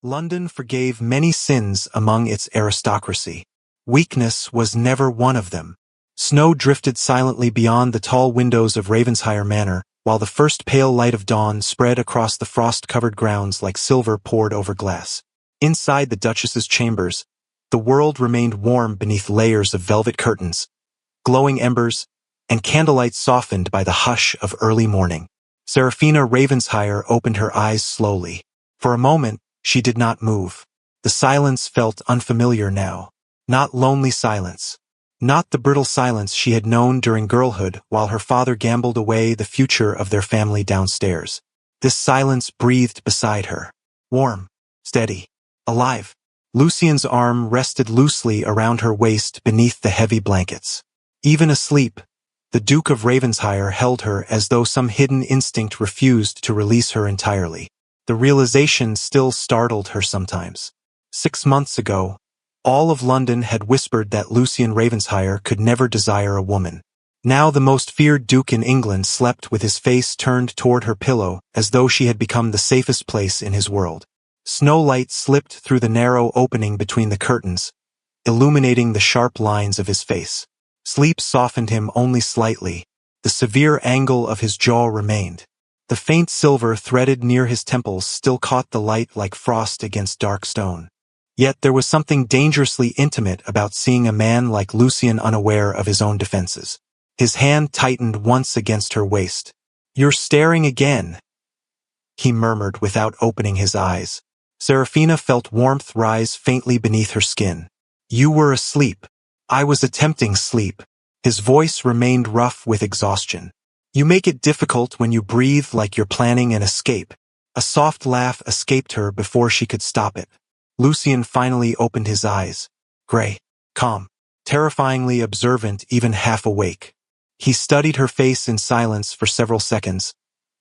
London forgave many sins among its aristocracy. Weakness was never one of them. Snow drifted silently beyond the tall windows of Ravensshire Manor, while the first pale light of dawn spread across the frost-covered grounds like silver poured over glass. Inside the Duchess's chambers, the world remained warm beneath layers of velvet curtains, glowing embers, and candlelight softened by the hush of early morning. Seraphina Ravensshire opened her eyes slowly. For a moment, she did not move. The silence felt unfamiliar now. Not lonely silence. Not the brittle silence she had known during girlhood while her father gambled away the future of their family downstairs. This silence breathed beside her. Warm, steady, alive. Lucien's arm rested loosely around her waist beneath the heavy blankets. Even asleep, the Duke of Ravensshire held her as though some hidden instinct refused to release her entirely. The realization still startled her sometimes. 6 months ago, all of London had whispered that Lucien Ravensshire could never desire a woman. Now the most feared duke in England slept with his face turned toward her pillow as though she had become the safest place in his world. Snow light slipped through the narrow opening between the curtains, illuminating the sharp lines of his face. Sleep softened him only slightly. The severe angle of his jaw remained. The faint silver threaded near his temples still caught the light like frost against dark stone. Yet there was something dangerously intimate about seeing a man like Lucien unaware of his own defenses. His hand tightened once against her waist. "You're staring again," he murmured without opening his eyes. Seraphina felt warmth rise faintly beneath her skin. "You were asleep. I was attempting sleep." His voice remained rough with exhaustion. "You make it difficult when you breathe like you're planning an escape." A soft laugh escaped her before she could stop it. Lucien finally opened his eyes. Gray, calm, terrifyingly observant, even half awake. He studied her face in silence for several seconds,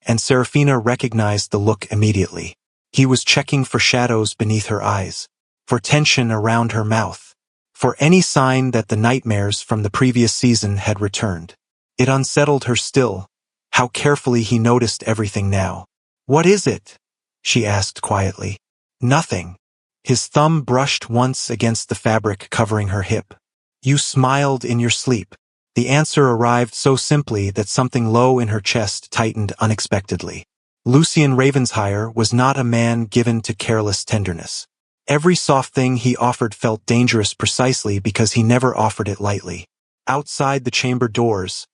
and Seraphina recognized the look immediately. He was checking for shadows beneath her eyes, for tension around her mouth, for any sign that the nightmares from the previous season had returned. It unsettled her still, how carefully he noticed everything now. "What is it?" she asked quietly. "Nothing." His thumb brushed once against the fabric covering her hip. "You smiled in your sleep." The answer arrived so simply that something low in her chest tightened unexpectedly. Lucien Ravensshire was not a man given to careless tenderness. Every soft thing he offered felt dangerous precisely because he never offered it lightly. Outside the chamber doors,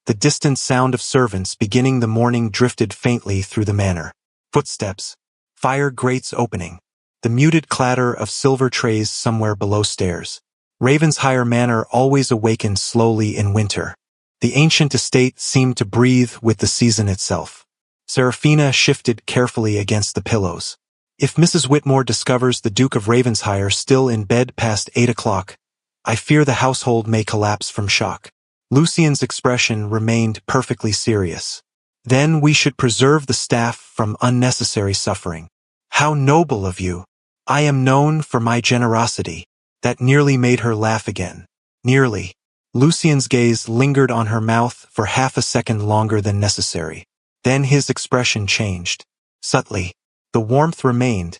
the distant sound of servants beginning the morning drifted faintly through the manor. Footsteps, fire grates opening, the muted clatter of silver trays somewhere below stairs. Ravensshire Manor always awakened slowly in winter. The ancient estate seemed to breathe with the season itself. Seraphina shifted carefully against the pillows. "If Mrs. Whitmore discovers the Duke of Ravensshire still in bed past 8 o'clock, I fear the household may collapse from shock." Lucien's expression remained perfectly serious. "Then we should preserve the staff from unnecessary suffering." "How noble of you! I am known for my generosity." That nearly made her laugh again. Nearly. Lucien's gaze lingered on her mouth for half a second longer than necessary. Then his expression changed. Subtly. The warmth remained,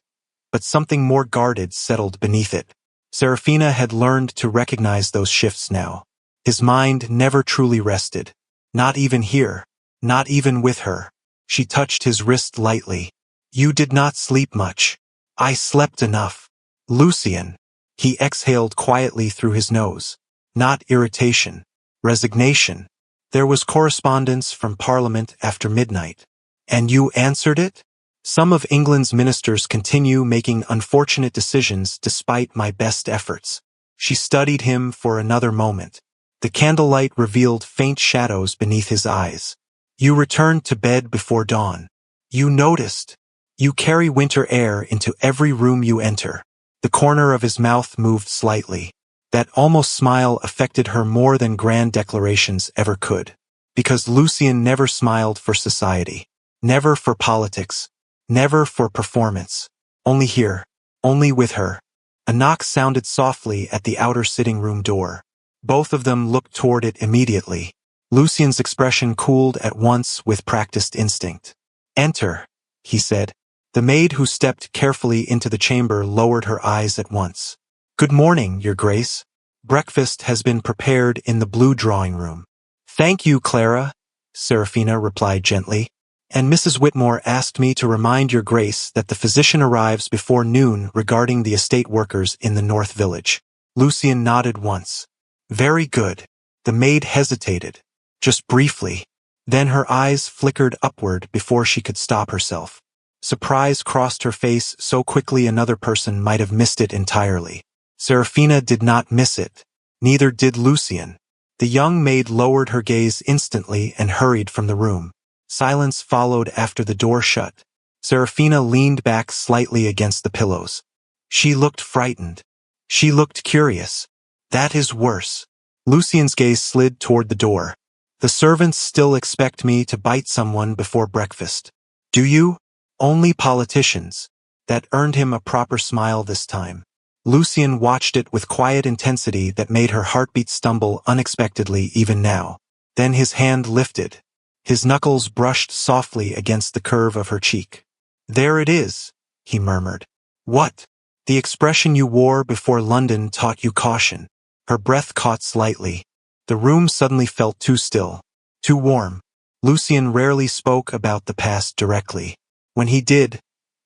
but something more guarded settled beneath it. Seraphina had learned to recognize those shifts now. His mind never truly rested. Not even here. Not even with her. She touched his wrist lightly. "You did not sleep much." "I slept enough." "Lucien." He exhaled quietly through his nose. Not irritation. Resignation. "There was correspondence from Parliament after midnight." "And you answered it?" "Some of England's ministers continue making unfortunate decisions despite my best efforts." She studied him for another moment. The candlelight revealed faint shadows beneath his eyes. "You returned to bed before dawn. You noticed. You carry winter air into every room you enter." The corner of his mouth moved slightly. That almost smile affected her more than grand declarations ever could. Because Lucien never smiled for society. Never for politics. Never for performance. Only here. Only with her. A knock sounded softly at the outer sitting room door. Both of them looked toward it immediately. Lucien's expression cooled at once with practiced instinct. "Enter," he said. The maid who stepped carefully into the chamber lowered her eyes at once. "Good morning, Your Grace. Breakfast has been prepared in the blue drawing room." "Thank you, Clara," Serafina replied gently. "And Mrs. Whitmore asked me to remind Your Grace that the physician arrives before noon regarding the estate workers in the North Village." Lucien nodded once. "Very good." The maid hesitated, just briefly. Then her eyes flickered upward before she could stop herself. Surprise crossed her face so quickly another person might have missed it entirely. Serafina did not miss it. Neither did Lucien. The young maid lowered her gaze instantly and hurried from the room. Silence followed after the door shut. Serafina leaned back slightly against the pillows. She looked frightened. She looked curious. "That is worse." Lucien's gaze slid toward the door. "The servants still expect me to bite someone before breakfast." "Do you?" "Only politicians." That earned him a proper smile this time. Lucien watched it with quiet intensity that made her heartbeat stumble unexpectedly even now. Then his hand lifted. His knuckles brushed softly against the curve of her cheek. "There it is," he murmured. "What?" "The expression you wore before London taught you caution." Her breath caught slightly. The room suddenly felt too still, too warm. Lucien rarely spoke about the past directly. When he did,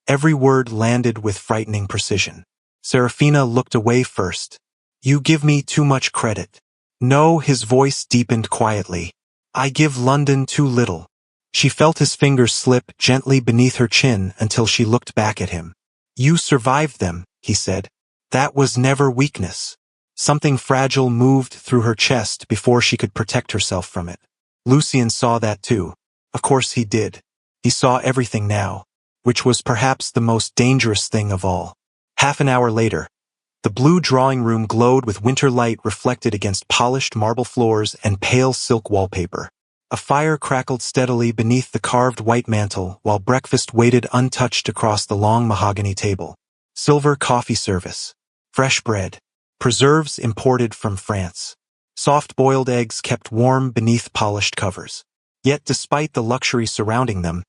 every word landed with frightening precision. Serafina looked away first. "You give me too much credit." "No," his voice deepened quietly. "I give London too little." She felt his fingers slip gently beneath her chin until she looked back at him. "You survived them," he said. "That was never weakness." Something fragile moved through her chest before she could protect herself from it. Lucien saw that too. Of course he did. He saw everything now, which was perhaps the most dangerous thing of all. Half an hour later, the blue drawing room glowed with winter light reflected against polished marble floors and pale silk wallpaper. A fire crackled steadily beneath the carved white mantel while breakfast waited untouched across the long mahogany table. Silver coffee service, fresh bread, preserves imported from France. Soft-boiled eggs kept warm beneath polished covers. Yet despite the luxury surrounding them,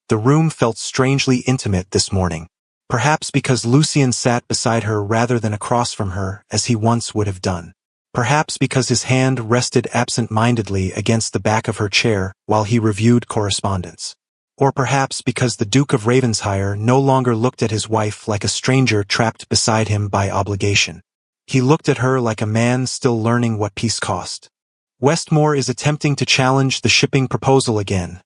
the room felt strangely intimate this morning. Perhaps because Lucien sat beside her rather than across from her as he once would have done. Perhaps because his hand rested absent-mindedly against the back of her chair while he reviewed correspondence. Or perhaps because the Duke of Ravensshire no longer looked at his wife like a stranger trapped beside him by obligation. He looked at her like a man still learning what peace cost. "Westmore is attempting to challenge the shipping proposal again,"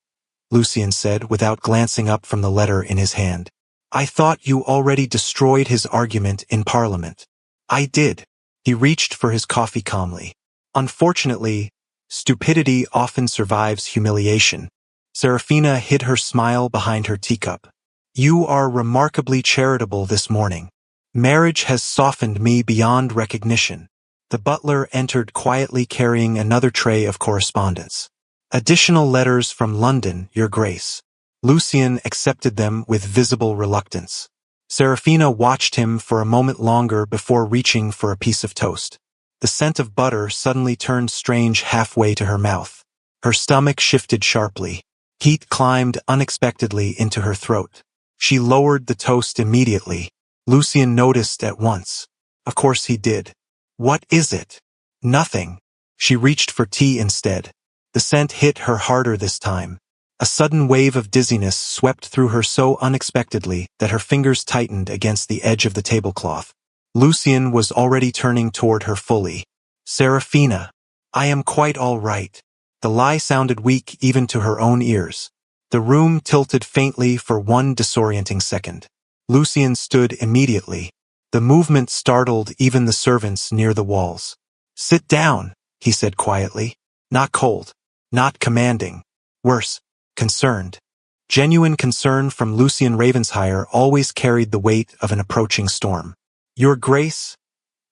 Lucien said without glancing up from the letter in his hand. "I thought you already destroyed his argument in Parliament." "I did." He reached for his coffee calmly. "Unfortunately, stupidity often survives humiliation." Serafina hid her smile behind her teacup. "You are remarkably charitable this morning. Marriage has softened me beyond recognition." The butler entered quietly carrying another tray of correspondence. "Additional letters from London, Your Grace." Lucien accepted them with visible reluctance. Serafina watched him for a moment longer before reaching for a piece of toast. The scent of butter suddenly turned strange halfway to her mouth. Her stomach shifted sharply. Heat climbed unexpectedly into her throat. She lowered the toast immediately. Lucien noticed at once. Of course he did. "What is it?" "Nothing." She reached for tea instead. The scent hit her harder this time. A sudden wave of dizziness swept through her so unexpectedly that her fingers tightened against the edge of the tablecloth. Lucien was already turning toward her fully. "Serafina, I am quite all right." The lie sounded weak even to her own ears. The room tilted faintly for one disorienting second. Lucien stood immediately. The movement startled even the servants near the walls. "Sit down," he said quietly. Not cold, not commanding. Worse, concerned. Genuine concern from Lucien Ravensshire always carried the weight of an approaching storm. "Your Grace,"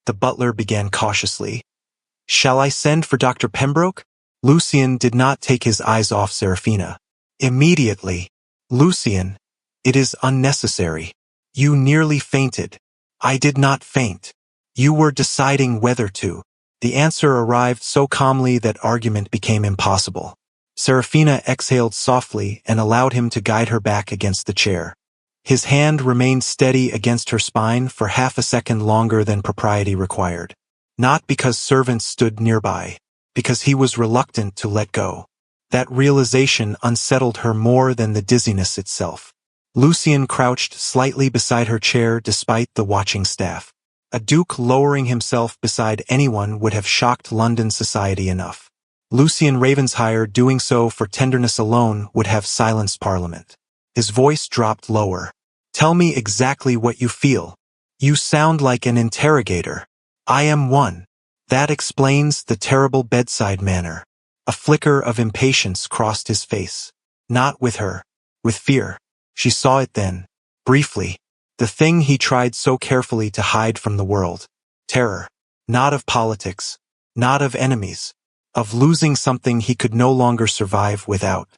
the butler began cautiously. "Shall I send for Dr. Pembroke?" Lucien did not take his eyes off Serafina. "Immediately." "Lucien, it is unnecessary. You nearly fainted." "I did not faint." "You were deciding whether to." The answer arrived so calmly that argument became impossible. Serafina exhaled softly and allowed him to guide her back against the chair. His hand remained steady against her spine for half a second longer than propriety required. Not because servants stood nearby, because he was reluctant to let go. That realization unsettled her more than the dizziness itself. Lucien crouched slightly beside her chair despite the watching staff. A duke lowering himself beside anyone would have shocked London society enough. Lucien Ravensheyer doing so for tenderness alone would have silenced Parliament. His voice dropped lower. "Tell me exactly what you feel. You sound like an interrogator." "I am one." That explains the terrible bedside manner. A flicker of impatience crossed his face. Not with her. With fear. She saw it then. Briefly. The thing he tried so carefully to hide from the world. Terror. Not of politics. Not of enemies. Of losing something he could no longer survive without.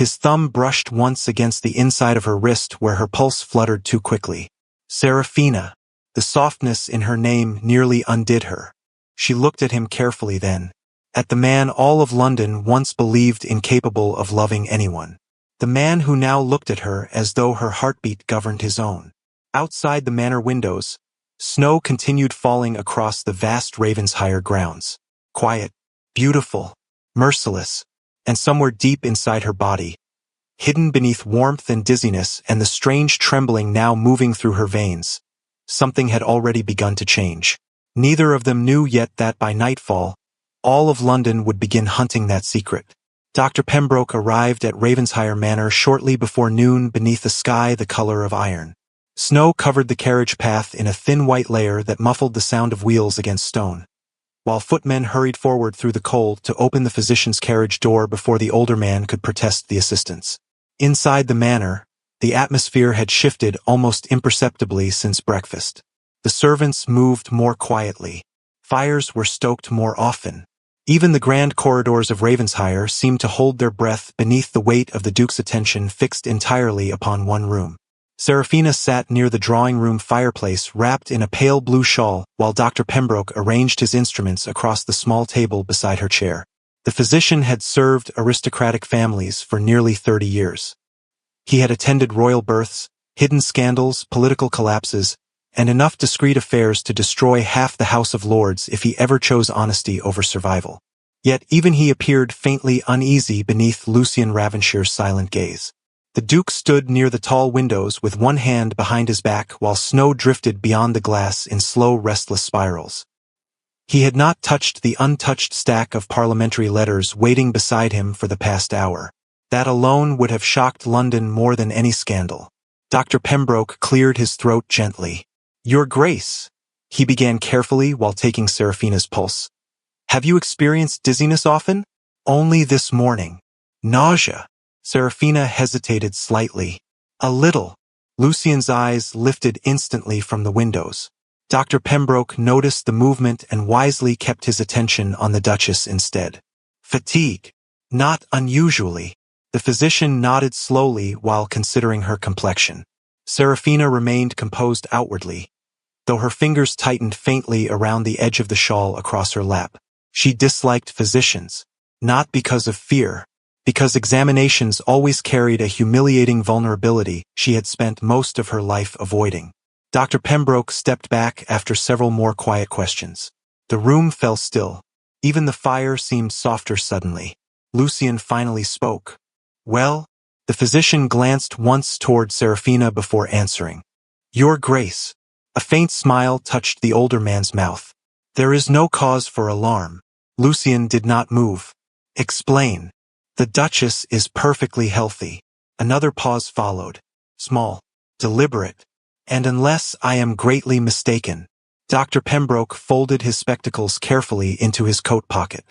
His thumb brushed once against the inside of her wrist where her pulse fluttered too quickly. Serafina. The softness in her name nearly undid her. She looked at him carefully then. At the man all of London once believed incapable of loving anyone. The man who now looked at her as though her heartbeat governed his own. Outside the manor windows, snow continued falling across the vast Ravensheyer grounds. Quiet, beautiful, merciless, and somewhere deep inside her body, hidden beneath warmth and dizziness and the strange trembling now moving through her veins, something had already begun to change. Neither of them knew yet that by nightfall, all of London would begin hunting that secret. Dr. Pembroke arrived at Ravensheyer Manor shortly before noon beneath a sky the color of iron. Snow covered the carriage path in a thin white layer that muffled the sound of wheels against stone, while footmen hurried forward through the cold to open the physician's carriage door before the older man could protest the assistance. Inside the manor, the atmosphere had shifted almost imperceptibly since breakfast. The servants moved more quietly. Fires were stoked more often. Even the grand corridors of Ravensheyer seemed to hold their breath beneath the weight of the Duke's attention fixed entirely upon one room. Serafina sat near the drawing-room fireplace wrapped in a pale blue shawl while Dr. Pembroke arranged his instruments across the small table beside her chair. The physician had served aristocratic families for nearly 30 years. He had attended royal births, hidden scandals, political collapses, and enough discreet affairs to destroy half the House of Lords if he ever chose honesty over survival. Yet even he appeared faintly uneasy beneath Lucien Ravensheyr's silent gaze. The Duke stood near the tall windows with one hand behind his back while snow drifted beyond the glass in slow, restless spirals. He had not touched the untouched stack of parliamentary letters waiting beside him for the past hour. That alone would have shocked London more than any scandal. Dr. Pembroke cleared his throat gently. "Your Grace," he began carefully while taking Serafina's pulse. "Have you experienced dizziness often?" "Only this morning." "Nausea?" Serafina hesitated slightly. "A little." Lucien's eyes lifted instantly from the windows. Dr. Pembroke noticed the movement and wisely kept his attention on the Duchess instead. "Fatigue." "Not unusually." The physician nodded slowly while considering her complexion. Serafina remained composed outwardly, though her fingers tightened faintly around the edge of the shawl across her lap. She disliked physicians, not because of fear, because examinations always carried a humiliating vulnerability she had spent most of her life avoiding. Dr. Pembroke stepped back after several more quiet questions. The room fell still. Even the fire seemed softer suddenly. Lucien finally spoke. "Well?" The physician glanced once toward Serafina before answering. "Your Grace." A faint smile touched the older man's mouth. "There is no cause for alarm." Lucien did not move. "Explain." "The Duchess is perfectly healthy." Another pause followed. Small. Deliberate. "And unless I am greatly mistaken." Dr. Pembroke folded his spectacles carefully into his coat pocket.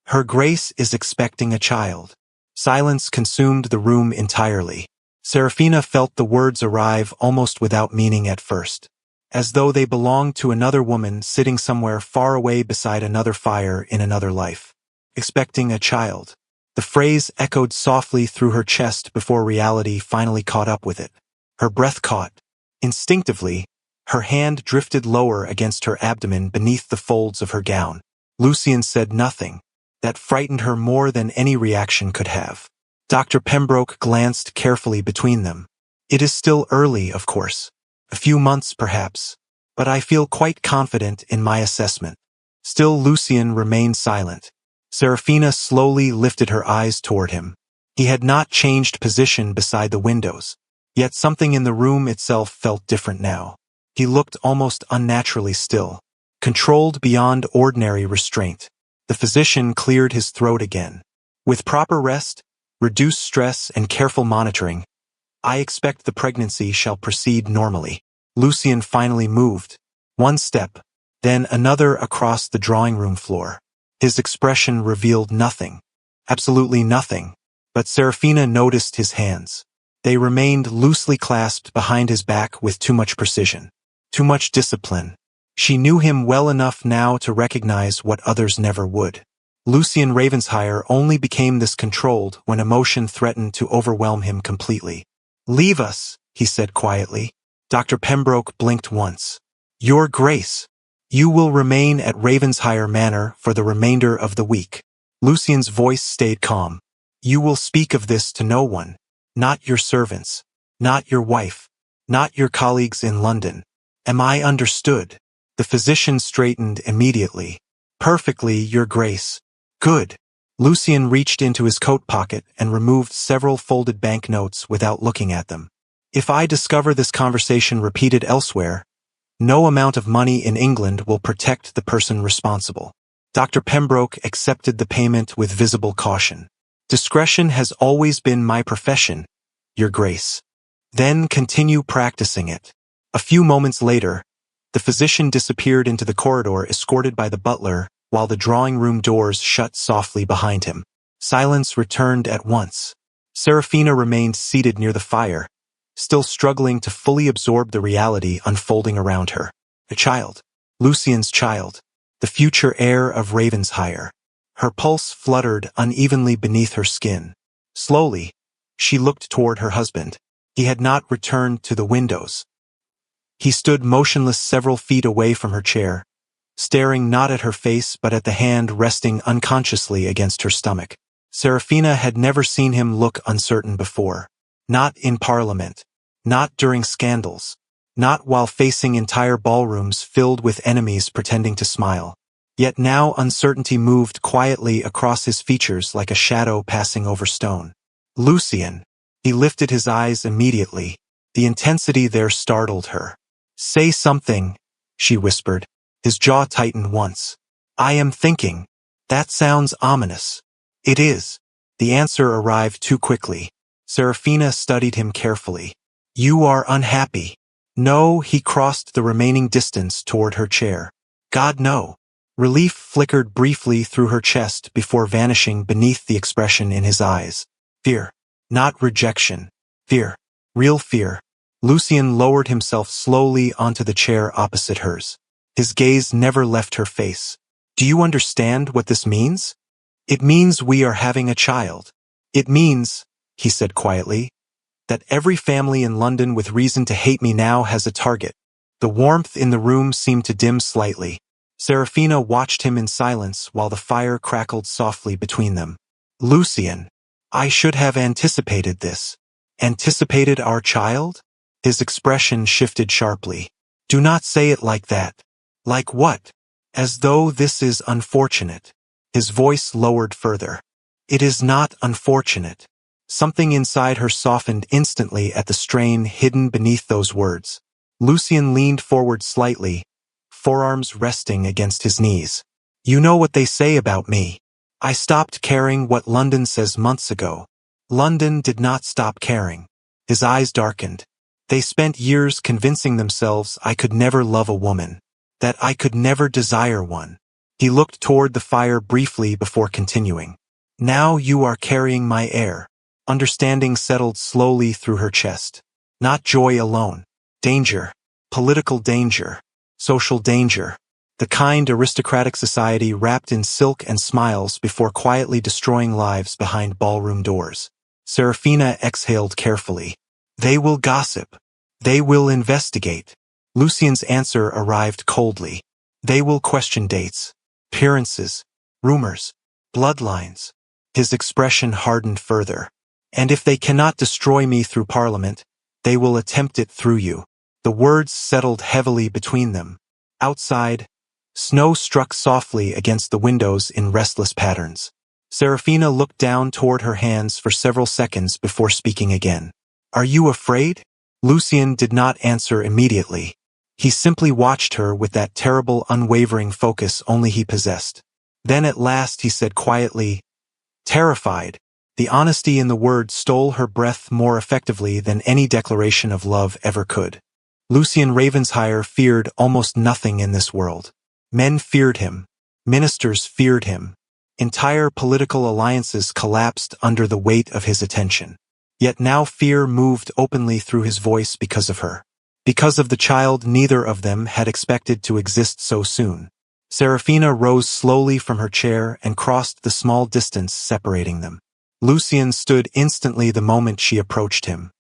"Her Grace is expecting a child." Silence consumed the room entirely. Serafina felt the words arrive almost without meaning at first, as though they belonged to another woman sitting somewhere far away beside another fire in another life. Expecting a child. The phrase echoed softly through her chest before reality finally caught up with it. Her breath caught. Instinctively, her hand drifted lower against her abdomen beneath the folds of her gown. Lucien said nothing. That frightened her more than any reaction could have. Dr. Pembroke glanced carefully between them. It is still early, of course. A few months, perhaps. But I feel quite confident in my assessment. Still Lucien remained silent. Serafina slowly lifted her eyes toward him. He had not changed position beside the windows. Yet something in the room itself felt different now. He looked almost unnaturally still, controlled beyond ordinary restraint. The physician cleared his throat again. With proper rest, reduced stress, and careful monitoring, I expect the pregnancy shall proceed normally. Lucien finally moved. One step, then another across the drawing room floor. His expression revealed nothing. Absolutely nothing. But Serafina noticed his hands. They remained loosely clasped behind his back with too much precision. Too much discipline. She knew him well enough now to recognize what others never would. Lucien Ravensheyer only became this controlled when emotion threatened to overwhelm him completely. "Leave us," he said quietly. Dr. Pembroke blinked once. "Your Grace. You will remain at Ravensheyer Manor for the remainder of the week." Lucien's voice stayed calm. "You will speak of this to no one. Not your servants. Not your wife. Not your colleagues in London. Am I understood?" The physician straightened immediately. "Perfectly, Your Grace." "Good." Lucien reached into his coat pocket and removed several folded banknotes without looking at them. "If I discover this conversation repeated elsewhere, no amount of money in England will protect the person responsible." Dr. Pembroke accepted the payment with visible caution. "Discretion has always been my profession, Your Grace." "Then continue practicing it." A few moments later, the physician disappeared into the corridor escorted by the butler, while the drawing room doors shut softly behind him. Silence returned at once. Serafina remained seated near the fire, still struggling to fully absorb the reality unfolding around her. A child. Lucien's child. The future heir of Ravensheyer. Her pulse fluttered unevenly beneath her skin. Slowly, she looked toward her husband. He had not returned to the windows. He stood motionless several feet away from her chair, staring not at her face but at the hand resting unconsciously against her stomach. Serafina had never seen him look uncertain before. Not in Parliament. Not during scandals. Not while facing entire ballrooms filled with enemies pretending to smile. Yet now uncertainty moved quietly across his features like a shadow passing over stone. "Lucien." He lifted his eyes immediately. The intensity there startled her. "Say something," she whispered. His jaw tightened once. "I am thinking." "That sounds ominous." "It is." The answer arrived too quickly. Serafina studied him carefully. "You are unhappy." "No," he crossed the remaining distance toward her chair. "God, no." Relief flickered briefly through her chest before vanishing beneath the expression in his eyes. Fear. Not rejection. Fear. Real fear. Lucien lowered himself slowly onto the chair opposite hers. His gaze never left her face. "Do you understand what this means?" "It means we are having a child." "It means," he said quietly, "that every family in London with reason to hate me now has a target." The warmth in the room seemed to dim slightly. Serafina watched him in silence while the fire crackled softly between them. "Lucien, I should have anticipated this." "Anticipated our child?" His expression shifted sharply. "Do not say it like that." "Like what?" "As though this is unfortunate." His voice lowered further. "It is not unfortunate." Something inside her softened instantly at the strain hidden beneath those words. Lucien leaned forward slightly, forearms resting against his knees. "You know what they say about me. I stopped caring what London says months ago." "London did not stop caring." His eyes darkened. "They spent years convincing themselves I could never love a woman, that I could never desire one." He looked toward the fire briefly before continuing. "Now you are carrying my heir." Understanding settled slowly through her chest. Not joy alone. Danger. Political danger. Social danger. The kind aristocratic society wrapped in silk and smiles before quietly destroying lives behind ballroom doors. Serafina exhaled carefully. "They will gossip. They will investigate." Lucien's answer arrived coldly. "They will question dates, appearances, rumors, bloodlines." His expression hardened further. "And if they cannot destroy me through Parliament, They will attempt it through you. The words settled heavily between them. Outside, snow struck softly against the windows in restless patterns. Serafina looked down toward her hands for several seconds before speaking again. "Are you afraid?" Lucien did not answer immediately. He simply watched her with that terrible, unwavering focus only he possessed. Then at last he said quietly, "Terrified." The honesty in the word stole her breath more effectively than any declaration of love ever could. Lucien Ravensheyer feared almost nothing in this world. Men feared him. Ministers feared him. Entire political alliances collapsed under the weight of his attention. Yet now fear moved openly through his voice because of her. Because of the child neither of them had expected to exist so soon. Serafina rose slowly from her chair and crossed the small distance separating them. Lucien stood instantly the moment she approached him.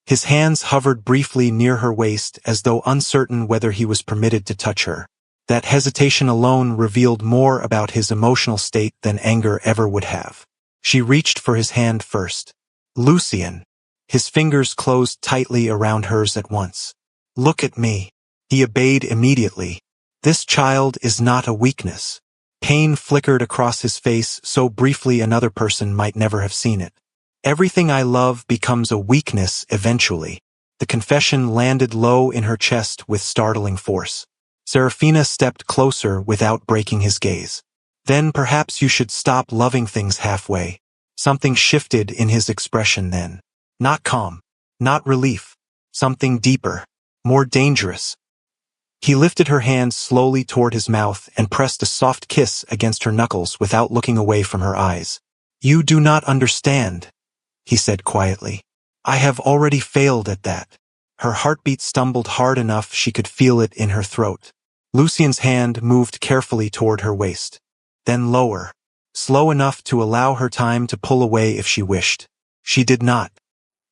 His hands hovered briefly near her waist as though uncertain whether he was permitted to touch her. That hesitation alone revealed more about his emotional state than anger ever would have. She reached for his hand first. "Lucien." His fingers closed tightly around hers at once. "Look at me." He obeyed immediately. "This child is not a weakness." Pain flickered across his face so briefly another person might never have seen it. "Everything I love becomes a weakness eventually." The confession landed low in her chest with startling force. Serafina stepped closer without breaking his gaze. "Then perhaps you should stop loving things halfway." Something shifted in his expression then. Not calm, not relief, something deeper, more dangerous. He lifted her hand slowly toward his mouth and pressed a soft kiss against her knuckles without looking away from her eyes. "You do not understand," he said quietly. "I have already failed at that." Her heartbeat stumbled hard enough she could feel it in her throat. Lucien's hand moved carefully toward her waist. Then lower. Slow enough to allow her time to pull away if she wished. She did not.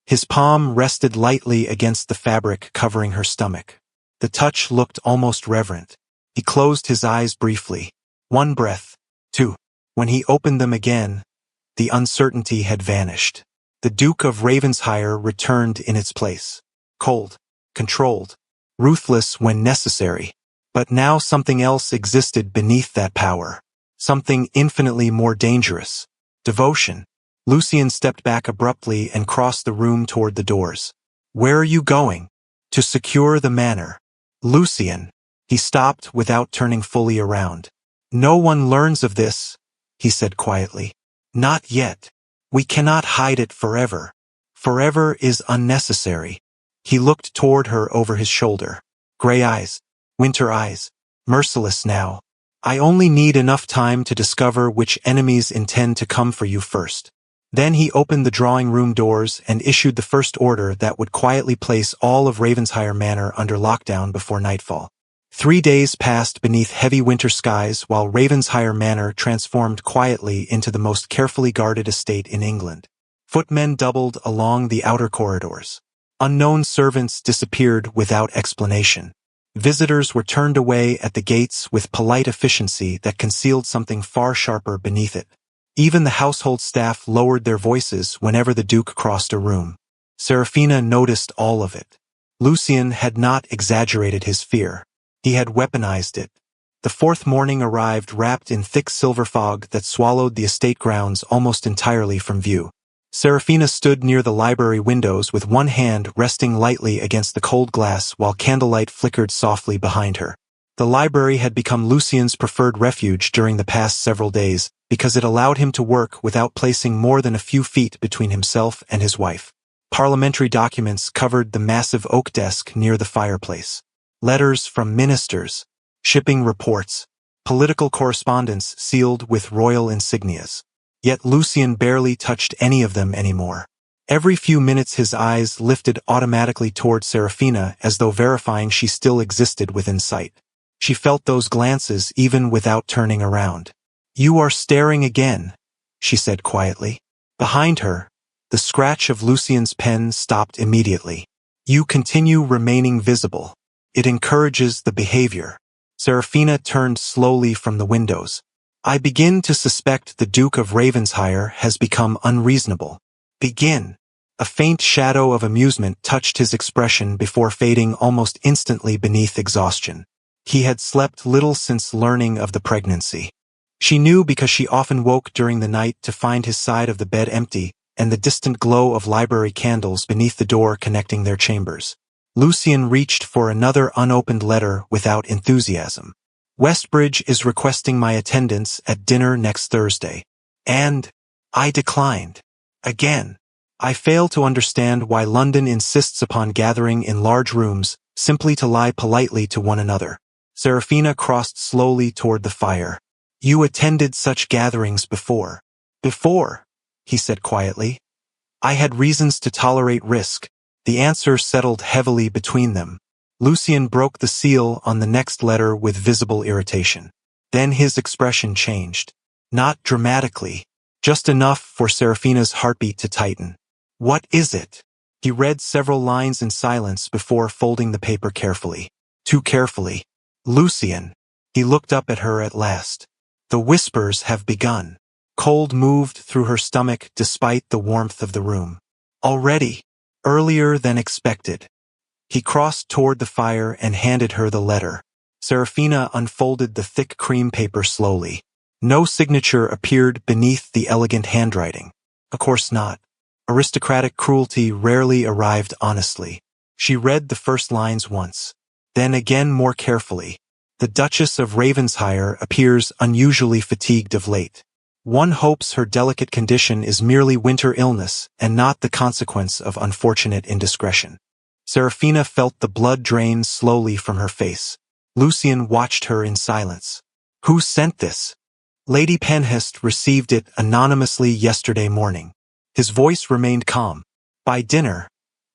His palm rested lightly against the fabric covering her stomach. The touch looked almost reverent. He closed his eyes briefly. One breath. Two. When he opened them again, the uncertainty had vanished. The Duke of Ravensheyer returned in its place. Cold, controlled, ruthless when necessary. But now something else existed beneath that power. Something infinitely more dangerous. Devotion. Lucien stepped back abruptly and crossed the room toward the doors. "Where are you going?" "To secure the manor." "Lucien." He stopped without turning fully around. "No one learns of this," he said quietly. "Not yet. We cannot hide it forever. Forever is unnecessary." He looked toward her over his shoulder. Gray eyes. Winter eyes. Merciless now. "I only need enough time to discover which enemies intend to come for you first." Then he opened the drawing room doors and issued the first order that would quietly place all of Ravensheyer Manor under lockdown before nightfall. 3 days passed beneath heavy winter skies while Ravensheyer Manor transformed quietly into the most carefully guarded estate in England. Footmen doubled along the outer corridors. Unknown servants disappeared without explanation. Visitors were turned away at the gates with polite efficiency that concealed something far sharper beneath it. Even the household staff lowered their voices whenever the Duke crossed a room. Serafina noticed all of it. Lucien had not exaggerated his fear. He had weaponized it. The fourth morning arrived wrapped in thick silver fog that swallowed the estate grounds almost entirely from view. Serafina stood near the library windows with one hand resting lightly against the cold glass while candlelight flickered softly behind her. The library had become Lucien's preferred refuge during the past several days, because it allowed him to work without placing more than a few feet between himself and his wife. Parliamentary documents covered the massive oak desk near the fireplace. Letters from ministers, shipping reports, political correspondence sealed with royal insignias. Yet Lucien barely touched any of them anymore. Every few minutes his eyes lifted automatically toward Serafina as though verifying she still existed within sight. She felt those glances even without turning around. "You are staring again," she said quietly. Behind her, the scratch of Lucien's pen stopped immediately. "You continue remaining visible. It encourages the behavior." Serafina turned slowly from the windows. "I begin to suspect the Duke of Ravensheyer has become unreasonable." "Begin." A faint shadow of amusement touched his expression before fading almost instantly beneath exhaustion. He had slept little since learning of the pregnancy. She knew because she often woke during the night to find his side of the bed empty and the distant glow of library candles beneath the door connecting their chambers. Lucian reached for another unopened letter without enthusiasm. Westbridge is requesting my attendance at dinner next Thursday. And I declined. Again. I fail to understand why London insists upon gathering in large rooms simply to lie politely to one another. Serafina crossed slowly toward the fire. You attended such gatherings before. Before, he said quietly. I had reasons to tolerate risk. The answer settled heavily between them. Lucian broke the seal on the next letter with visible irritation. Then his expression changed. Not dramatically. Just enough for Serafina's heartbeat to tighten. What is it? He read several lines in silence before folding the paper carefully. Too carefully. Lucian. He looked up at her at last. The whispers have begun. Cold moved through her stomach despite the warmth of the room. Already. Earlier than expected. He crossed toward the fire and handed her the letter. Serafina unfolded the thick cream paper slowly. No signature appeared beneath the elegant handwriting. Of course not. Aristocratic cruelty rarely arrived honestly. She read the first lines once. Then again more carefully. The Duchess of Ravensshire appears unusually fatigued of late. One hopes her delicate condition is merely winter illness and not the consequence of unfortunate indiscretion. Serafina felt the blood drain slowly from her face. Lucian watched her in silence. Who sent this? Lady Penhest received it anonymously yesterday morning. His voice remained calm. By dinner,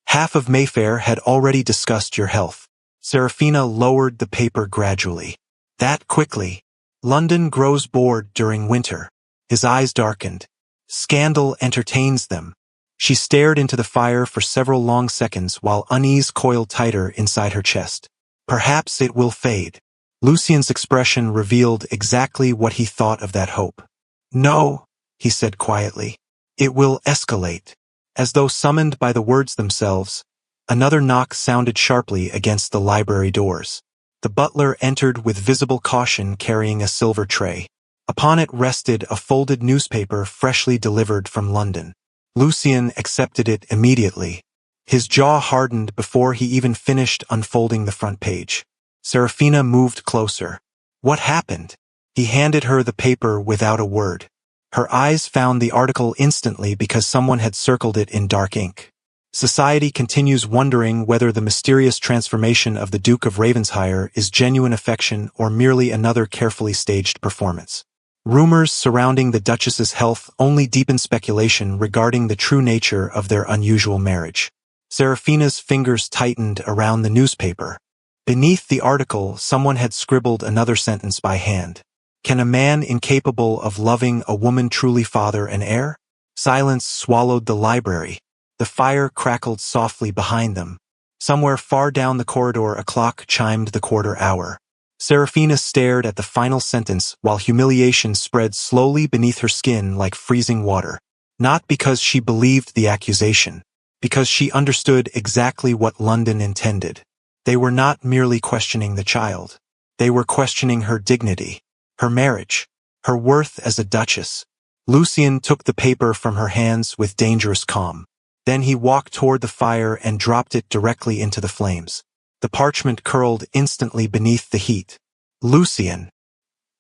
half of Mayfair had already discussed your health. Serafina lowered the paper gradually. That quickly. London grows bored during winter. His eyes darkened. Scandal entertains them. She stared into the fire for several long seconds while unease coiled tighter inside her chest. Perhaps it will fade. Lucian's expression revealed exactly what he thought of that hope. No, he said quietly. It will escalate. As though summoned by the words themselves, another knock sounded sharply against the library doors. The butler entered with visible caution carrying a silver tray. Upon it rested a folded newspaper freshly delivered from London. Lucian accepted it immediately. His jaw hardened before he even finished unfolding the front page. Serafina moved closer. What happened? He handed her the paper without a word. Her eyes found the article instantly because someone had circled it in dark ink. Society continues wondering whether the mysterious transformation of the Duke of Ravensshire is genuine affection or merely another carefully staged performance. Rumors surrounding the Duchess's health only deepen speculation regarding the true nature of their unusual marriage. Serafina's fingers tightened around the newspaper. Beneath the article, someone had scribbled another sentence by hand. Can a man incapable of loving a woman truly father an heir? Silence swallowed the library. The fire crackled softly behind them. Somewhere far down the corridor a clock chimed the quarter hour. Serafina stared at the final sentence while humiliation spread slowly beneath her skin like freezing water. Not because she believed the accusation. Because she understood exactly what London intended. They were not merely questioning the child. They were questioning her dignity. Her marriage, her worth as a duchess. Lucian took the paper from her hands with dangerous calm. Then he walked toward the fire and dropped it directly into the flames. The parchment curled instantly beneath the heat. Lucian.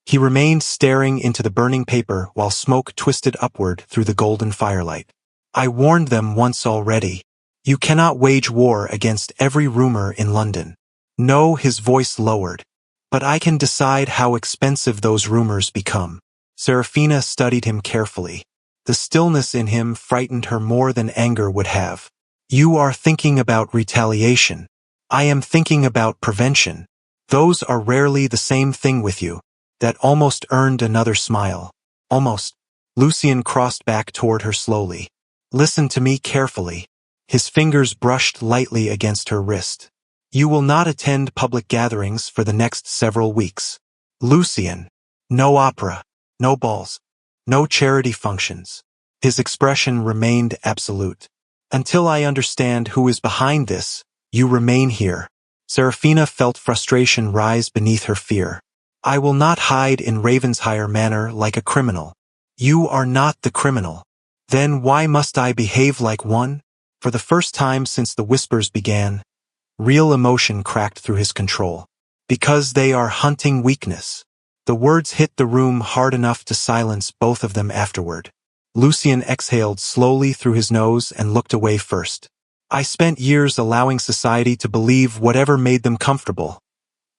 He remained staring into the burning paper while smoke twisted upward through the golden firelight. I warned them once already. You cannot wage war against every rumor in London. No, his voice lowered. But I can decide how expensive those rumors become. Serafina studied him carefully. The stillness in him frightened her more than anger would have. You are thinking about retaliation. I am thinking about prevention. Those are rarely the same thing with you. That almost earned another smile. Almost. Lucian crossed back toward her slowly. Listen to me carefully. His fingers brushed lightly against her wrist. You will not attend public gatherings for the next several weeks. Lucian. No opera. No balls. No charity functions. His expression remained absolute. Until I understand who is behind this, you remain here. Serafina felt frustration rise beneath her fear. I will not hide in Ravensshire Manor like a criminal. You are not the criminal. Then why must I behave like one? For the first time since the whispers began, real emotion cracked through his control. Because they are hunting weakness. The words hit the room hard enough to silence both of them afterward. Lucien exhaled slowly through his nose and looked away first. I spent years allowing society to believe whatever made them comfortable,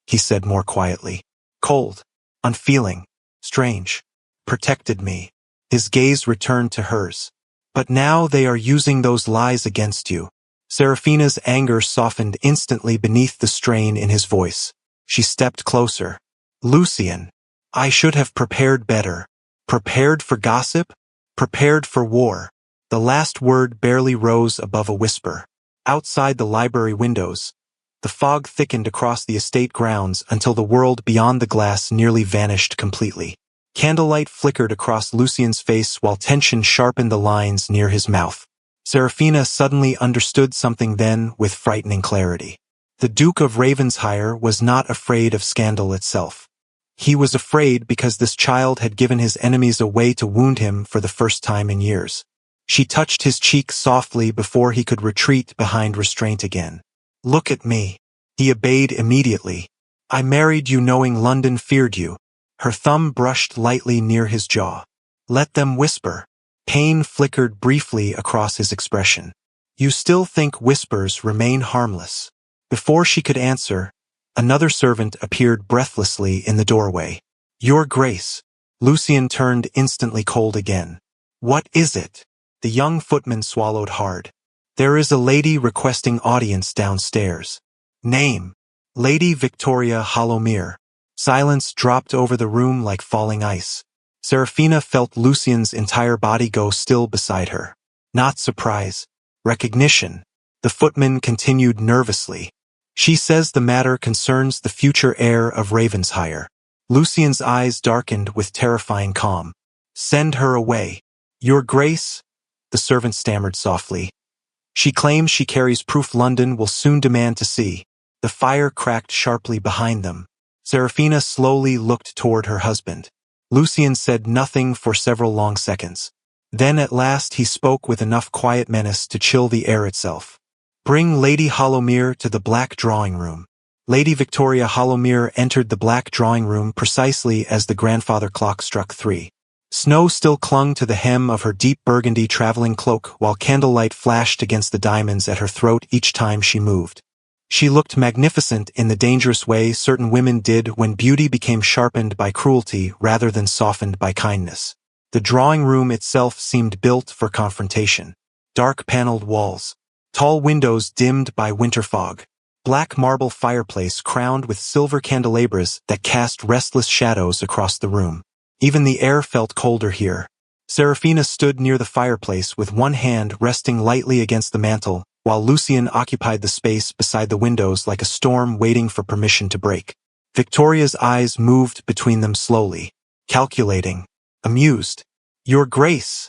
he said more quietly. Cold, unfeeling, strange, protected me. His gaze returned to hers. But now they are using those lies against you. Serafina's anger softened instantly beneath the strain in his voice. She stepped closer. Lucien, I should have prepared better. Prepared for gossip? Prepared for war. The last word barely rose above a whisper. Outside the library windows, the fog thickened across the estate grounds until the world beyond the glass nearly vanished completely. Candlelight flickered across Lucien's face while tension sharpened the lines near his mouth. Serafina suddenly understood something then with frightening clarity. The Duke of Ravensshire was not afraid of scandal itself. He was afraid because this child had given his enemies a way to wound him for the first time in years. She touched his cheek softly before he could retreat behind restraint again. Look at me. He obeyed immediately. I married you knowing London feared you. Her thumb brushed lightly near his jaw. Let them whisper. Pain flickered briefly across his expression. You still think whispers remain harmless. Before she could answer, another servant appeared breathlessly in the doorway. Your Grace. Lucien turned instantly cold again. What is it? The young footman swallowed hard. There is a lady requesting audience downstairs. Name. Lady Victoria Hollowmere. Silence dropped over the room like falling ice. Serafina felt Lucien's entire body go still beside her. Not surprise. Recognition. The footman continued nervously. She says the matter concerns the future heir of Ravensshire. Lucien's eyes darkened with terrifying calm. Send her away. Your Grace, the servant stammered softly. She claims she carries proof London will soon demand to see. The fire cracked sharply behind them. Serafina slowly looked toward her husband. Lucien said nothing for several long seconds. Then at last he spoke with enough quiet menace to chill the air itself. Bring Lady Hollowmere to the black drawing room. Lady Victoria Hollowmere entered the black drawing room precisely as the grandfather clock struck 3. Snow still clung to the hem of her deep burgundy traveling cloak while candlelight flashed against the diamonds at her throat each time she moved. She looked magnificent in the dangerous way certain women did when beauty became sharpened by cruelty rather than softened by kindness. The drawing room itself seemed built for confrontation. Dark paneled walls. Tall windows dimmed by winter fog. Black marble fireplace crowned with silver candelabras that cast restless shadows across the room. Even the air felt colder here. Serafina stood near the fireplace with one hand resting lightly against the mantel, while Lucien occupied the space beside the windows like a storm waiting for permission to break. Victoria's eyes moved between them slowly, calculating, amused. Your Grace,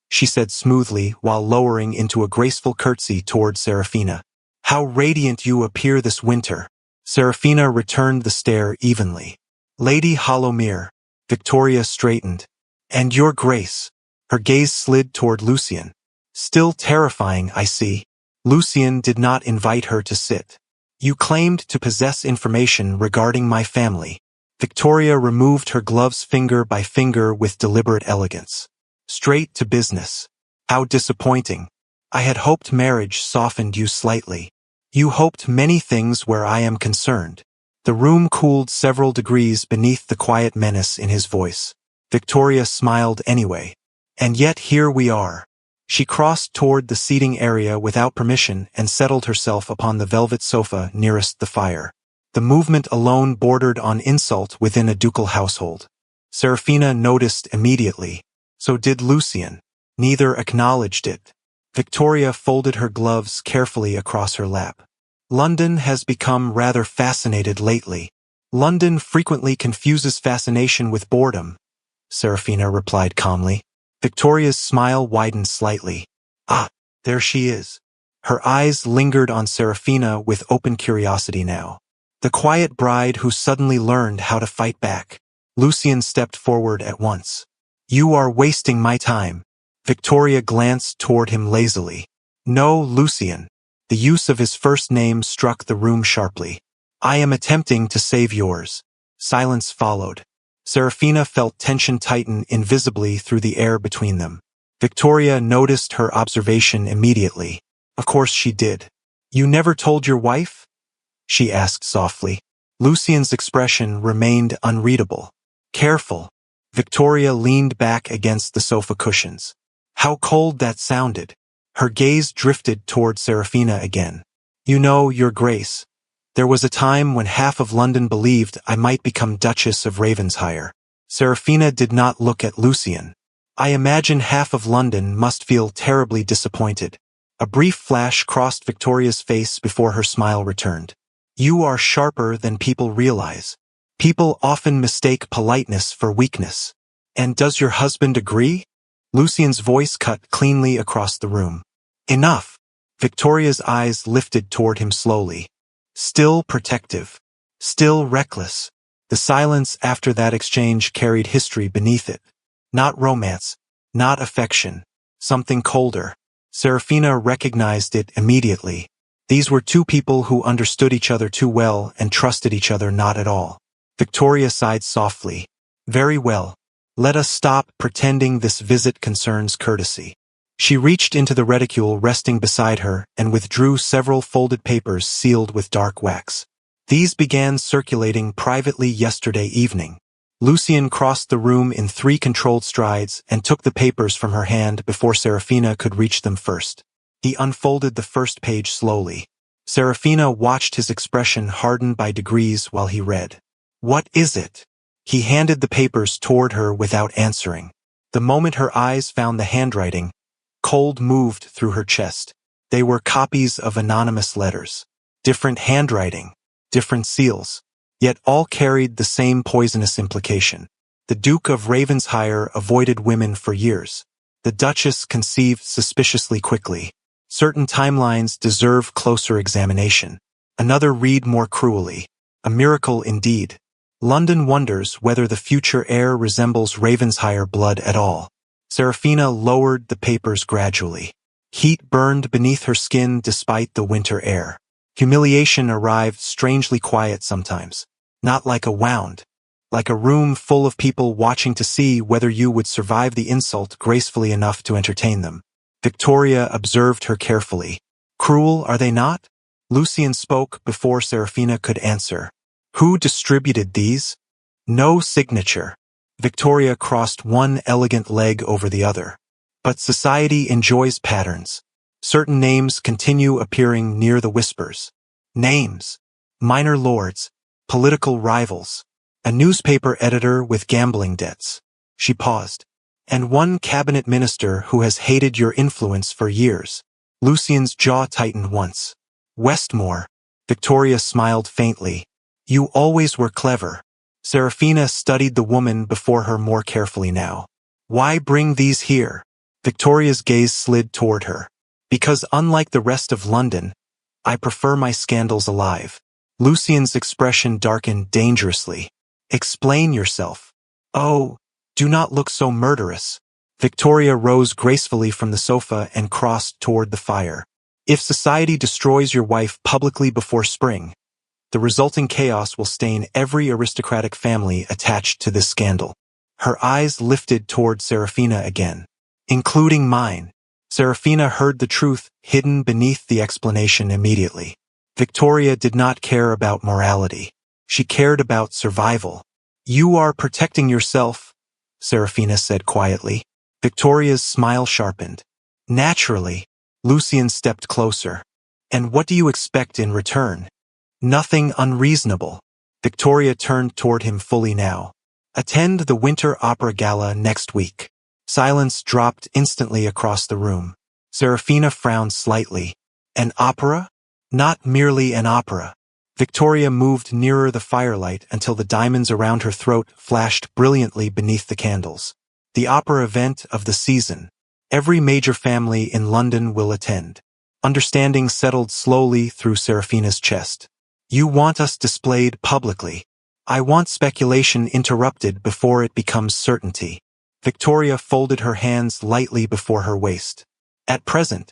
she said smoothly while lowering into a graceful curtsy toward Serafina. How radiant you appear this winter. Serafina returned the stare evenly. Lady Hollowmere. Victoria straightened. And Your Grace. Her gaze slid toward Lucien. Still terrifying, I see. Lucien did not invite her to sit. You claimed to possess information regarding my family. Victoria removed her gloves finger by finger with deliberate elegance. Straight to business. How disappointing. I had hoped marriage softened you slightly. You hoped many things where I am concerned. The room cooled several degrees beneath the quiet menace in his voice. Victoria smiled anyway. And yet here we are. She crossed toward the seating area without permission and settled herself upon the velvet sofa nearest the fire. The movement alone bordered on insult within a ducal household. Serafina noticed immediately. So did Lucien. Neither acknowledged it. Victoria folded her gloves carefully across her lap. London has become rather fascinated lately. London frequently confuses fascination with boredom, Serafina replied calmly. Victoria's smile widened slightly. Ah, There she is. Her eyes lingered on Serafina with open curiosity now. The quiet bride who suddenly learned how to fight back. Lucian stepped forward at once. You are wasting my time. Victoria glanced toward him lazily. No, Lucian. The use of his first name struck the room sharply. I am attempting to save yours. Silence followed. Serafina felt tension tighten invisibly through the air between them. Victoria noticed her observation immediately. Of course she did. You never told your wife? She asked softly. Lucian's expression remained unreadable. Careful. Victoria leaned back against the sofa cushions. How cold that sounded. Her gaze drifted toward Serafina again. You know, Your Grace, there was a time when half of London believed I might become Duchess of Ravensshire. Serafina did not look at Lucian. I imagine half of London must feel terribly disappointed. A brief flash crossed Victoria's face before her smile returned. You are sharper than people realize. People often mistake politeness for weakness. And does your husband agree? Lucian's voice cut cleanly across the room. Enough. Victoria's eyes lifted toward him slowly. Still protective. Still reckless. The silence after that exchange carried history beneath it. Not romance. Not affection. Something colder. Serafina recognized it immediately. These were two people who understood each other too well and trusted each other not at all. Victoria sighed softly. Very well. Let us stop pretending this visit concerns courtesy. She reached into the reticule resting beside her and withdrew several folded papers sealed with dark wax. These began circulating privately yesterday evening. Lucian crossed the room in 3 controlled strides and took the papers from her hand before Serafina could reach them first. He unfolded the first page slowly. Serafina watched his expression harden by degrees while he read. What is it? He handed the papers toward her without answering. The moment her eyes found the handwriting, cold moved through her chest. They were copies of anonymous letters. Different handwriting, different seals, yet all carried the same poisonous implication. The Duke of Ravensshire avoided women for years. The Duchess conceived suspiciously quickly. Certain timelines deserve closer examination. Another read more cruelly. A miracle indeed. London wonders whether the future heir resembles Ravensshire blood at all. Serafina lowered the papers gradually. Heat burned beneath her skin despite the winter air. Humiliation arrived strangely quiet sometimes. Not like a wound. Like a room full of people watching to see whether you would survive the insult gracefully enough to entertain them. Victoria observed her carefully. Cruel, are they not? Lucian spoke before Serafina could answer. Who distributed these? No signature. Victoria crossed one elegant leg over the other. But society enjoys patterns. Certain names continue appearing near the whispers. Names. Minor lords. Political rivals. A newspaper editor with gambling debts. She paused. And one cabinet minister who has hated your influence for years. Lucian's jaw tightened once. Westmore. Victoria smiled faintly. You always were clever. Serafina studied the woman before her more carefully now. Why bring these here? Victoria's gaze slid toward her. Because unlike the rest of London, I prefer my scandals alive. Lucian's expression darkened dangerously. Explain yourself. Oh, do not look so murderous. Victoria rose gracefully from the sofa and crossed toward the fire. If society destroys your wife publicly before spring, the resulting chaos will stain every aristocratic family attached to this scandal. Her eyes lifted toward Serafina again. Including mine. Serafina heard the truth hidden beneath the explanation immediately. Victoria did not care about morality. She cared about survival. You are protecting yourself, Serafina said quietly. Victoria's smile sharpened. Naturally. Lucian stepped closer. And what do you expect in return? Nothing unreasonable. Victoria turned toward him fully now. Attend the Winter Opera Gala next week. Silence dropped instantly across the room. Serafina frowned slightly. An opera? Not merely an opera. Victoria moved nearer the firelight until the diamonds around her throat flashed brilliantly beneath the candles. The opera event of the season. Every major family in London will attend. Understanding settled slowly through Serafina's chest. You want us displayed publicly. I want speculation interrupted before it becomes certainty. Victoria folded her hands lightly before her waist. At present,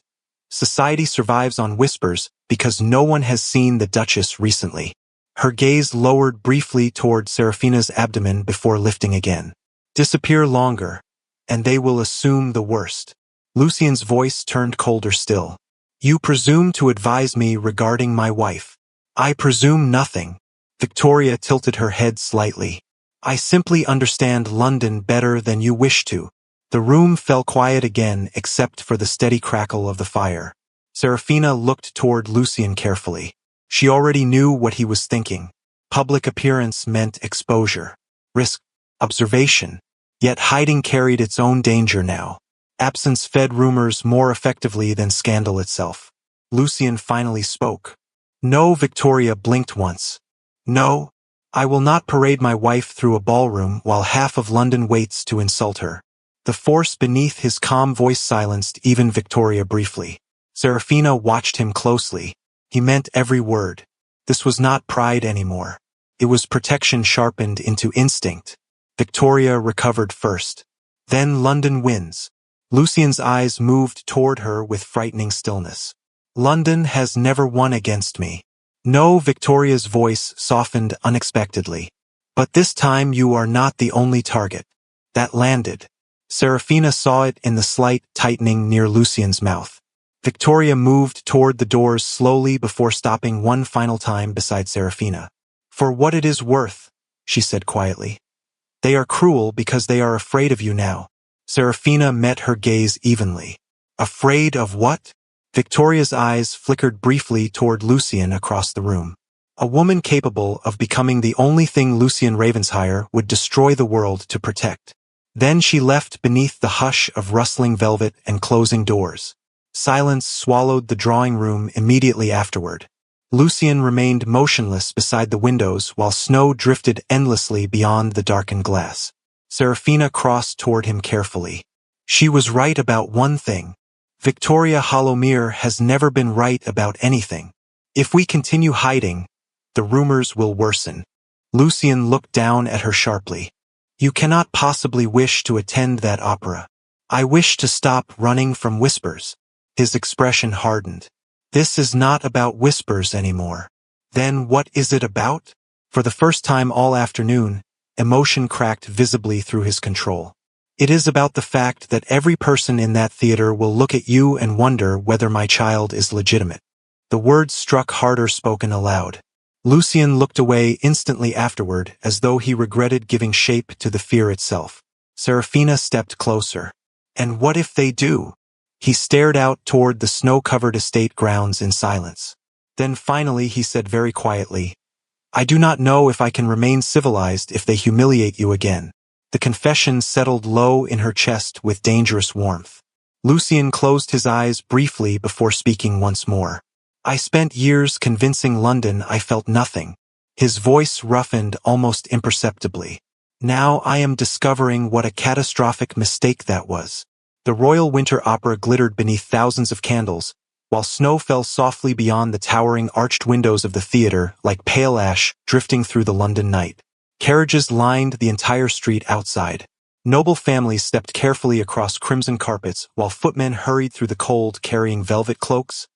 society survives on whispers because no one has seen the Duchess recently. Her gaze lowered briefly toward Serafina's abdomen before lifting again. Disappear longer, and they will assume the worst. Lucien's voice turned colder still. You presume to advise me regarding my wife. I presume nothing. Victoria tilted her head slightly. I simply understand London better than you wish to. The room fell quiet again except for the steady crackle of the fire. Serafina looked toward Lucien carefully. She already knew what he was thinking. Public appearance meant exposure, risk, observation. Yet hiding carried its own danger now. Absence fed rumors more effectively than scandal itself. Lucien finally spoke. No, Victoria blinked once. No, I will not parade my wife through a ballroom while half of London waits to insult her. The force beneath his calm voice silenced even Victoria briefly. Serafina watched him closely. He meant every word. This was not pride anymore. It was protection sharpened into instinct. Victoria recovered first. Then London wins. Lucien's eyes moved toward her with frightening stillness. London has never won against me. No, Victoria's voice softened unexpectedly. But this time you are not the only target. That landed. Serafina saw it in the slight tightening near Lucien's mouth. Victoria moved toward the doors slowly before stopping one final time beside Serafina. For what it is worth, she said quietly. They are cruel because they are afraid of you now. Serafina met her gaze evenly. Afraid of what? Victoria's eyes flickered briefly toward Lucien across the room. A woman capable of becoming the only thing Lucien Ravensheim would destroy the world to protect. Then she left beneath the hush of rustling velvet and closing doors. Silence swallowed the drawing room immediately afterward. Lucien remained motionless beside the windows while snow drifted endlessly beyond the darkened glass. Serafina crossed toward him carefully. She was right about one thing. Victoria Hollowmere has never been right about anything. If we continue hiding, the rumors will worsen. Lucien looked down at her sharply. You cannot possibly wish to attend that opera. I wish to stop running from whispers. His expression hardened. This is not about whispers anymore. Then what is it about? For the first time all afternoon, emotion cracked visibly through his control. It is about the fact that every person in that theater will look at you and wonder whether my child is legitimate. The words struck harder spoken aloud. Lucien looked away instantly afterward as though he regretted giving shape to the fear itself. Serafina stepped closer. And what if they do? He stared out toward the snow-covered estate grounds in silence. Then finally he said very quietly, I do not know if I can remain civilized if they humiliate you again. The confession settled low in her chest with dangerous warmth. Lucien closed his eyes briefly before speaking once more. I spent years convincing London I felt nothing. His voice roughened almost imperceptibly. Now I am discovering what a catastrophic mistake that was. The Royal Winter Opera glittered beneath thousands of candles, while snow fell softly beyond the towering arched windows of the theater like pale ash drifting through the London night. Carriages lined the entire street outside. Noble families stepped carefully across crimson carpets while footmen hurried through the cold carrying velvet cloaks,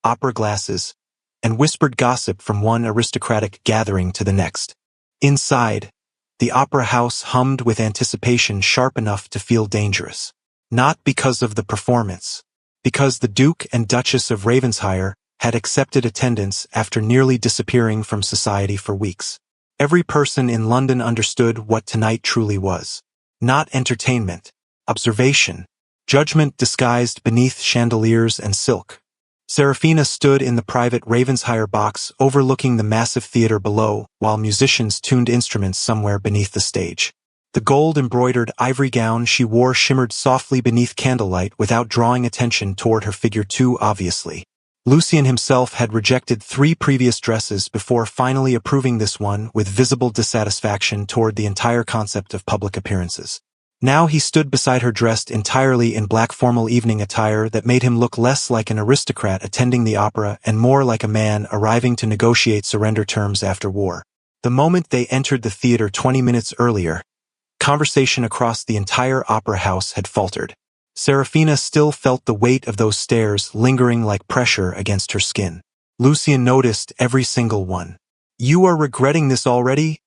opera glasses, and whispered gossip from one aristocratic gathering to the next. Inside, the opera house hummed with anticipation sharp enough to feel dangerous. Not because of the performance, because the Duke and Duchess of Ravensheim had accepted attendance after nearly disappearing from society for weeks. Every person in London understood what tonight truly was. Not entertainment, observation, judgment disguised beneath chandeliers and silk. Serafina stood in the private Ravensheim box overlooking the massive theater below while musicians tuned instruments somewhere beneath the stage. The gold-embroidered ivory gown she wore shimmered softly beneath candlelight without drawing attention toward her figure too obviously. Lucien himself had rejected 3 previous dresses before finally approving this one with visible dissatisfaction toward the entire concept of public appearances. Now he stood beside her dressed entirely in black formal evening attire that made him look less like an aristocrat attending the opera and more like a man arriving to negotiate surrender terms after war. The moment they entered the theater 20 minutes earlier, conversation across the entire opera house had faltered. Serafina still felt the weight of those stares lingering like pressure against her skin. Lucien noticed every single one. "You are regretting this already?"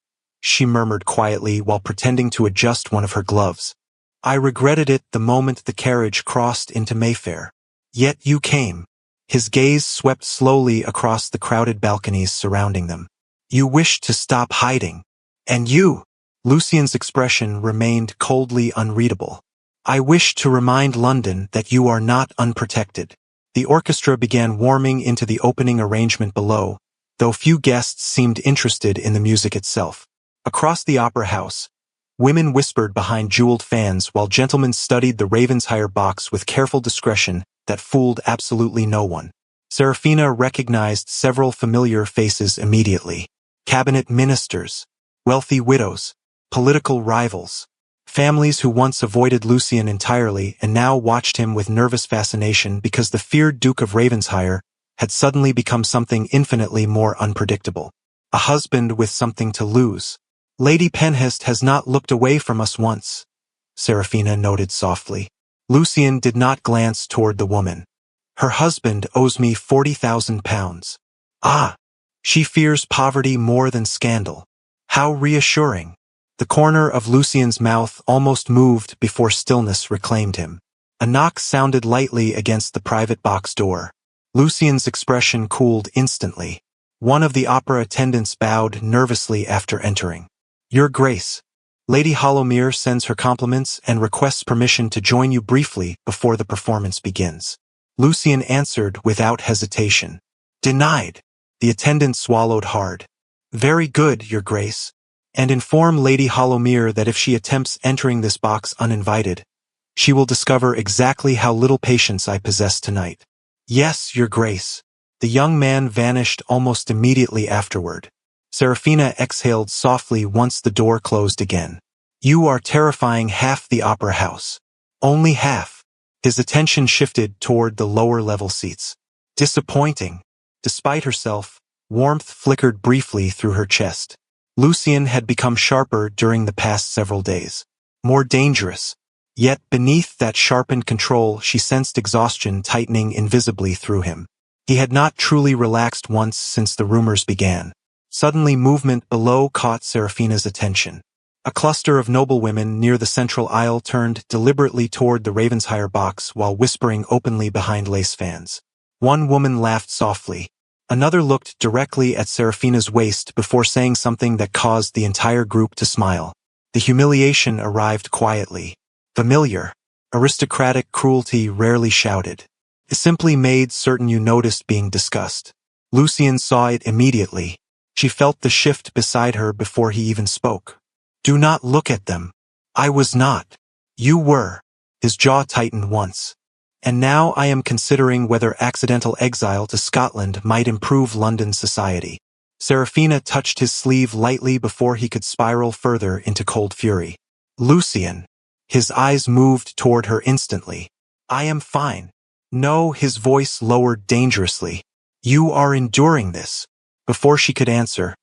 she murmured quietly while pretending to adjust one of her gloves. "I regretted it the moment the carriage crossed into Mayfair. Yet you came." His gaze swept slowly across the crowded balconies surrounding them. "You wished to stop hiding. And you?" Lucien's expression remained coldly unreadable. "I wish to remind London that you are not unprotected." The orchestra began warming into the opening arrangement below, though few guests seemed interested in the music itself. Across the opera house, women whispered behind jeweled fans while gentlemen studied the Ravensheyer box with careful discretion that fooled absolutely no one. Serafina recognized several familiar faces immediately. Cabinet ministers, wealthy widows, political rivals, families who once avoided Lucien entirely and now watched him with nervous fascination because the feared Duke of Ravensheyer had suddenly become something infinitely more unpredictable. A husband with something to lose. "Lady Penhest has not looked away from us once," Serafina noted softly. Lucien did not glance toward the woman. "Her husband owes me £40,000. Ah! She fears poverty more than scandal. How reassuring." The corner of Lucien's mouth almost moved before stillness reclaimed him. A knock sounded lightly against the private box door. Lucien's expression cooled instantly. One of the opera attendants bowed nervously after entering. "Your Grace, Lady Hollowmere sends her compliments and requests permission to join you briefly before the performance begins." Lucien answered without hesitation. "Denied." The attendant swallowed hard. "Very good, Your Grace. And inform Lady Hollowmere that if she attempts entering this box uninvited, she will discover exactly how little patience I possess tonight." "Yes, Your Grace." The young man vanished almost immediately afterward. Serafina exhaled softly once the door closed again. "You are terrifying half the opera house." "Only half." His attention shifted toward the lower-level seats. "Disappointing." Despite herself, warmth flickered briefly through her chest. Lucien had become sharper during the past several days. More dangerous. Yet beneath that sharpened control she sensed exhaustion tightening invisibly through him. He had not truly relaxed once since the rumors began. Suddenly movement below caught Serafina's attention. A cluster of noblewomen near the central aisle turned deliberately toward the Ravensheyer box while whispering openly behind lace fans. One woman laughed softly. Another looked directly at Serafina's waist before saying something that caused the entire group to smile. The humiliation arrived quietly. Familiar. Aristocratic cruelty rarely shouted. It simply made certain you noticed being discussed. Lucien saw it immediately. She felt the shift beside her before he even spoke. "Do not look at them." "I was not." "You were." His jaw tightened once. "And now I am considering whether accidental exile to Scotland might improve London society." Serafina touched his sleeve lightly before he could spiral further into cold fury. "Lucien." His eyes moved toward her instantly. "I am fine." "No," his voice lowered dangerously. "You are enduring this." Before she could answer,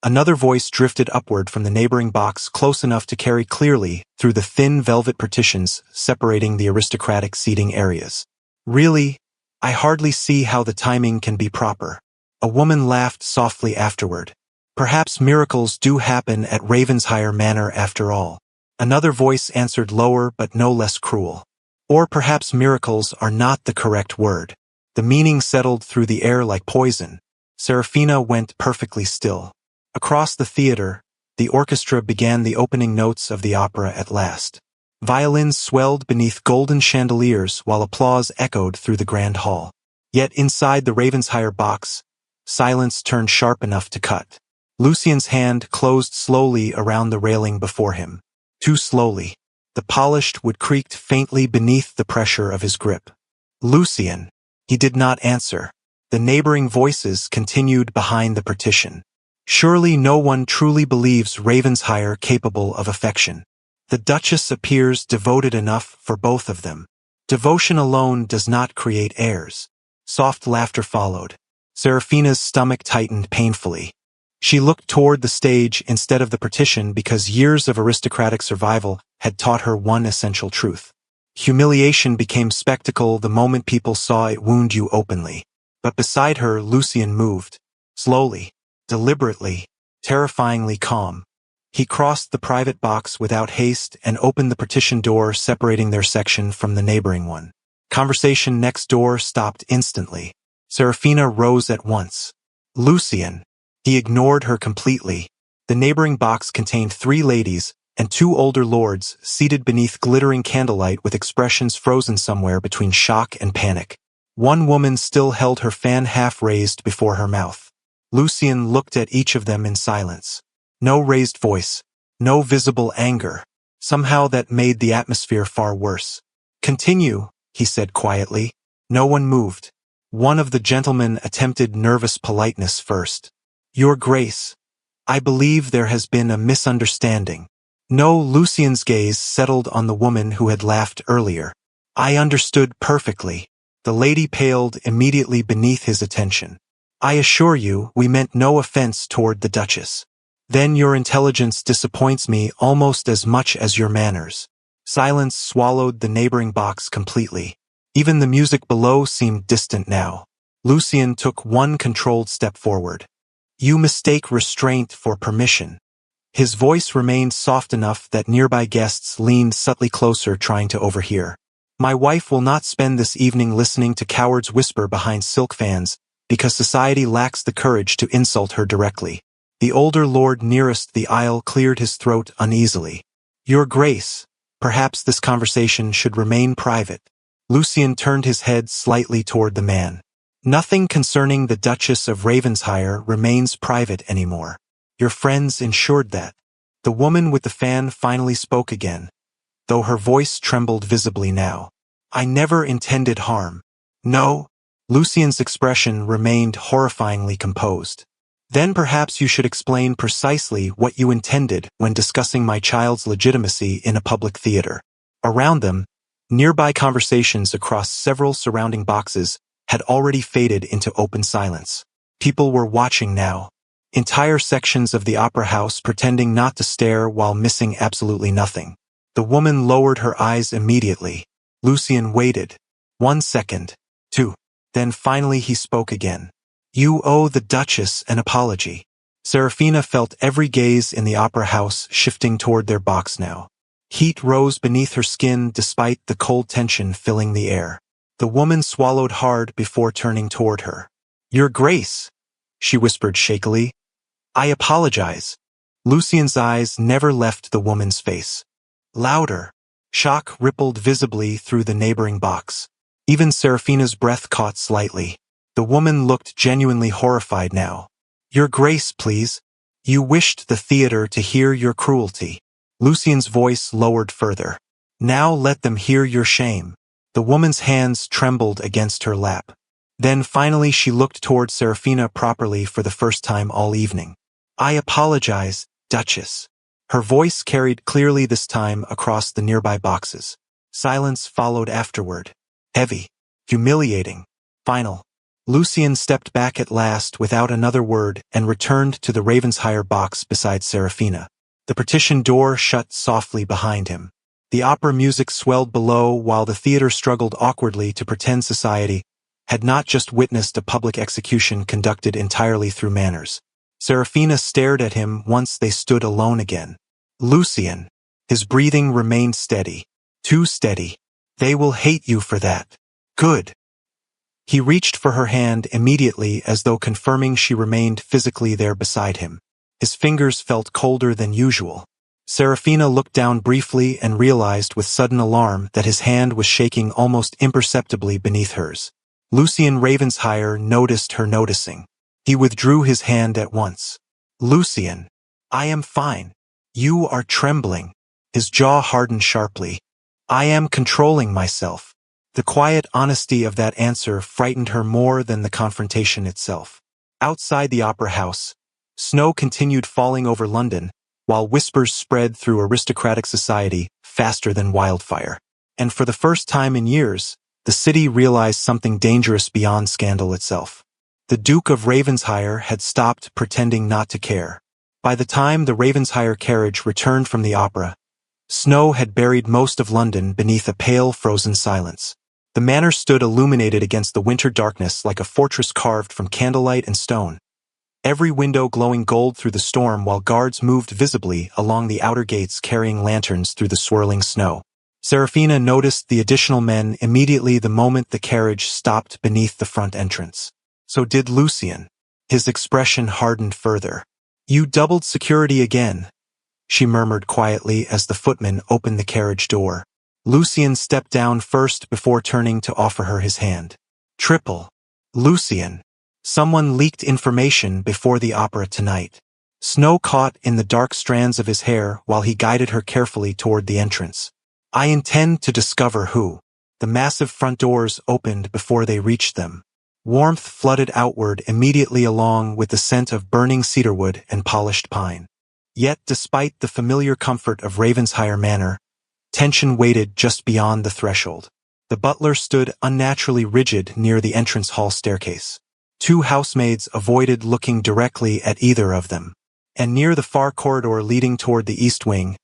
another voice drifted upward from the neighboring box close enough to carry clearly through the thin velvet partitions separating the aristocratic seating areas. "Really? I hardly see how the timing can be proper." A woman laughed softly afterward. "Perhaps miracles do happen at Ravensheyer Manor after all." Another voice answered lower but no less cruel. "Or perhaps miracles are not the correct word." The meaning settled through the air like poison. Serafina went perfectly still. Across the theater, the orchestra began the opening notes of the opera at last. Violins swelled beneath golden chandeliers while applause echoed through the grand hall. Yet inside the Ravensheyer box, silence turned sharp enough to cut. Lucien's hand closed slowly around the railing before him. Too slowly. The polished wood creaked faintly beneath the pressure of his grip. "Lucien." He did not answer. The neighboring voices continued behind the partition. "Surely no one truly believes Ravensheyer capable of affection." The Duchess appears devoted enough for both of them. Devotion alone does not create heirs. Soft laughter followed. Serafina's stomach tightened painfully. She looked toward the stage instead of the partition because years of aristocratic survival had taught her one essential truth. Humiliation became spectacle the moment people saw it wound you openly. But beside her, Lucien moved. Slowly, deliberately, terrifyingly calm. He crossed the private box without haste and opened the partition door separating their section from the neighboring one. Conversation next door stopped instantly. Serafina rose at once. Lucien. He ignored her completely. The neighboring box contained 3 ladies and 2 older lords seated beneath glittering candlelight with expressions frozen somewhere between shock and panic. One woman still held her fan half raised before her mouth. Lucien looked at each of them in silence. No raised voice. No visible anger. Somehow that made the atmosphere far worse. "Continue," he said quietly. No one moved. One of the gentlemen attempted nervous politeness first. "Your Grace, I believe there has been a misunderstanding." No, Lucien's gaze settled on the woman who had laughed earlier. "I understood perfectly." The lady paled immediately beneath his attention. "I assure you, we meant no offense toward the Duchess." "Then your intelligence disappoints me almost as much as your manners." Silence swallowed the neighboring box completely. Even the music below seemed distant now. Lucien took one controlled step forward. "You mistake restraint for permission." His voice remained soft enough that nearby guests leaned subtly closer trying to overhear. "My wife will not spend this evening listening to cowards whisper behind silk fans because society lacks the courage to insult her directly." The older lord nearest the aisle cleared his throat uneasily. "Your Grace, perhaps this conversation should remain private." Lucien turned his head slightly toward the man. "Nothing concerning the Duchess of Ravensshire remains private anymore. Your friends ensured that." The woman with the fan finally spoke again, though her voice trembled visibly now. "I never intended harm." "No?" Lucien's expression remained horrifyingly composed. "Then perhaps you should explain precisely what you intended when discussing my child's legitimacy in a public theater." Around them, nearby conversations across several surrounding boxes had already faded into open silence. People were watching now. Entire sections of the opera house pretending not to stare while missing absolutely nothing. The woman lowered her eyes immediately. Lucien waited. 1 second. 2. Then finally he spoke again. "You owe the Duchess an apology." Serafina felt every gaze in the opera house shifting toward their box now. Heat rose beneath her skin despite the cold tension filling the air. The woman swallowed hard before turning toward her. "Your Grace," she whispered shakily. "I apologize." Lucien's eyes never left the woman's face. Louder. Shock rippled visibly through the neighboring box. Even Serafina's breath caught slightly. The woman looked genuinely horrified now. "Your Grace, please. You wished the theater to hear your cruelty." Lucien's voice lowered further. "Now let them hear your shame." The woman's hands trembled against her lap. Then finally she looked toward Serafina properly for the first time all evening. "I apologize, Duchess." Her voice carried clearly this time across the nearby boxes. Silence followed afterward. Heavy. Humiliating. Final. Lucien stepped back at last without another word and returned to the Ravensshire box beside Serafina. The partition door shut softly behind him. The opera music swelled below while the theater struggled awkwardly to pretend society had not just witnessed a public execution conducted entirely through manners. Serafina stared at him once they stood alone again. "Lucien." His breathing remained steady. Too steady. "They will hate you for that." "Good." He reached for her hand immediately as though confirming she remained physically there beside him. His fingers felt colder than usual. Serafina looked down briefly and realized with sudden alarm that his hand was shaking almost imperceptibly beneath hers. Lucien Ravensshire noticed her noticing. He withdrew his hand at once. "Lucien, I am fine." "You are trembling." His jaw hardened sharply. "I am controlling myself." The quiet honesty of that answer frightened her more than the confrontation itself. Outside the opera house, snow continued falling over London, while whispers spread through aristocratic society faster than wildfire. And for the first time in years, the city realized something dangerous beyond scandal itself. The Duke of Ravensshire had stopped pretending not to care. By the time the Ravensshire carriage returned from the opera, snow had buried most of London beneath a pale, frozen silence. The manor stood illuminated against the winter darkness like a fortress carved from candlelight and stone, every window glowing gold through the storm while guards moved visibly along the outer gates carrying lanterns through the swirling snow. Serafina noticed the additional men immediately the moment the carriage stopped beneath the front entrance. So did Lucien. His expression hardened further. "You doubled security again," she murmured quietly as the footman opened the carriage door. Lucien stepped down first before turning to offer her his hand. "Triple. Lucien. Someone leaked information before the opera tonight." Snow caught in the dark strands of his hair while he guided her carefully toward the entrance. "I intend to discover who." The massive front doors opened before they reached them. Warmth flooded outward immediately along with the scent of burning cedarwood and polished pine. Yet despite the familiar comfort of Ravensshire Manor, tension waited just beyond the threshold. The butler stood unnaturally rigid near the entrance hall staircase. Two housemaids avoided looking directly at either of them. And near the far corridor leading toward the east wing,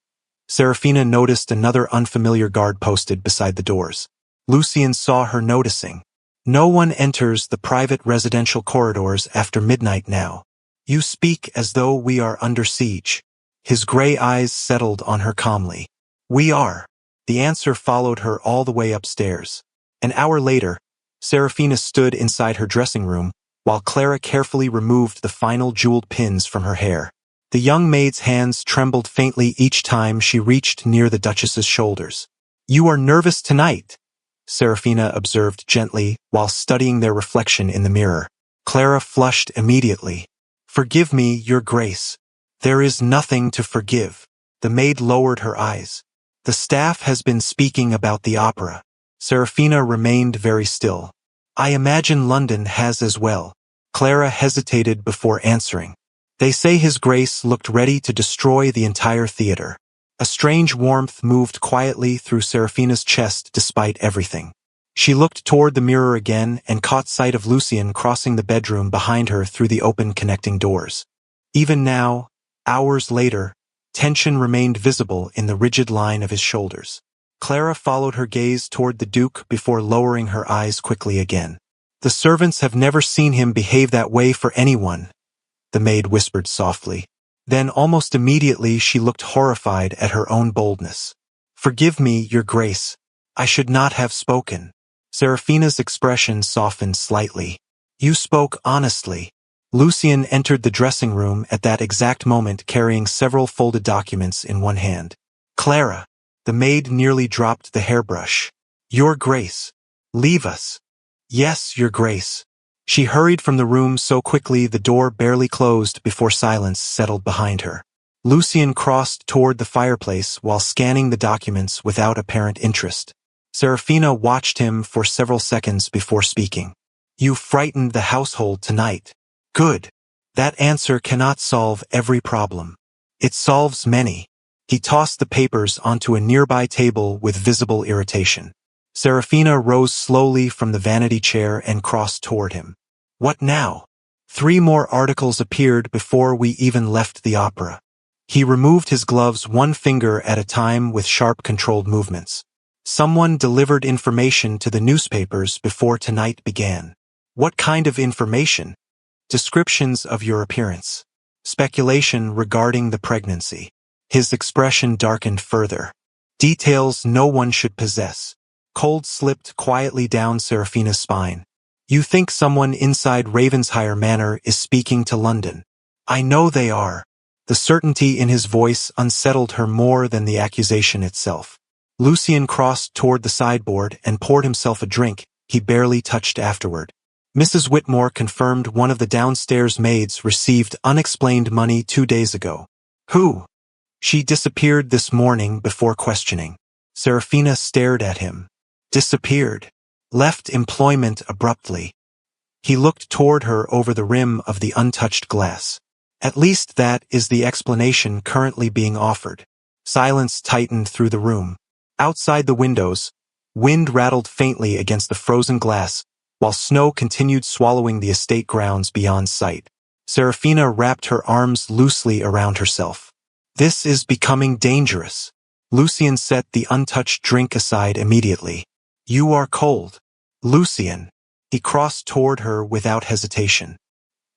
Serafina noticed another unfamiliar guard posted beside the doors. Lucien saw her noticing. "No one enters the private residential corridors after midnight now. You speak as though we are under siege." His gray eyes settled on her calmly. "We are." The answer followed her all the way upstairs. An hour later, Serafina stood inside her dressing room while Clara carefully removed the final jeweled pins from her hair. The young maid's hands trembled faintly each time she reached near the Duchess's shoulders. "You are nervous tonight," Serafina observed gently while studying their reflection in the mirror. Clara flushed immediately. "Forgive me, Your Grace." "There is nothing to forgive." The maid lowered her eyes. "The staff has been speaking about the opera." Serafina remained very still. "I imagine London has as well." Clara hesitated before answering. "They say His Grace looked ready to destroy the entire theater." A strange warmth moved quietly through Serafina's chest despite everything. She looked toward the mirror again and caught sight of Lucien crossing the bedroom behind her through the open connecting doors. Even now, hours later, tension remained visible in the rigid line of his shoulders. Clara followed her gaze toward the Duke before lowering her eyes quickly again. "The servants have never seen him behave that way for anyone," the maid whispered softly. Then almost immediately she looked horrified at her own boldness. "Forgive me, Your Grace. I should not have spoken." Serafina's expression softened slightly. "You spoke honestly." Lucien entered the dressing room at that exact moment carrying several folded documents in one hand. "Clara." The maid nearly dropped the hairbrush. "Your Grace. Leave us." "Yes, Your Grace." She hurried from the room so quickly the door barely closed before silence settled behind her. Lucien crossed toward the fireplace while scanning the documents without apparent interest. Serafina watched him for several seconds before speaking. "You frightened the household tonight." "Good. That answer cannot solve every problem. It solves many." He tossed the papers onto a nearby table with visible irritation. Serafina rose slowly from the vanity chair and crossed toward him. "What now?" 3 more articles appeared before we even left the opera. He removed his gloves one finger at a time with sharp controlled movements. "Someone delivered information to the newspapers before tonight began." "What kind of information?" "Descriptions of your appearance. Speculation regarding the pregnancy." His expression darkened further. "Details no one should possess." Cold slipped quietly down Serafina's spine. "You think someone inside Ravensshire Manor is speaking to London?" "I know they are." The certainty in his voice unsettled her more than the accusation itself. Lucien crossed toward the sideboard and poured himself a drink he barely touched afterward. "Mrs. Whitmore confirmed one of the downstairs maids received unexplained money 2 days ago." "Who?" "She disappeared this morning before questioning." Serafina stared at him. "Disappeared." "Left employment abruptly." He looked toward her over the rim of the untouched glass. At least that is the explanation currently being offered. Silence tightened through the room. Outside the windows, wind rattled faintly against the frozen glass, while snow continued swallowing the estate grounds beyond sight. Serafina wrapped her arms loosely around herself. This is becoming dangerous. Lucien set the untouched drink aside immediately. You are cold. Lucien. He crossed toward her without hesitation.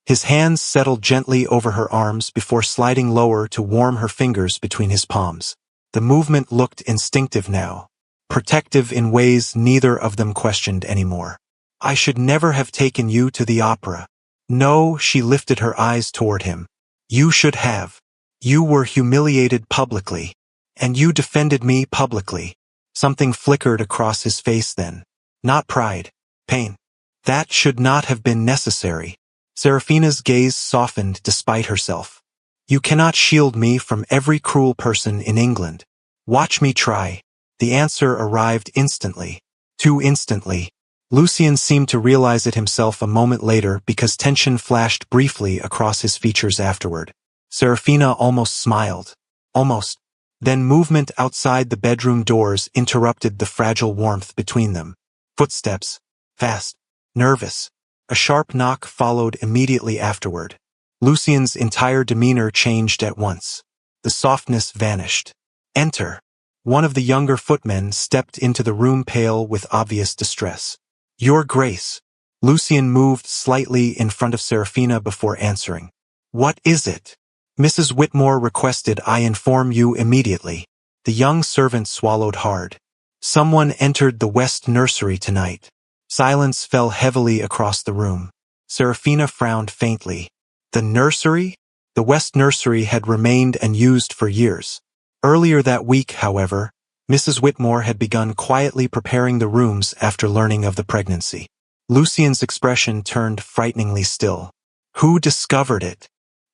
His hands settled gently over her arms before sliding lower to warm her fingers between his palms. The movement looked instinctive now, protective in ways neither of them questioned anymore. I should never have taken you to the opera. No, she lifted her eyes toward him. You should have. You were humiliated publicly. And you defended me publicly. Something flickered across his face then. Not pride. Pain. That should not have been necessary. Serafina's gaze softened despite herself. You cannot shield me from every cruel person in England. Watch me try. The answer arrived instantly. Too instantly. Lucien seemed to realize it himself a moment later because tension flashed briefly across his features afterward. Serafina almost smiled. Almost. Then movement outside the bedroom doors interrupted the fragile warmth between them. Footsteps. Fast. Nervous. A sharp knock followed immediately afterward. Lucien's entire demeanor changed at once. The softness vanished. Enter. One of the younger footmen stepped into the room pale with obvious distress. Your Grace. Lucien moved slightly in front of Serafina before answering. What is it? Mrs. Whitmore requested I inform you immediately. The young servant swallowed hard. Someone entered the West Nursery tonight. Silence fell heavily across the room. Serafina frowned faintly. The nursery? The West Nursery had remained unused for years. Earlier that week, however, Mrs. Whitmore had begun quietly preparing the rooms after learning of the pregnancy. Lucien's expression turned frighteningly still. Who discovered it?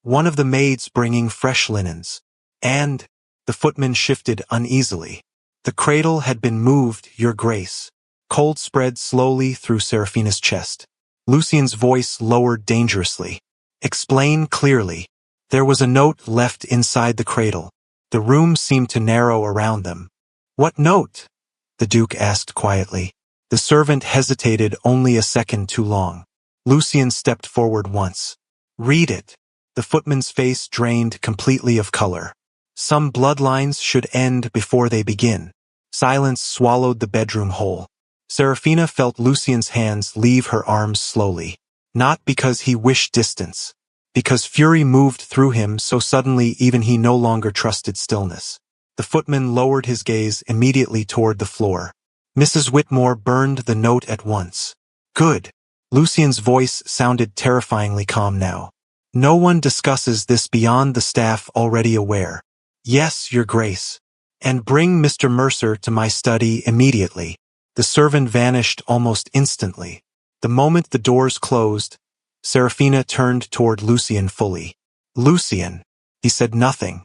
One of the maids bringing fresh linens. And the footman shifted uneasily. The cradle had been moved, Your Grace. Cold spread slowly through Serafina's chest. Lucien's voice lowered dangerously. Explain clearly. There was a note left inside the cradle. The room seemed to narrow around them. What note? The Duke asked quietly. The servant hesitated only a second too long. Lucien stepped forward once. Read it. The footman's face drained completely of color. Some bloodlines should end before they begin. Silence swallowed the bedroom whole. Serafina felt Lucien's hands leave her arms slowly. Not because he wished distance. Because fury moved through him so suddenly even he no longer trusted stillness. The footman lowered his gaze immediately toward the floor. Mrs. Whitmore burned the note at once. Good. Lucien's voice sounded terrifyingly calm now. No one discusses this beyond the staff already aware. Yes, Your Grace. And bring Mr. Mercer to my study immediately. The servant vanished almost instantly. The moment the doors closed, Serafina turned toward Lucien fully. Lucien. He said nothing.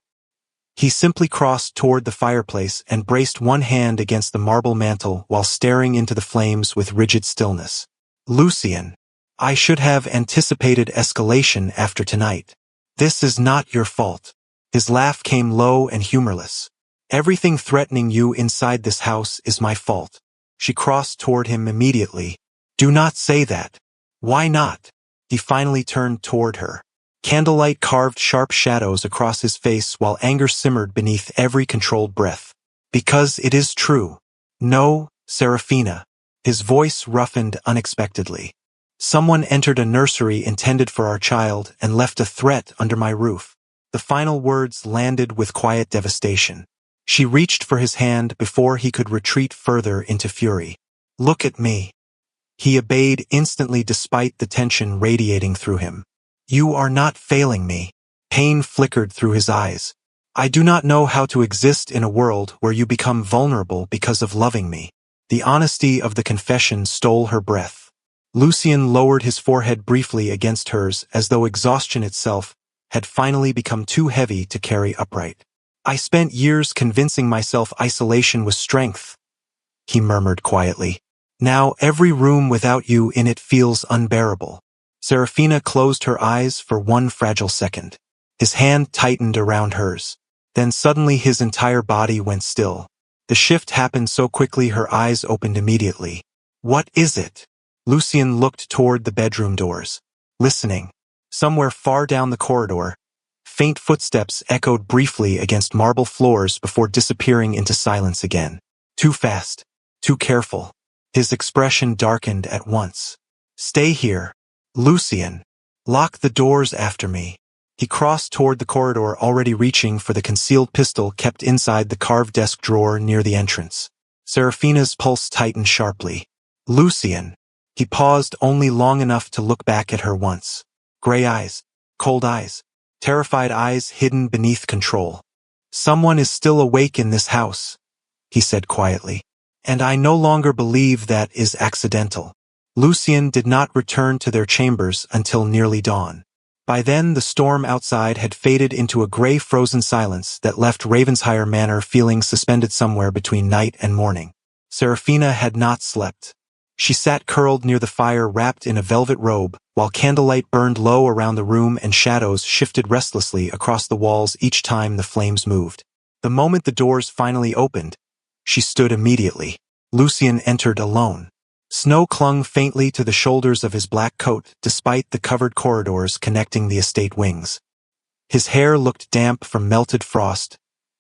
He simply crossed toward the fireplace and braced one hand against the marble mantel while staring into the flames with rigid stillness. Lucien. I should have anticipated escalation after tonight. This is not your fault. His laugh came low and humorless. Everything threatening you inside this house is my fault. She crossed toward him immediately. Do not say that. Why not? He finally turned toward her. Candlelight carved sharp shadows across his face while anger simmered beneath every controlled breath. Because it is true. No, Serafina. His voice roughened unexpectedly. Someone entered a nursery intended for our child and left a threat under my roof. The final words landed with quiet devastation. She reached for his hand before he could retreat further into fury. Look at me. He obeyed instantly despite the tension radiating through him. You are not failing me. Pain flickered through his eyes. I do not know how to exist in a world where you become vulnerable because of loving me. The honesty of the confession stole her breath. Lucien lowered his forehead briefly against hers as though exhaustion itself had finally become too heavy to carry upright. I spent years convincing myself isolation was strength, he murmured quietly. Now every room without you in it feels unbearable. Serafina closed her eyes for one fragile second. His hand tightened around hers. Then suddenly his entire body went still. The shift happened so quickly her eyes opened immediately. What is it? Lucien looked toward the bedroom doors. Listening. Somewhere far down the corridor, faint footsteps echoed briefly against marble floors before disappearing into silence again. Too fast. Too careful. His expression darkened at once. Stay here. Lucien. Lock the doors after me. He crossed toward the corridor, already reaching for the concealed pistol kept inside the carved desk drawer near the entrance. Serafina's pulse tightened sharply. Lucien. He paused only long enough to look back at her once. Gray eyes. Cold eyes. Terrified eyes hidden beneath control. Someone is still awake in this house, he said quietly. And I no longer believe that is accidental. Lucien did not return to their chambers until nearly dawn. By then the storm outside had faded into a gray frozen silence that left Ravensheim Manor feeling suspended somewhere between night and morning. Serafina had not slept. She sat curled near the fire wrapped in a velvet robe, while candlelight burned low around the room and shadows shifted restlessly across the walls each time the flames moved. The moment the doors finally opened, she stood immediately. Lucien entered alone. Snow clung faintly to the shoulders of his black coat despite the covered corridors connecting the estate wings. His hair looked damp from melted frost,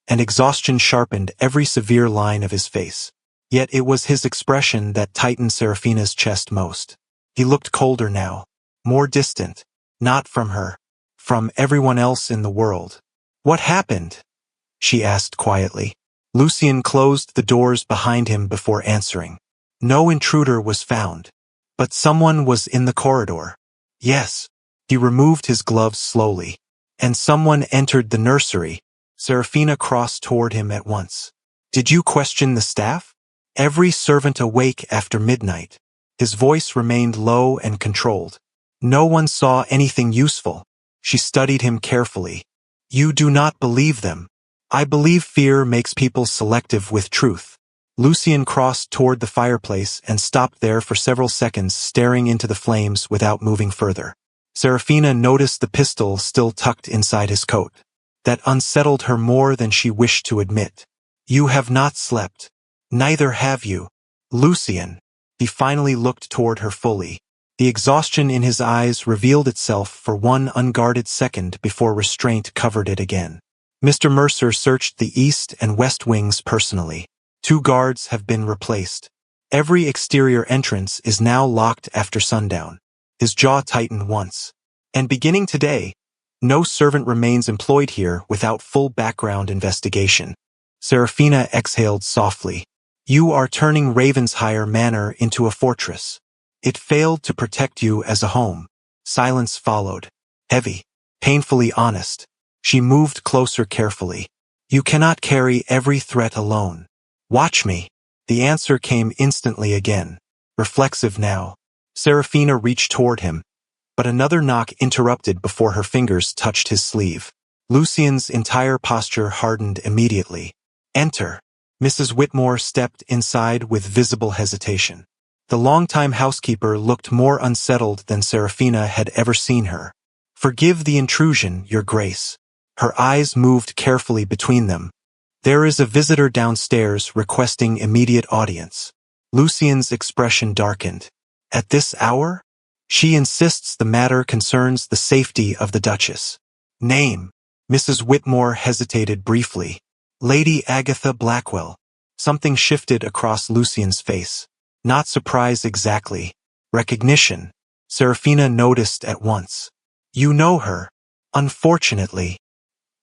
and exhaustion sharpened every severe line of his face. Yet it was his expression that tightened Serafina's chest most. He looked colder now, more distant, not from her, from everyone else in the world. What happened? She asked quietly. Lucien closed the doors behind him before answering. No intruder was found, but someone was in the corridor. Yes. He removed his gloves slowly. And someone entered the nursery. Serafina crossed toward him at once. Did you question the staff? Every servant awake after midnight. His voice remained low and controlled. No one saw anything useful. She studied him carefully. You do not believe them. I believe fear makes people selective with truth. Lucien crossed toward the fireplace and stopped there for several seconds, staring into the flames without moving further. Serafina noticed the pistol still tucked inside his coat. That unsettled her more than she wished to admit. You have not slept. Neither have you. Lucien. He finally looked toward her fully. The exhaustion in his eyes revealed itself for one unguarded second before restraint covered it again. Mr. Mercer searched the east and west wings personally. 2 guards have been replaced. Every exterior entrance is now locked after sundown. His jaw tightened once. And beginning today, no servant remains employed here without full background investigation. Serafina exhaled softly. You are turning Ravensheim Manor into a fortress. It failed to protect you as a home. Silence followed. Heavy. Painfully honest. She moved closer carefully. You cannot carry every threat alone. Watch me. The answer came instantly again. Reflexive now. Serafina reached toward him, but another knock interrupted before her fingers touched his sleeve. Lucien's entire posture hardened immediately. Enter. Mrs. Whitmore stepped inside with visible hesitation. The longtime housekeeper looked more unsettled than Serafina had ever seen her. Forgive the intrusion, Your Grace. Her eyes moved carefully between them. There is a visitor downstairs requesting immediate audience. Lucien's expression darkened. At this hour? She insists the matter concerns the safety of the Duchess. Name. Mrs. Whitmore hesitated briefly. Lady Agatha Blackwell. Something shifted across Lucien's face. Not surprise exactly. Recognition. Serafina noticed at once. You know her. Unfortunately.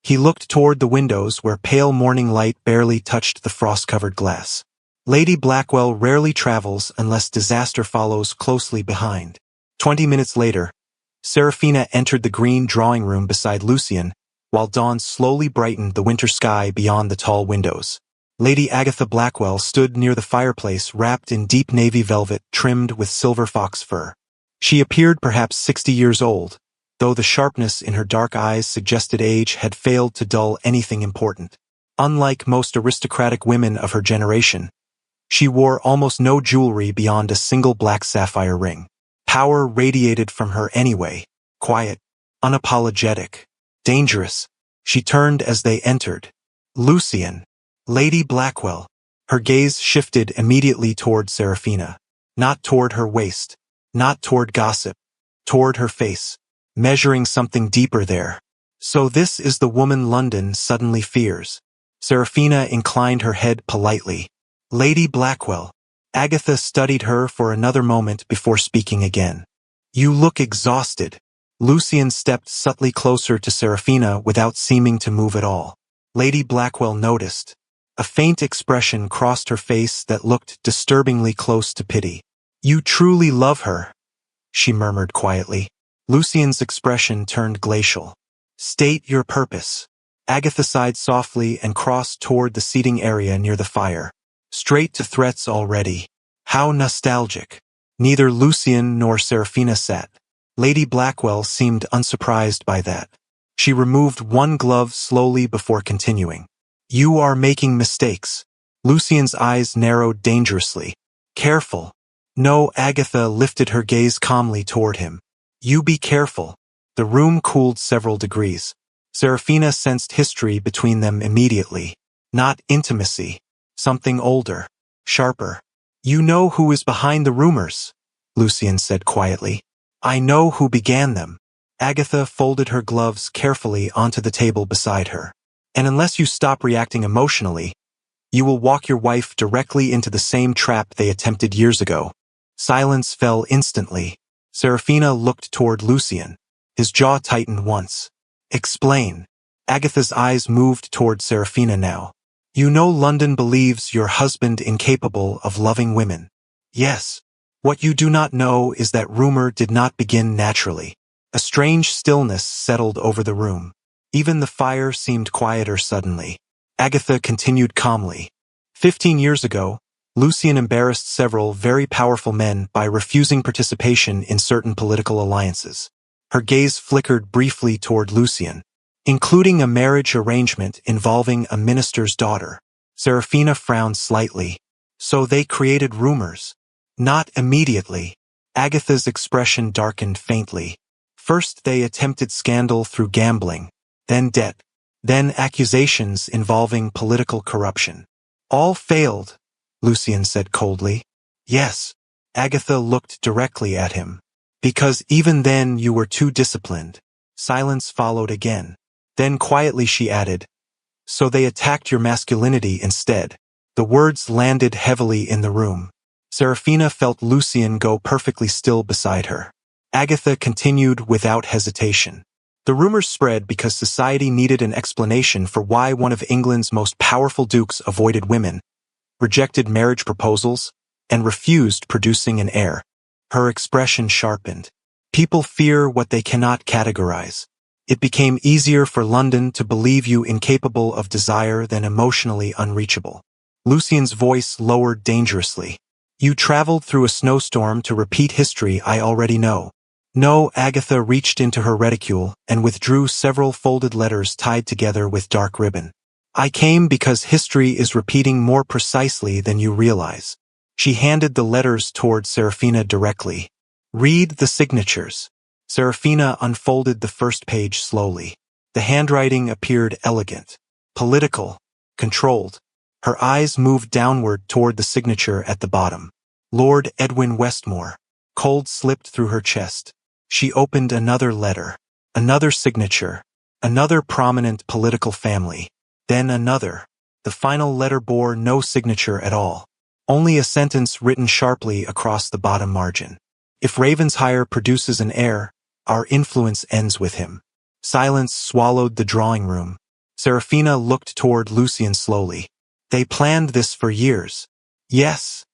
He looked toward the windows where pale morning light barely touched the frost-covered glass. Lady Blackwell rarely travels unless disaster follows closely behind. 20 minutes later, Serafina entered the green drawing room beside Lucien, while dawn slowly brightened the winter sky beyond the tall windows. Lady Agatha Blackwell stood near the fireplace wrapped in deep navy velvet trimmed with silver fox fur. She appeared perhaps 60 years old, though the sharpness in her dark eyes suggested age had failed to dull anything important. Unlike most aristocratic women of her generation, she wore almost no jewelry beyond a single black sapphire ring. Power radiated from her anyway, quiet, unapologetic. Dangerous. She turned as they entered. Lucian. Lady Blackwell. Her gaze shifted immediately toward Seraphina. Not toward her waist. Not toward gossip. Toward her face. Measuring something deeper there. So this is the woman London suddenly fears. Seraphina inclined her head politely. Lady Blackwell. Agatha studied her for another moment before speaking again. You look exhausted. Lucian stepped subtly closer to Seraphina without seeming to move at all. Lady Blackwell noticed. A faint expression crossed her face that looked disturbingly close to pity. You truly love her, she murmured quietly. Lucian's expression turned glacial. State your purpose. Agatha sighed softly and crossed toward the seating area near the fire. Straight to threats already. How nostalgic. Neither Lucian nor Seraphina sat. Lady Blackwell seemed unsurprised by that. She removed one glove slowly before continuing. You are making mistakes. Lucian's eyes narrowed dangerously. Careful. No, Agatha lifted her gaze calmly toward him. You be careful. The room cooled several degrees. Seraphina sensed history between them immediately. Not intimacy. Something older. Sharper. You know who is behind the rumors, Lucian said quietly. I know who began them. Agatha folded her gloves carefully onto the table beside her. And unless you stop reacting emotionally, you will walk your wife directly into the same trap they attempted years ago. Silence fell instantly. Seraphina looked toward Lucian. His jaw tightened once. Explain. Agatha's eyes moved toward Seraphina now. You know London believes your husband incapable of loving women. Yes. What you do not know is that rumor did not begin naturally. A strange stillness settled over the room. Even the fire seemed quieter suddenly. Agatha continued calmly. 15 years ago, Lucian embarrassed several very powerful men by refusing participation in certain political alliances. Her gaze flickered briefly toward Lucian, including a marriage arrangement involving a minister's daughter. Seraphina frowned slightly. So they created rumors. Not immediately. Agatha's expression darkened faintly. First they attempted scandal through gambling, then debt, then accusations involving political corruption. All failed, Lucian said coldly. Yes. Agatha looked directly at him. Because even then you were too disciplined. Silence followed again. Then quietly she added, so they attacked your masculinity instead. The words landed heavily in the room. Seraphina felt Lucian go perfectly still beside her. Agatha continued without hesitation. The rumors spread because society needed an explanation for why one of England's most powerful dukes avoided women, rejected marriage proposals, and refused producing an heir. Her expression sharpened. People fear what they cannot categorize. It became easier for London to believe you incapable of desire than emotionally unreachable. Lucian's voice lowered dangerously. You traveled through a snowstorm to repeat history I already know. No, Agatha reached into her reticule and withdrew several folded letters tied together with dark ribbon. I came because history is repeating more precisely than you realize. She handed the letters toward Seraphina directly. Read the signatures. Seraphina unfolded the first page slowly. The handwriting appeared elegant, political, controlled. Her eyes moved downward toward the signature at the bottom. Lord Edwin Westmore. Cold slipped through her chest. She opened another letter, another signature, another prominent political family, then another. The final letter bore no signature at all, only a sentence written sharply across the bottom margin. If Ravensshire produces an heir, our influence ends with him. Silence swallowed the drawing room. Seraphina looked toward Lucian slowly. They planned this for years. Yes,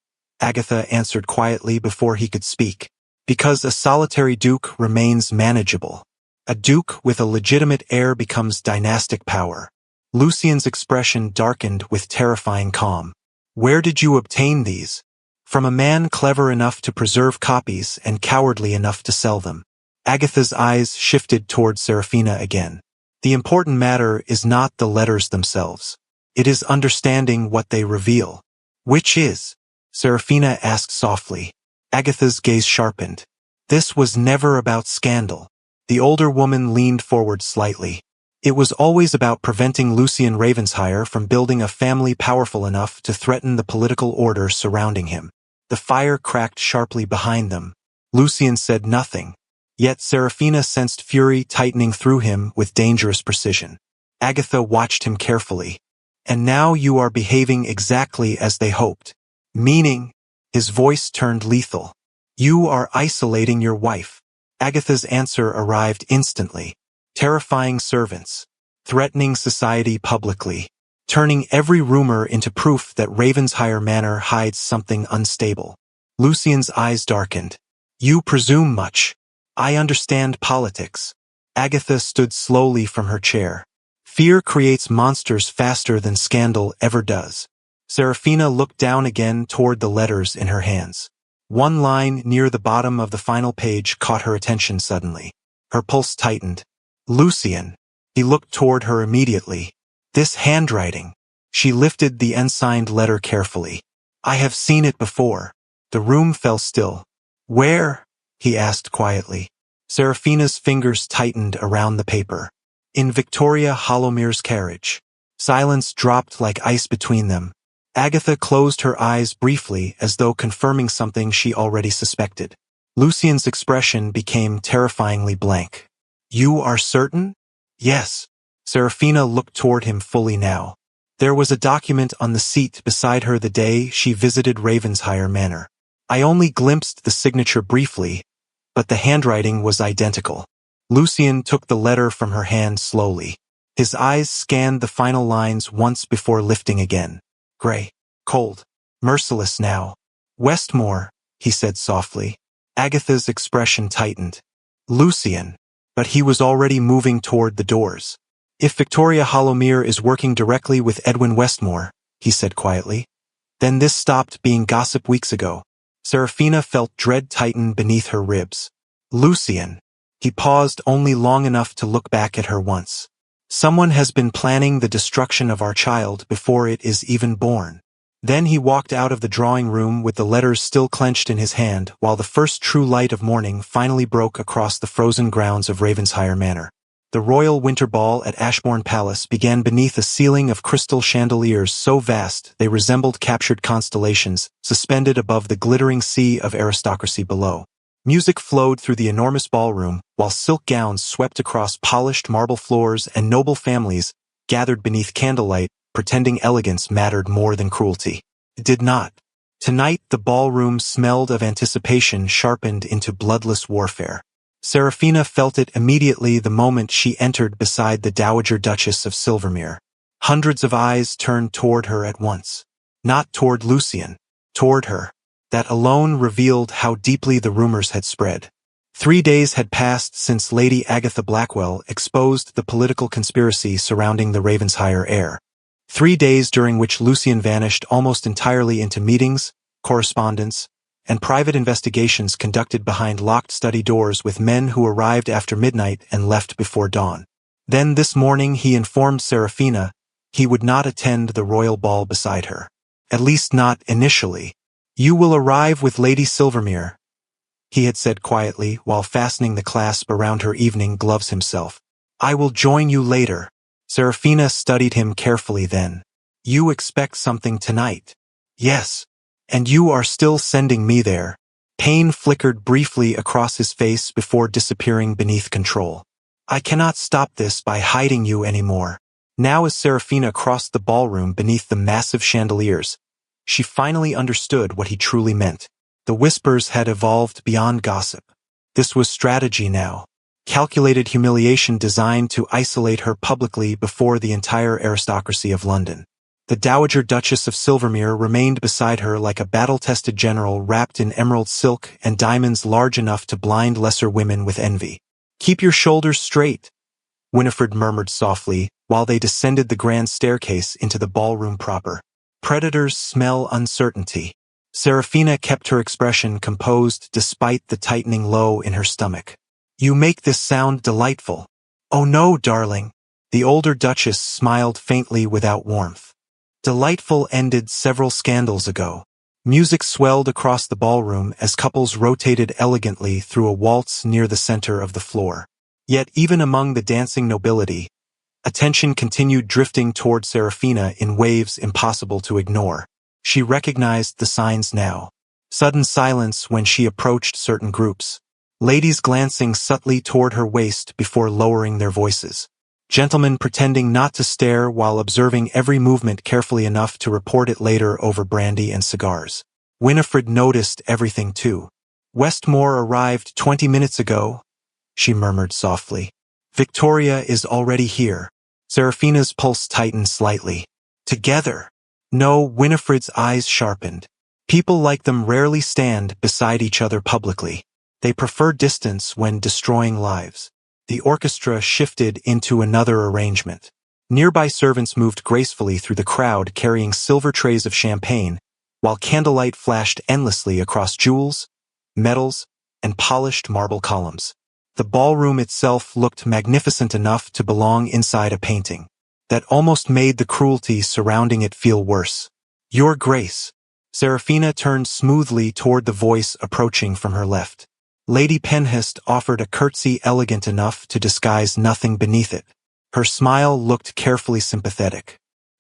Agatha answered quietly before he could speak. Because a solitary duke remains manageable. A duke with a legitimate heir becomes dynastic power. Lucian's expression darkened with terrifying calm. Where did you obtain these? From a man clever enough to preserve copies and cowardly enough to sell them. Agatha's eyes shifted toward Seraphina again. The important matter is not the letters themselves. It is understanding what they reveal. Which is? Seraphina asked softly. Agatha's gaze sharpened. This was never about scandal. The older woman leaned forward slightly. It was always about preventing Lucian Ravensheim from building a family powerful enough to threaten the political order surrounding him. The fire cracked sharply behind them. Lucian said nothing, yet Serafina sensed fury tightening through him with dangerous precision. Agatha watched him carefully. And now you are behaving exactly as they hoped. Meaning? His voice turned lethal. You are isolating your wife. Agatha's answer arrived instantly. Terrifying servants. Threatening society publicly. Turning every rumor into proof that Ravensheim Manor hides something unstable. Lucian's eyes darkened. You presume much. I understand politics. Agatha stood slowly from her chair. Fear creates monsters faster than scandal ever does. Serafina looked down again toward the letters in her hands. One line near the bottom of the final page caught her attention suddenly. Her pulse tightened. Lucian. He looked toward her immediately. This handwriting. She lifted the unsigned letter carefully. I have seen it before. The room fell still. Where? He asked quietly. Serafina's fingers tightened around the paper. In Victoria Hollomir's carriage. Silence dropped like ice between them. Agatha closed her eyes briefly as though confirming something she already suspected. Lucian's expression became terrifyingly blank. You are certain? Yes. Serafina looked toward him fully now. There was a document on the seat beside her the day she visited Ravensheim Manor. I only glimpsed the signature briefly, but the handwriting was identical. Lucian took the letter from her hand slowly. His eyes scanned the final lines once before lifting again. Gray, cold, merciless now. Westmore, he said softly. Agatha's expression tightened. Lucian. But he was already moving toward the doors. If Victoria Hollowmere is working directly with Edwin Westmore, he said quietly, then this stopped being gossip weeks ago. Serafina felt dread tighten beneath her ribs. Lucian. He paused only long enough to look back at her once. Someone has been planning the destruction of our child before it is even born. Then he walked out of the drawing room with the letters still clenched in his hand while the first true light of morning finally broke across the frozen grounds of Ravensheim Manor. The royal winter ball at Ashbourne Palace began beneath a ceiling of crystal chandeliers so vast they resembled captured constellations suspended above the glittering sea of aristocracy below. Music flowed through the enormous ballroom, while silk gowns swept across polished marble floors and noble families gathered beneath candlelight, pretending elegance mattered more than cruelty. It did not. Tonight the ballroom smelled of anticipation sharpened into bloodless warfare. Serafina felt it immediately the moment she entered beside the Dowager Duchess of Silvermere. Hundreds of eyes turned toward her at once. Not toward Lucian. Toward her. That alone revealed how deeply the rumors had spread. 3 days had passed since Lady Agatha Blackwell exposed the political conspiracy surrounding the Ravensheim heir. 3 days during which Lucian vanished almost entirely into meetings, correspondence, and private investigations conducted behind locked study doors with men who arrived after midnight and left before dawn. Then this morning he informed Serafina he would not attend the royal ball beside her. At least not initially. You will arrive with Lady Silvermere, he had said quietly while fastening the clasp around her evening gloves himself. I will join you later. Serafina studied him carefully then. You expect something tonight. Yes. And you are still sending me there. Pain flickered briefly across his face before disappearing beneath control. I cannot stop this by hiding you anymore. Now as Serafina crossed the ballroom beneath the massive chandeliers, she finally understood what he truly meant. The whispers had evolved beyond gossip. This was strategy now. Calculated humiliation designed to isolate her publicly before the entire aristocracy of London. The Dowager Duchess of Silvermere remained beside her like a battle-tested general wrapped in emerald silk and diamonds large enough to blind lesser women with envy. Keep your shoulders straight, Winifred murmured softly while they descended the grand staircase into the ballroom proper. Predators smell uncertainty. Serafina kept her expression composed despite the tightening low in her stomach. You make this sound delightful. Oh no, darling. The older Duchess smiled faintly without warmth. Delightful ended several scandals ago. Music swelled across the ballroom as couples rotated elegantly through a waltz near the center of the floor. Yet even among the dancing nobility, Attention continued drifting toward Serafina in waves impossible to ignore. She recognized the signs now. Sudden silence when she approached certain groups. Ladies glancing subtly toward her waist before lowering their voices. Gentlemen pretending not to stare while observing every movement carefully enough to report it later over brandy and cigars. Winifred noticed everything too. "Westmore arrived 20 minutes ago," she murmured softly. "Victoria is already here." Serafina's pulse tightened slightly. "Together?" No, Winifred's eyes sharpened. People like them rarely stand beside each other publicly. They prefer distance when destroying lives. The orchestra shifted into another arrangement. Nearby servants moved gracefully through the crowd carrying silver trays of champagne, while candlelight flashed endlessly across jewels, metals, and polished marble columns. The ballroom itself looked magnificent enough to belong inside a painting. That almost made the cruelty surrounding it feel worse. "Your Grace." Serafina turned smoothly toward the voice approaching from her left. Lady Penhest offered a curtsy elegant enough to disguise nothing beneath it. Her smile looked carefully sympathetic.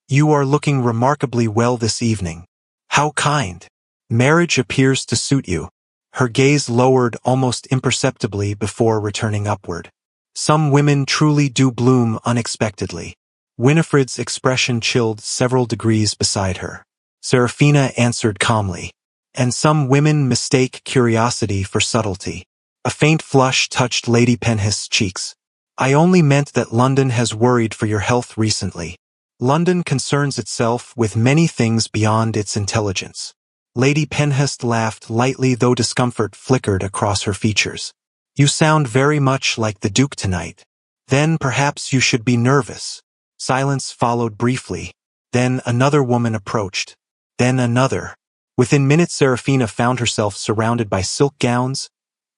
"You are looking remarkably well this evening." "How kind. Marriage appears to suit you." Her gaze lowered almost imperceptibly before returning upward. "Some women truly do bloom unexpectedly." Winifred's expression chilled several degrees beside her. Serafina answered calmly. "And some women mistake curiosity for subtlety." A faint flush touched Lady Penhest's cheeks. "I only meant that London has worried for your health recently. London concerns itself with many things beyond its intelligence." Lady Penhest laughed lightly, though discomfort flickered across her features. "You sound very much like the Duke tonight. Then perhaps you should be nervous." Silence followed briefly. Then another woman approached. Then another. Within minutes Serafina found herself surrounded by silk gowns,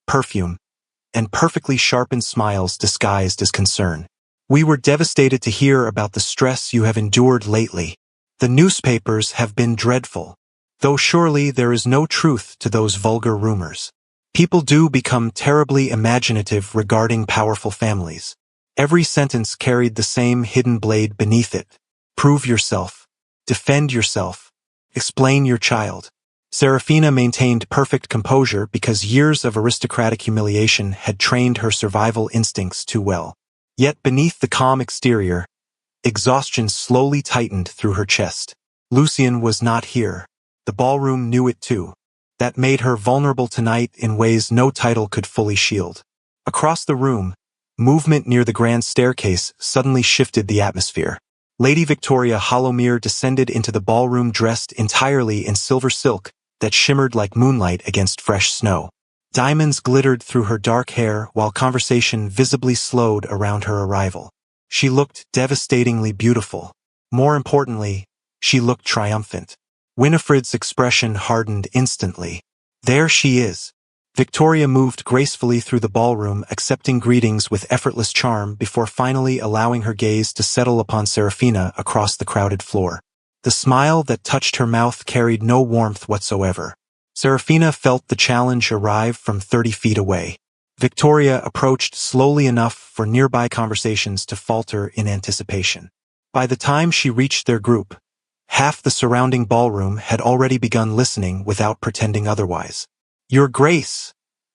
perfume, and perfectly sharpened smiles disguised as concern. "We were devastated to hear about the stress you have endured lately. The newspapers have been dreadful. Though surely there is no truth to those vulgar rumors. People do become terribly imaginative regarding powerful families." Every sentence carried the same hidden blade beneath it. "Prove yourself. Defend yourself. Explain your child." Serafina maintained perfect composure because years of aristocratic humiliation had trained her survival instincts too well. Yet beneath the calm exterior, exhaustion slowly tightened through her chest. Lucien was not here. The ballroom knew it too. That made her vulnerable tonight in ways no title could fully shield. Across the room, movement near the grand staircase suddenly shifted the atmosphere. Lady Victoria Hollowmere descended into the ballroom dressed entirely in silver silk that shimmered like moonlight against fresh snow. Diamonds glittered through her dark hair while conversation visibly slowed around her arrival. She looked devastatingly beautiful. More importantly, she looked triumphant. Winifred's expression hardened instantly. "There she is." Victoria moved gracefully through the ballroom, accepting greetings with effortless charm before finally allowing her gaze to settle upon Serafina across the crowded floor. The smile that touched her mouth carried no warmth whatsoever. Serafina felt the challenge arrive from 30 feet away. Victoria approached slowly enough for nearby conversations to falter in anticipation. By the time she reached their group, half the surrounding ballroom had already begun listening without pretending otherwise. "Your Grace,"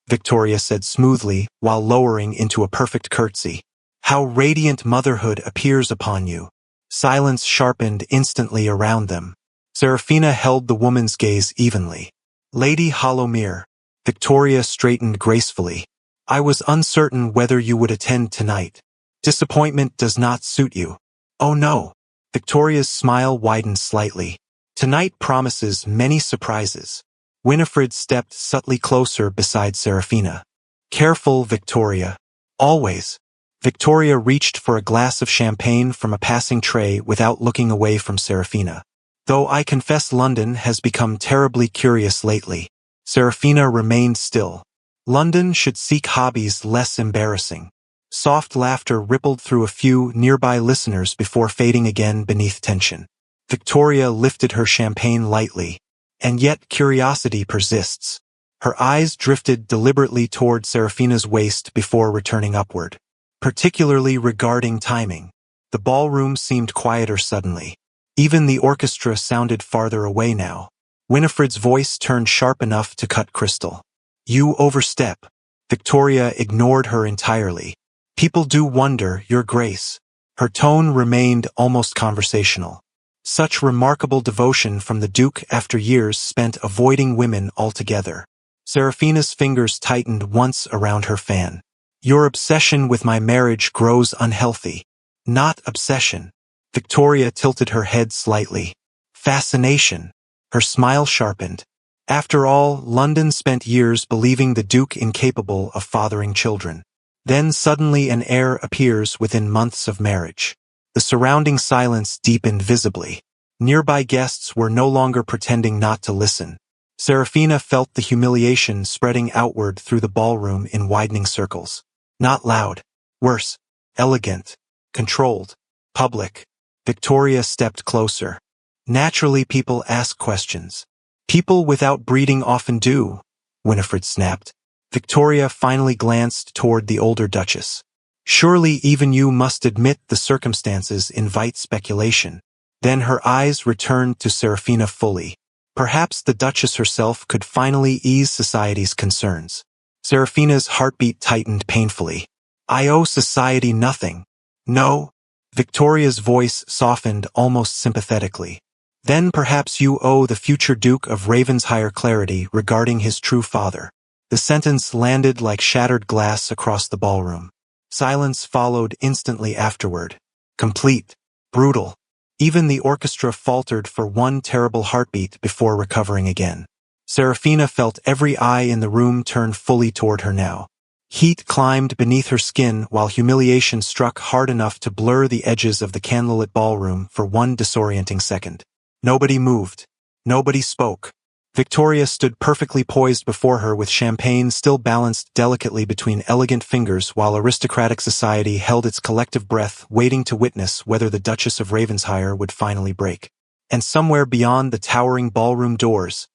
Victoria said smoothly while lowering into a perfect curtsy. "How radiant motherhood appears upon you." Silence sharpened instantly around them. Serafina held the woman's gaze evenly. "Lady Hollowmere." Victoria straightened gracefully. "I was uncertain whether you would attend tonight. Disappointment does not suit you." "Oh no." Victoria's smile widened slightly. "Tonight promises many surprises." Winifred stepped subtly closer beside Serafina. "Careful, Victoria. Always." Victoria reached for a glass of champagne from a passing tray without looking away from Serafina. "Though I confess London has become terribly curious lately." Serafina remained still. London should seek hobbies less embarrassing. Soft laughter rippled through a few nearby listeners before fading again beneath tension. Victoria lifted her champagne lightly. "And yet curiosity persists." Her eyes drifted deliberately toward Serafina's waist before returning upward. "Particularly regarding timing." The ballroom seemed quieter suddenly. Even the orchestra sounded farther away now. Winifred's voice turned sharp enough to cut crystal. "You overstep." Victoria ignored her entirely. "People do wonder, Your Grace." Her tone remained almost conversational. Such remarkable devotion from the Duke after years spent avoiding women altogether. Serafina's fingers tightened once around her fan. "Your obsession with my marriage grows unhealthy." "Not obsession." Victoria tilted her head slightly. "Fascination." Her smile sharpened. After all, London spent years believing the Duke incapable of fathering children. Then suddenly an heir appears within months of marriage. The surrounding silence deepened visibly. Nearby guests were no longer pretending not to listen. Serafina felt the humiliation spreading outward through the ballroom in widening circles. Not loud. Worse. Elegant. Controlled. Public. Victoria stepped closer. "Naturally people ask questions. People without breeding often do," Winifred snapped. Victoria finally glanced toward the older Duchess. "Surely even you must admit the circumstances invite speculation." Then her eyes returned to Serafina fully. Perhaps the Duchess herself could finally ease society's concerns. Serafina's heartbeat tightened painfully. "I owe society nothing." "No." Victoria's voice softened almost sympathetically. "Then perhaps you owe the future Duke of Ravensshire clarity regarding his true father." The sentence landed like shattered glass across the ballroom. Silence followed instantly afterward. Complete. Brutal. Even the orchestra faltered for one terrible heartbeat before recovering again. Serafina felt every eye in the room turn fully toward her now. Heat climbed beneath her skin while humiliation struck hard enough to blur the edges of the candlelit ballroom for one disorienting second. Nobody moved. Nobody spoke. Victoria stood perfectly poised before her with champagne still balanced delicately between elegant fingers while aristocratic society held its collective breath waiting to witness whether the Duchess of Ravensshire would finally break. And somewhere beyond the towering ballroom doors,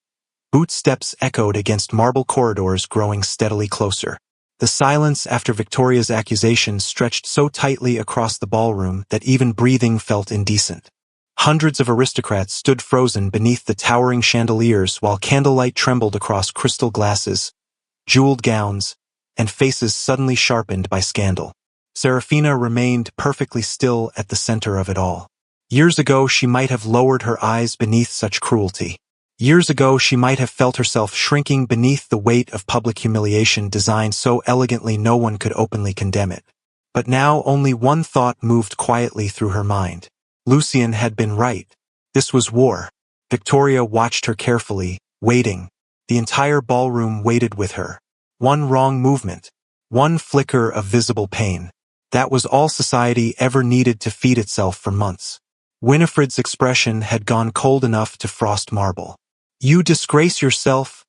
boot steps echoed against marble corridors growing steadily closer. The silence after Victoria's accusation stretched so tightly across the ballroom that even breathing felt indecent. Hundreds of aristocrats stood frozen beneath the towering chandeliers while candlelight trembled across crystal glasses, jeweled gowns, and faces suddenly sharpened by scandal. Serafina remained perfectly still at the center of it all. Years ago she might have lowered her eyes beneath such cruelty. Years ago she might have felt herself shrinking beneath the weight of public humiliation designed so elegantly no one could openly condemn it. But now only one thought moved quietly through her mind. Lucien had been right. This was war. Victoria watched her carefully, waiting. The entire ballroom waited with her. One wrong movement. One flicker of visible pain. That was all society ever needed to feed itself for months. Winifred's expression had gone cold enough to frost marble. "You disgrace yourself,"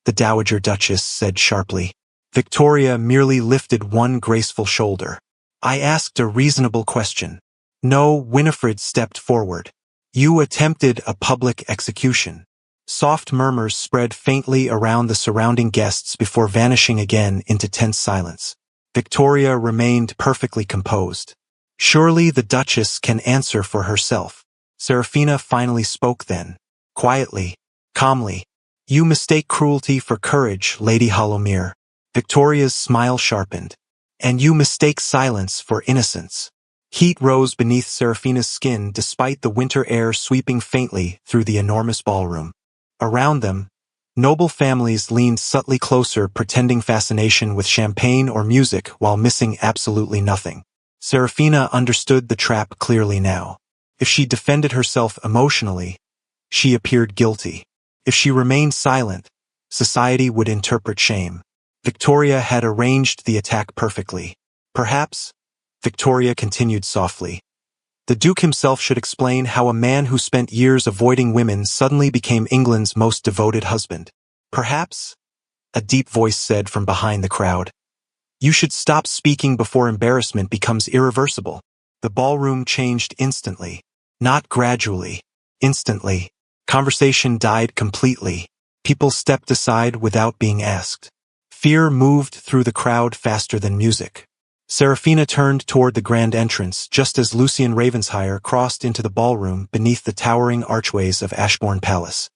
the Dowager Duchess said sharply. Victoria merely lifted one graceful shoulder. "I asked a reasonable question." "No," Winifred stepped forward. "You attempted a public execution." Soft murmurs spread faintly around the surrounding guests before vanishing again into tense silence. Victoria remained perfectly composed. "Surely the Duchess can answer for herself." Serafina finally spoke then. Quietly, calmly. "You mistake cruelty for courage, Lady Hollowmere." Victoria's smile sharpened. "And you mistake silence for innocence." Heat rose beneath Serafina's skin despite the winter air sweeping faintly through the enormous ballroom. Around them, noble families leaned subtly closer pretending fascination with champagne or music while missing absolutely nothing. Serafina understood the trap clearly now. If she defended herself emotionally, she appeared guilty. If she remained silent, society would interpret shame. Victoria had arranged the attack perfectly. Perhaps, Victoria continued softly, the Duke himself should explain how a man who spent years avoiding women suddenly became England's most devoted husband. Perhaps, a deep voice said from behind the crowd, you should stop speaking before embarrassment becomes irreversible. The ballroom changed instantly. Not gradually. Instantly. Conversation died completely. People stepped aside without being asked. Fear moved through the crowd faster than music. Serafina turned toward the grand entrance just as Lucien Ravensheyer crossed into the ballroom beneath the towering archways of Ashbourne Palace.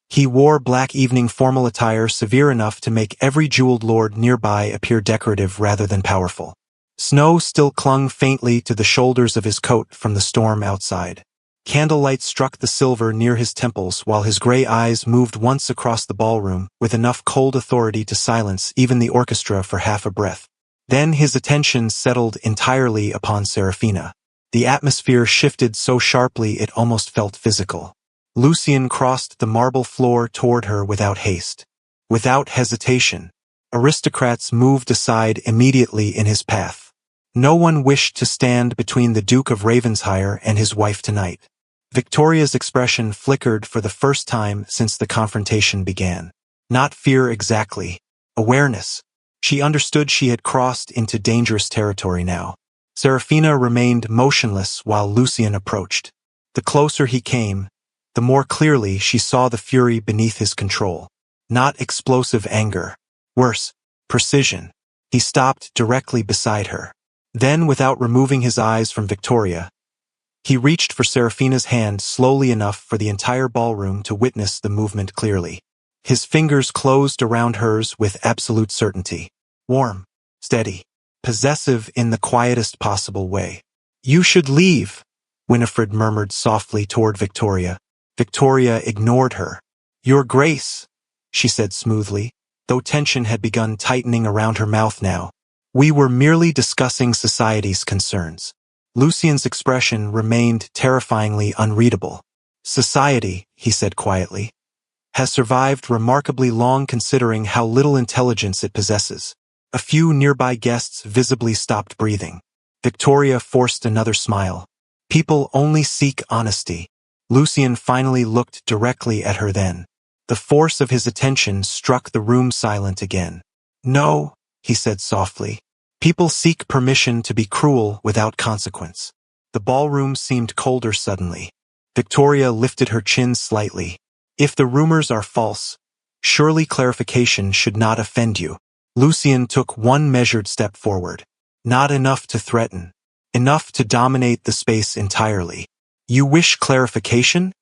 He wore black evening formal attire severe enough to make every jeweled lord nearby appear decorative rather than powerful. Snow still clung faintly to the shoulders of his coat from the storm outside. Candlelight struck the silver near his temples while his gray eyes moved once across the ballroom with enough cold authority to silence even the orchestra for half a breath. Then his attention settled entirely upon Serafina. The atmosphere shifted so sharply it almost felt physical. Lucien crossed the marble floor toward her without haste. Without hesitation, aristocrats moved aside immediately in his path. No one wished to stand between the Duke of Ravensheyer and his wife tonight. Victoria's expression flickered for the first time since the confrontation began. Not fear exactly. Awareness. She understood she had crossed into dangerous territory now. Serafina remained motionless while Lucien approached. The closer he came, the more clearly she saw the fury beneath his control. Not explosive anger. Worse, precision. He stopped directly beside her. Then, without removing his eyes from Victoria, he reached for Serafina's hand slowly enough for the entire ballroom to witness the movement clearly. His fingers closed around hers with absolute certainty. Warm, steady, possessive in the quietest possible way. "You should leave," Winifred murmured softly toward Victoria. Victoria ignored her. "Your Grace," she said smoothly, though tension had begun tightening around her mouth now. "We were merely discussing society's concerns." Lucien's expression remained terrifyingly unreadable. "Society," he said quietly, "has survived remarkably long considering how little intelligence it possesses." A few nearby guests visibly stopped breathing. Victoria forced another smile. "People only seek honesty." Lucien finally looked directly at her then. The force of his attention struck the room silent again. "No," he said softly. "People seek permission to be cruel without consequence." The ballroom seemed colder suddenly. Victoria lifted her chin slightly. "If the rumors are false, surely clarification should not offend you." Lucien took one measured step forward. Not enough to threaten. Enough to dominate the space entirely. "You wish clarification?"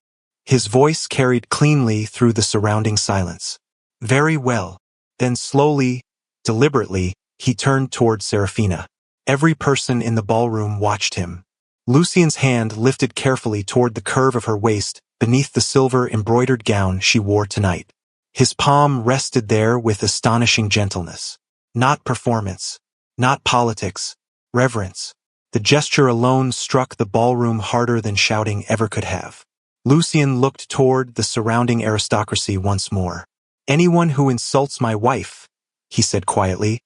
His voice carried cleanly through the surrounding silence. "Very well." Then slowly, deliberately, he turned toward Serafina. Every person in the ballroom watched him. Lucien's hand lifted carefully toward the curve of her waist beneath the silver-embroidered gown she wore tonight. His palm rested there with astonishing gentleness. Not performance. Not politics. Reverence. The gesture alone struck the ballroom harder than shouting ever could have. Lucien looked toward the surrounding aristocracy once more. "Anyone who insults my wife," he said quietly,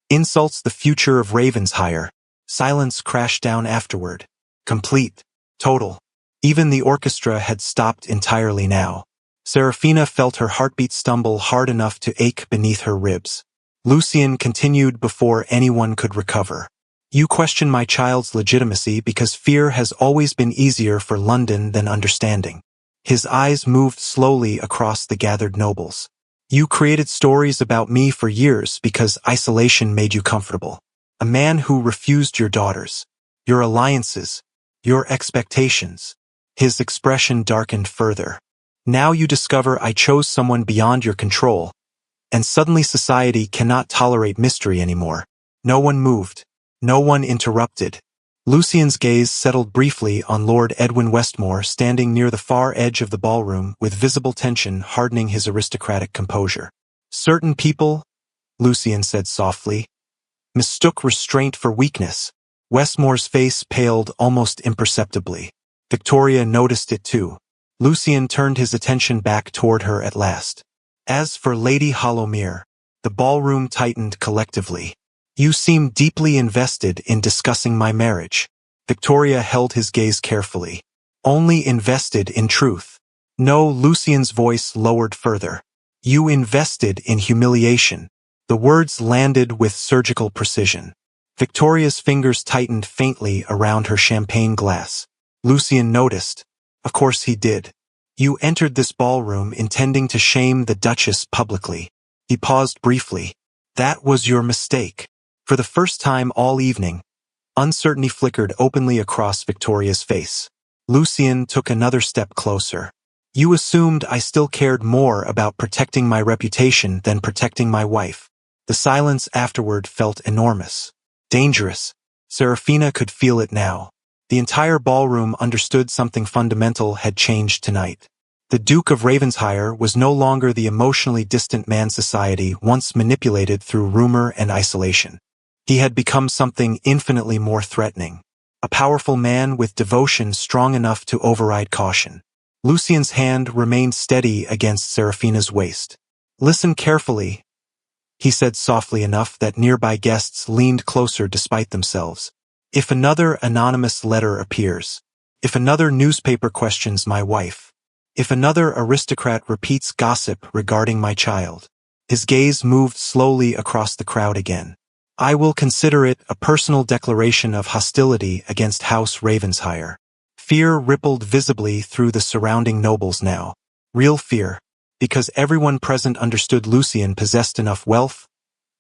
"insults the future of Ravensheyer." Silence crashed down afterward. Complete. Total. Even the orchestra had stopped entirely now. Serafina felt her heartbeat stumble hard enough to ache beneath her ribs. Lucien continued before anyone could recover. "You question my child's legitimacy because fear has always been easier for London than understanding." His eyes moved slowly across the gathered nobles. "You created stories about me for years because isolation made you comfortable. A man who refused your daughters, your alliances, your expectations." His expression darkened further. "Now you discover I chose someone beyond your control, and suddenly society cannot tolerate mystery anymore." No one moved. No one interrupted. Lucien's gaze settled briefly on Lord Edwin Westmore standing near the far edge of the ballroom with visible tension hardening his aristocratic composure. "Certain people," Lucien said softly, "mistook restraint for weakness." Westmore's face paled almost imperceptibly. Victoria noticed it too. Lucien turned his attention back toward her at last. "As for Lady Hollowmere," the ballroom tightened collectively. "You seem deeply invested in discussing my marriage." Victoria held his gaze carefully. "Only invested in truth." "No," Lucien's voice lowered further. "You invested in humiliation." The words landed with surgical precision. Victoria's fingers tightened faintly around her champagne glass. Lucien noticed. Of course he did. "You entered this ballroom intending to shame the Duchess publicly." He paused briefly. "That was your mistake." For the first time all evening, uncertainty flickered openly across Victoria's face. Lucien took another step closer. You assumed I still cared more about protecting my reputation than protecting my wife. The silence afterward felt enormous. Dangerous. Serafina could feel it now. The entire ballroom understood something fundamental had changed tonight. The Duke of Ravensshire was no longer the emotionally distant man society once manipulated through rumor and isolation. He had become something infinitely more threatening. A powerful man with devotion strong enough to override caution. Lucien's hand remained steady against Serafina's waist. Listen carefully, he said softly enough that nearby guests leaned closer despite themselves. If another anonymous letter appears, if another newspaper questions my wife, if another aristocrat repeats gossip regarding my child, his gaze moved slowly across the crowd again. I will consider it a personal declaration of hostility against House Ravensshire. Fear rippled visibly through the surrounding nobles now. Real fear, because everyone present understood Lucien possessed enough wealth,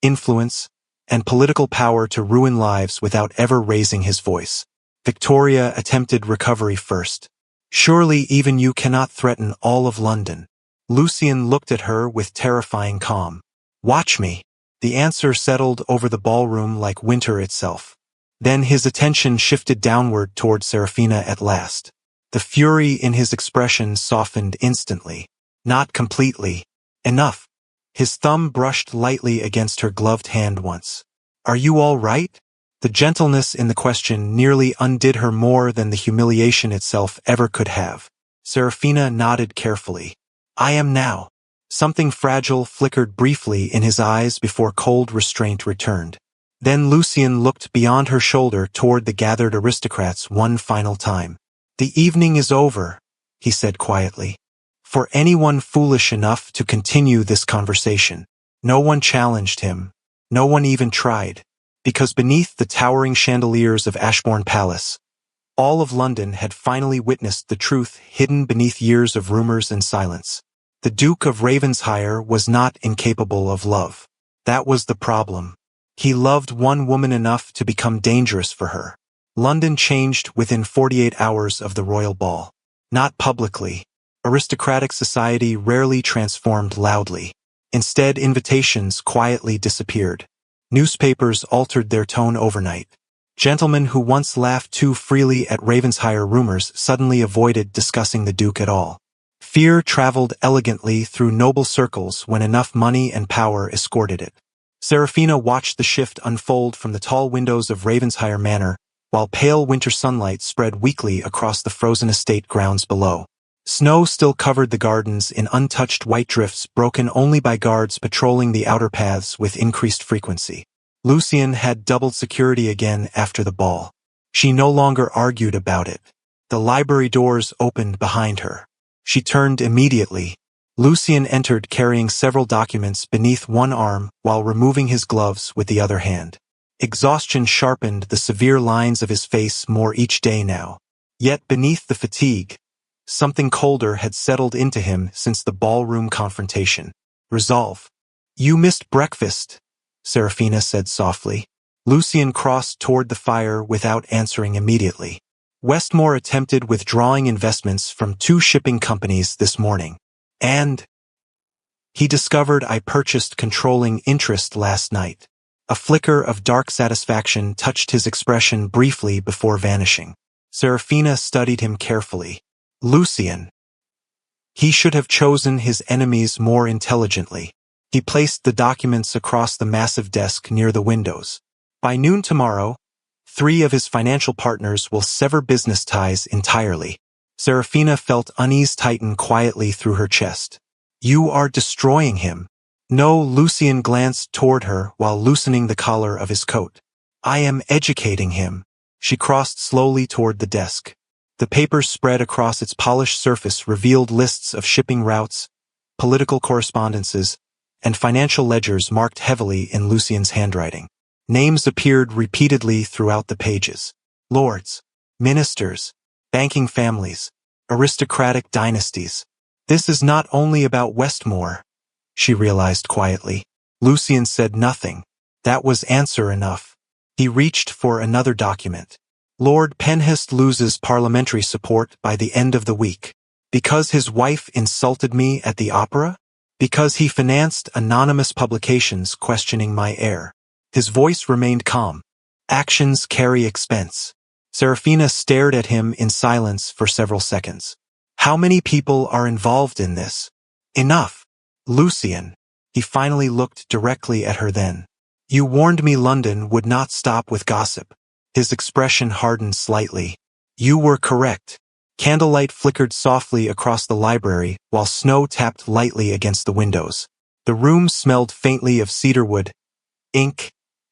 influence, and political power to ruin lives without ever raising his voice. Victoria attempted recovery first. Surely even you cannot threaten all of London. Lucien looked at her with terrifying calm. Watch me. The answer settled over the ballroom like winter itself. Then his attention shifted downward toward Serafina at last. The fury in his expression softened instantly. Not completely. Enough. His thumb brushed lightly against her gloved hand once. Are you all right? The gentleness in the question nearly undid her more than the humiliation itself ever could have. Serafina nodded carefully. I am now. Something fragile flickered briefly in his eyes before cold restraint returned. Then Lucien looked beyond her shoulder toward the gathered aristocrats one final time. The evening is over, he said quietly. For anyone foolish enough to continue this conversation. No one challenged him. No one even tried. Because beneath the towering chandeliers of Ashbourne Palace, all of London had finally witnessed the truth hidden beneath years of rumors and silence. The Duke of Ravensshire was not incapable of love. That was the problem. He loved one woman enough to become dangerous for her. London changed within 48 hours of the royal ball. Not publicly. Aristocratic society rarely transformed loudly. Instead, invitations quietly disappeared. Newspapers altered their tone overnight. Gentlemen who once laughed too freely at Ravensshire rumors suddenly avoided discussing the Duke at all. Fear traveled elegantly through noble circles when enough money and power escorted it. Serafina watched the shift unfold from the tall windows of Ravensshire Manor, while pale winter sunlight spread weakly across the frozen estate grounds below. Snow still covered the gardens in untouched white drifts broken only by guards patrolling the outer paths with increased frequency. Lucien had doubled security again after the ball. She no longer argued about it. The library doors opened behind her. She turned immediately. Lucien entered carrying several documents beneath one arm while removing his gloves with the other hand. Exhaustion sharpened the severe lines of his face more each day now. Yet beneath the fatigue, something colder had settled into him since the ballroom confrontation. Resolve. You missed breakfast, Serafina said softly. Lucien crossed toward the fire without answering immediately. Westmore attempted withdrawing investments from 2 shipping companies this morning. And he discovered I purchased controlling interest last night. A flicker of dark satisfaction touched his expression briefly before vanishing. Serafina studied him carefully. Lucien. He should have chosen his enemies more intelligently. He placed the documents across the massive desk near the windows. By noon tomorrow, 3 of his financial partners will sever business ties entirely. Serafina felt unease tighten quietly through her chest. You are destroying him. No, Lucien glanced toward her while loosening the collar of his coat. I am educating him. She crossed slowly toward the desk. The papers spread across its polished surface revealed lists of shipping routes, political correspondences, and financial ledgers marked heavily in Lucien's handwriting. Names appeared repeatedly throughout the pages. Lords, ministers, banking families, aristocratic dynasties. This is not only about Westmore, she realized quietly. Lucien said nothing. That was answer enough. He reached for another document. Lord Penhist loses parliamentary support by the end of the week. Because his wife insulted me at the opera? Because he financed anonymous publications questioning my heir. His voice remained calm. Actions carry expense. Serafina stared at him in silence for several seconds. How many people are involved in this? Enough. Lucian. He finally looked directly at her then. You warned me London would not stop with gossip. His expression hardened slightly. You were correct. Candlelight flickered softly across the library while snow tapped lightly against the windows. The room smelled faintly of cedarwood, ink,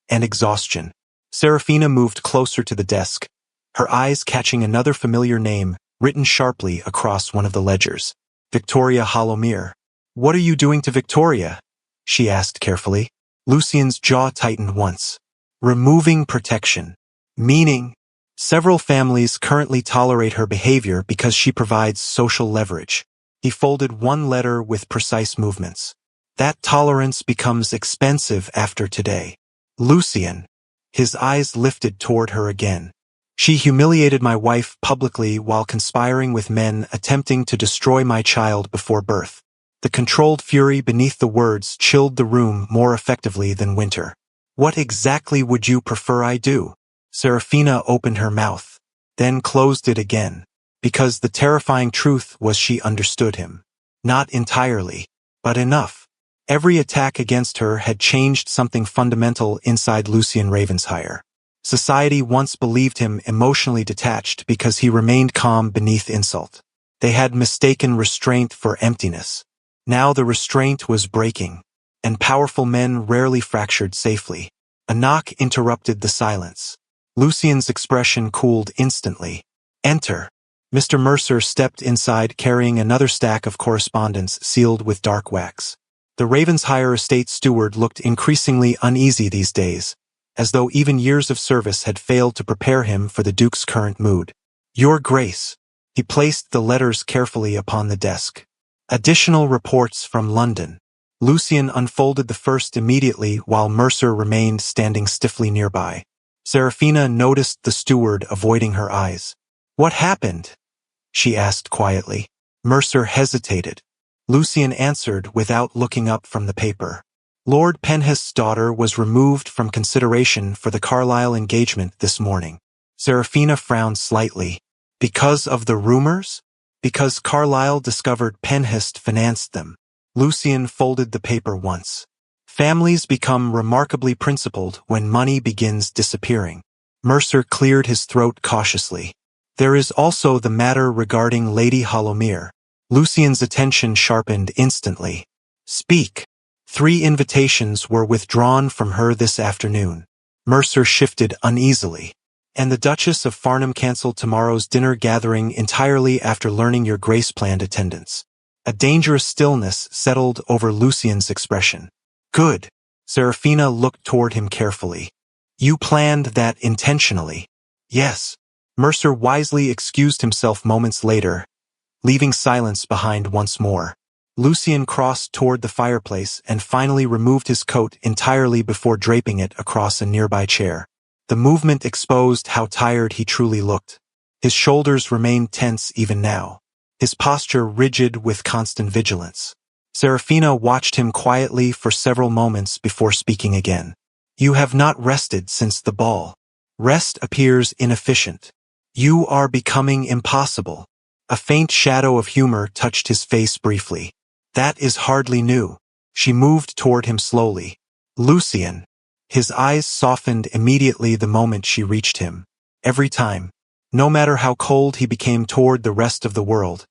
and exhaustion. Serafina moved closer to the desk, her eyes catching another familiar name written sharply across one of the ledgers. Victoria Hollowmere. What are you doing to Victoria? She asked carefully. Lucian's jaw tightened once. Removing protection. Meaning, several families currently tolerate her behavior because she provides social leverage. He folded one letter with precise movements. That tolerance becomes expensive after today. Lucian. His eyes lifted toward her again. She humiliated my wife publicly while conspiring with men attempting to destroy my child before birth. The controlled fury beneath the words chilled the room more effectively than winter. What exactly would you prefer I do? Serafina opened her mouth, then closed it again, because the terrifying truth was she understood him. Not entirely, but enough. Every attack against her had changed something fundamental inside Lucian Ravensheyer. Society once believed him emotionally detached because he remained calm beneath insult. They had mistaken restraint for emptiness. Now the restraint was breaking, and powerful men rarely fractured safely. A knock interrupted the silence. Lucian's expression cooled instantly. Enter. Mr. Mercer stepped inside carrying another stack of correspondence sealed with dark wax. The Ravensheyer estate steward looked increasingly uneasy these days, as though even years of service had failed to prepare him for the Duke's current mood. Your Grace. He placed the letters carefully upon the desk. Additional reports from London. Lucian unfolded the first immediately while Mercer remained standing stiffly nearby. Serafina noticed the steward avoiding her eyes. What happened? She asked quietly. Mercer hesitated. Lucian answered without looking up from the paper. Lord Penhist's daughter was removed from consideration for the Carlisle engagement this morning. Serafina frowned slightly. Because of the rumors? Because Carlisle discovered Penhist financed them. Lucian folded the paper once. Families become remarkably principled when money begins disappearing. Mercer cleared his throat cautiously. There is also the matter regarding Lady Hollowmere. Lucian's attention sharpened instantly. Speak. 3 invitations were withdrawn from her this afternoon. Mercer shifted uneasily. And the Duchess of Farnham cancelled tomorrow's dinner gathering entirely after learning your Grace planned attendance. A dangerous stillness settled over Lucian's expression. Good. Serafina looked toward him carefully. You planned that intentionally. Yes. Mercer wisely excused himself moments later, leaving silence behind once more. Lucian crossed toward the fireplace and finally removed his coat entirely before draping it across a nearby chair. The movement exposed how tired he truly looked. His shoulders remained tense even now, his posture rigid with constant vigilance. Serafina watched him quietly for several moments before speaking again. You have not rested since the ball. Rest appears inefficient. You are becoming impossible. A faint shadow of humor touched his face briefly. That is hardly new. She moved toward him slowly. Lucian. His eyes softened immediately the moment she reached him. Every time, no matter how cold he became toward the rest of the world,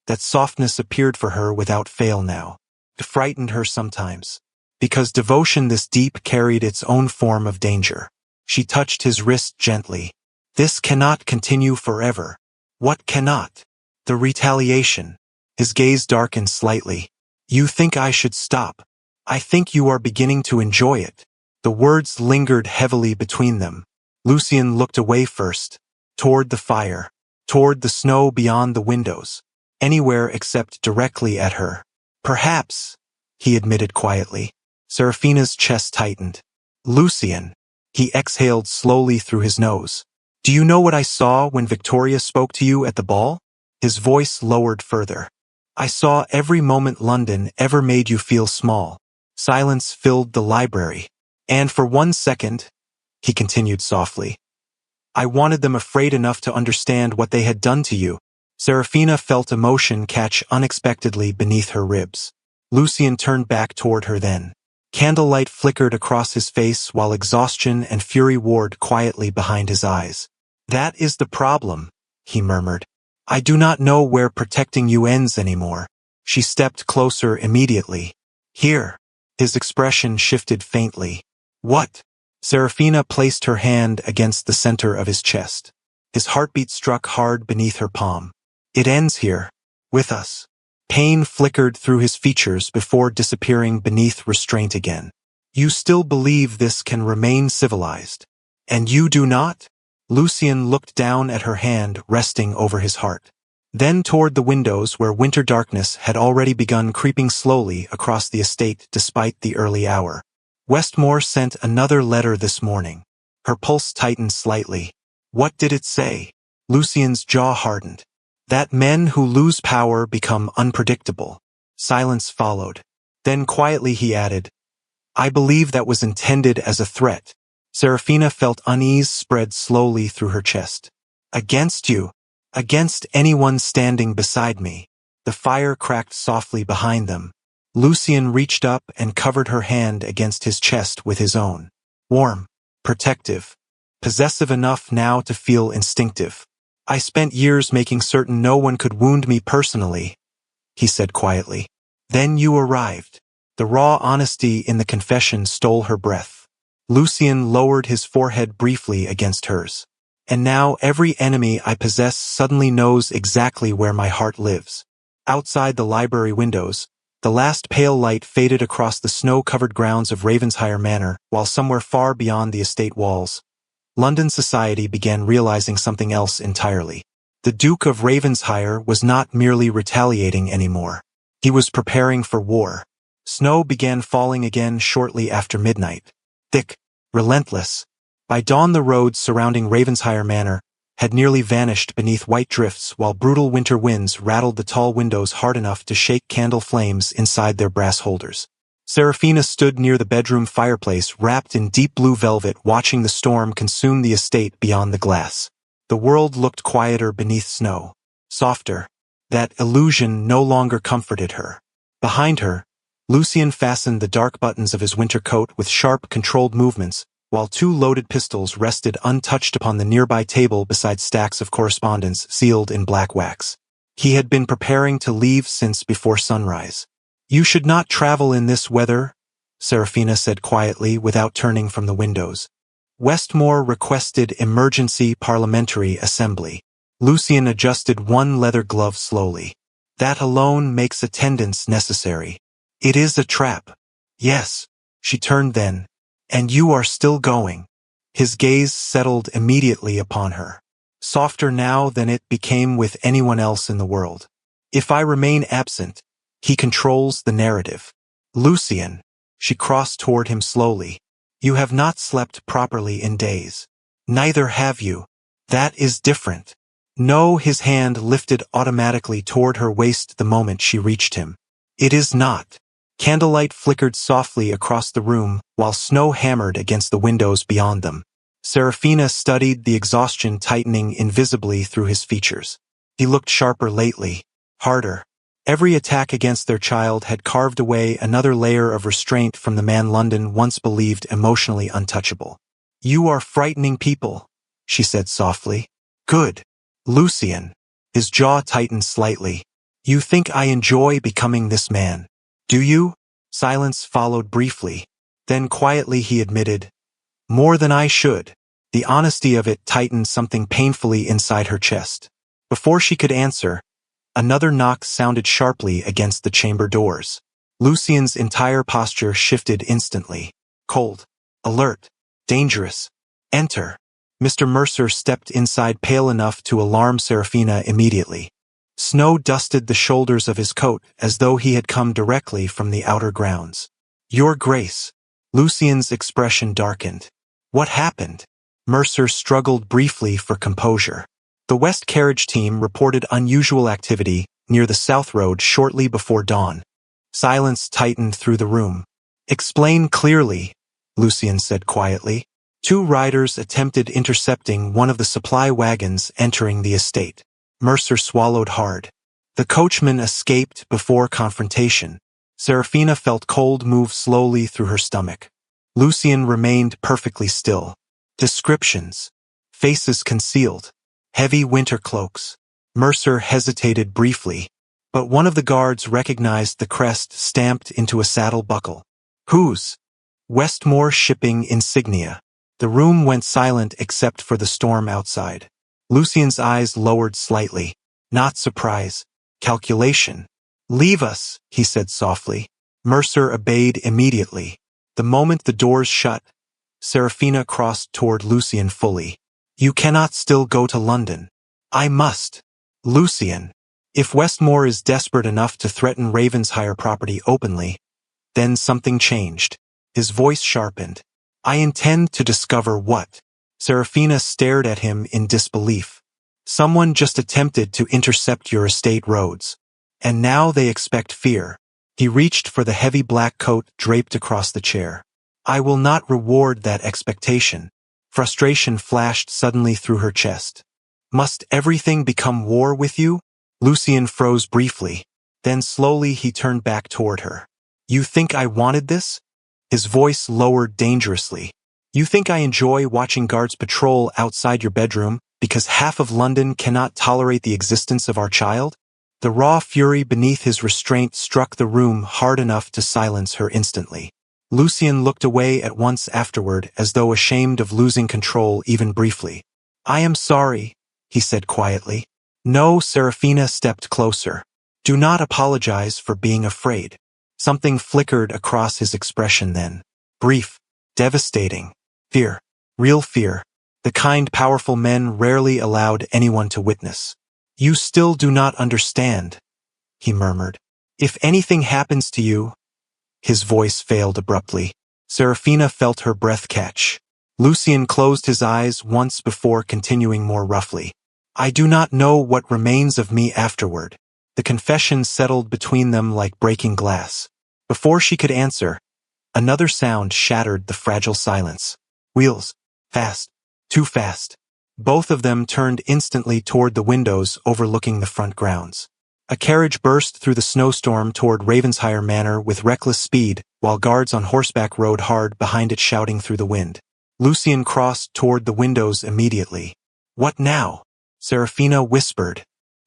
that softness appeared for her without fail now. It frightened her sometimes, because devotion this deep carried its own form of danger. She touched his wrist gently. This cannot continue forever. What cannot? The retaliation. His gaze darkened slightly. You think I should stop. I think you are beginning to enjoy it. The words lingered heavily between them. Lucian looked away first, toward the fire, toward the snow beyond the windows, anywhere except directly at her. Perhaps, he admitted quietly. Serafina's chest tightened. Lucian. He exhaled slowly through his nose. Do you know what I saw when Victoria spoke to you at the ball? His voice lowered further. I saw every moment London ever made you feel small. Silence filled the library. And for 1 second, he continued softly, I wanted them afraid enough to understand what they had done to you. Serafina felt emotion catch unexpectedly beneath her ribs. Lucian turned back toward her then. Candlelight flickered across his face while exhaustion and fury warred quietly behind his eyes. That is the problem, he murmured. I do not know where protecting you ends anymore. She stepped closer immediately. Here. His expression shifted faintly. What? Serafina placed her hand against the center of his chest. His heartbeat struck hard beneath her palm. It ends here. With us. Pain flickered through his features before disappearing beneath restraint again. You still believe this can remain civilized. And you do not? Lucian looked down at her hand resting over his heart. Then toward the windows where winter darkness had already begun creeping slowly across the estate despite the early hour. Westmore sent another letter this morning. Her pulse tightened slightly. What did it say? Lucian's jaw hardened. That men who lose power become unpredictable. Silence followed. Then quietly he added, I believe that was intended as a threat. Serafina felt unease spread slowly through her chest. Against you. Against anyone standing beside me. The fire cracked softly behind them. Lucian reached up and covered her hand against his chest with his own. Warm. Protective. Possessive enough now to feel instinctive. I spent years making certain no one could wound me personally, he said quietly. Then you arrived. The raw honesty in the confession stole her breath. Lucian lowered his forehead briefly against hers. And now every enemy I possess suddenly knows exactly where my heart lives. Outside the library windows, the last pale light faded across the snow-covered grounds of Ravensshire Manor, while somewhere far beyond the estate walls, London society began realizing something else entirely. The Duke of Ravensshire was not merely retaliating anymore. He was preparing for war. Snow began falling again shortly after midnight. Thick, relentless. By dawn the roads surrounding Ravensshire Manor had nearly vanished beneath white drifts while brutal winter winds rattled the tall windows hard enough to shake candle flames inside their brass holders. Serafina stood near the bedroom fireplace wrapped in deep blue velvet watching the storm consume the estate beyond the glass. The world looked quieter beneath snow. Softer. That illusion no longer comforted her. Behind her, Lucian fastened the dark buttons of his winter coat with sharp, controlled movements, while 2 loaded pistols rested untouched upon the nearby table beside stacks of correspondence sealed in black wax. He had been preparing to leave since before sunrise. You should not travel in this weather, Serafina said quietly without turning from the windows. Westmore requested emergency parliamentary assembly. Lucian adjusted one leather glove slowly. That alone makes attendance necessary. It is a trap. Yes. She turned then. And you are still going. His gaze settled immediately upon her. Softer now than it became with anyone else in the world. If I remain absent, he controls the narrative. Lucian. She crossed toward him slowly. You have not slept properly in days. Neither have you. That is different. No, his hand lifted automatically toward her waist the moment she reached him. It is not. Candlelight flickered softly across the room while snow hammered against the windows beyond them. Serafina studied the exhaustion tightening invisibly through his features. He looked sharper lately, harder. Every attack against their child had carved away another layer of restraint from the man London once believed emotionally untouchable. You are frightening people, she said softly. Good. Lucian. His jaw tightened slightly. You think I enjoy becoming this man. Do you? Silence followed briefly. Then quietly he admitted, more than I should. The honesty of it tightened something painfully inside her chest. Before she could answer, another knock sounded sharply against the chamber doors. Lucian's entire posture shifted instantly. Cold. Alert. Dangerous. Enter. Mr. Mercer stepped inside pale enough to alarm Serafina immediately. Snow dusted the shoulders of his coat as though he had come directly from the outer grounds. Your Grace. Lucien's expression darkened. What happened? Mercer struggled briefly for composure. The West carriage team reported unusual activity near the South Road shortly before dawn. Silence tightened through the room. Explain clearly, Lucien said quietly. 2 riders attempted intercepting one of the supply wagons entering the estate. Mercer swallowed hard. The coachman escaped before confrontation. Serafina felt cold move slowly through her stomach. Lucien remained perfectly still. Descriptions. Faces concealed. Heavy winter cloaks. Mercer hesitated briefly, but one of the guards recognized the crest stamped into a saddle buckle. Whose? Westmore Shipping insignia. The room went silent except for the storm outside. Lucien's eyes lowered slightly. Not surprise. Calculation. Leave us, he said softly. Mercer obeyed immediately. The moment the doors shut, Serafina crossed toward Lucien fully. You cannot still go to London. I must. Lucien. If Westmore is desperate enough to threaten Ravensshire property openly, then something changed. His voice sharpened. I intend to discover what. Serafina stared at him in disbelief. Someone just attempted to intercept your estate roads. And now they expect fear. He reached for the heavy black coat draped across the chair. I will not reward that expectation. Frustration flashed suddenly through her chest. Must everything become war with you? Lucien froze briefly. Then slowly he turned back toward her. You think I wanted this? His voice lowered dangerously. You think I enjoy watching guards patrol outside your bedroom because half of London cannot tolerate the existence of our child? The raw fury beneath his restraint struck the room hard enough to silence her instantly. Lucien looked away at once afterward as though ashamed of losing control even briefly. I am sorry, he said quietly. No, Serafina stepped closer. Do not apologize for being afraid. Something flickered across his expression then. Brief, devastating. Fear. Real fear. The kind powerful men rarely allowed anyone to witness. You still do not understand, he murmured. If anything happens to you... His voice failed abruptly. Serafina felt her breath catch. Lucien closed his eyes once before continuing more roughly. I do not know what remains of me afterward. The confession settled between them like breaking glass. Before she could answer, another sound shattered the fragile silence. Wheels. Fast. Too fast. Both of them turned instantly toward the windows overlooking the front grounds. A carriage burst through the snowstorm toward Ravensshire Manor with reckless speed, while guards on horseback rode hard behind it shouting through the wind. Lucien crossed toward the windows immediately. What now? Serafina whispered.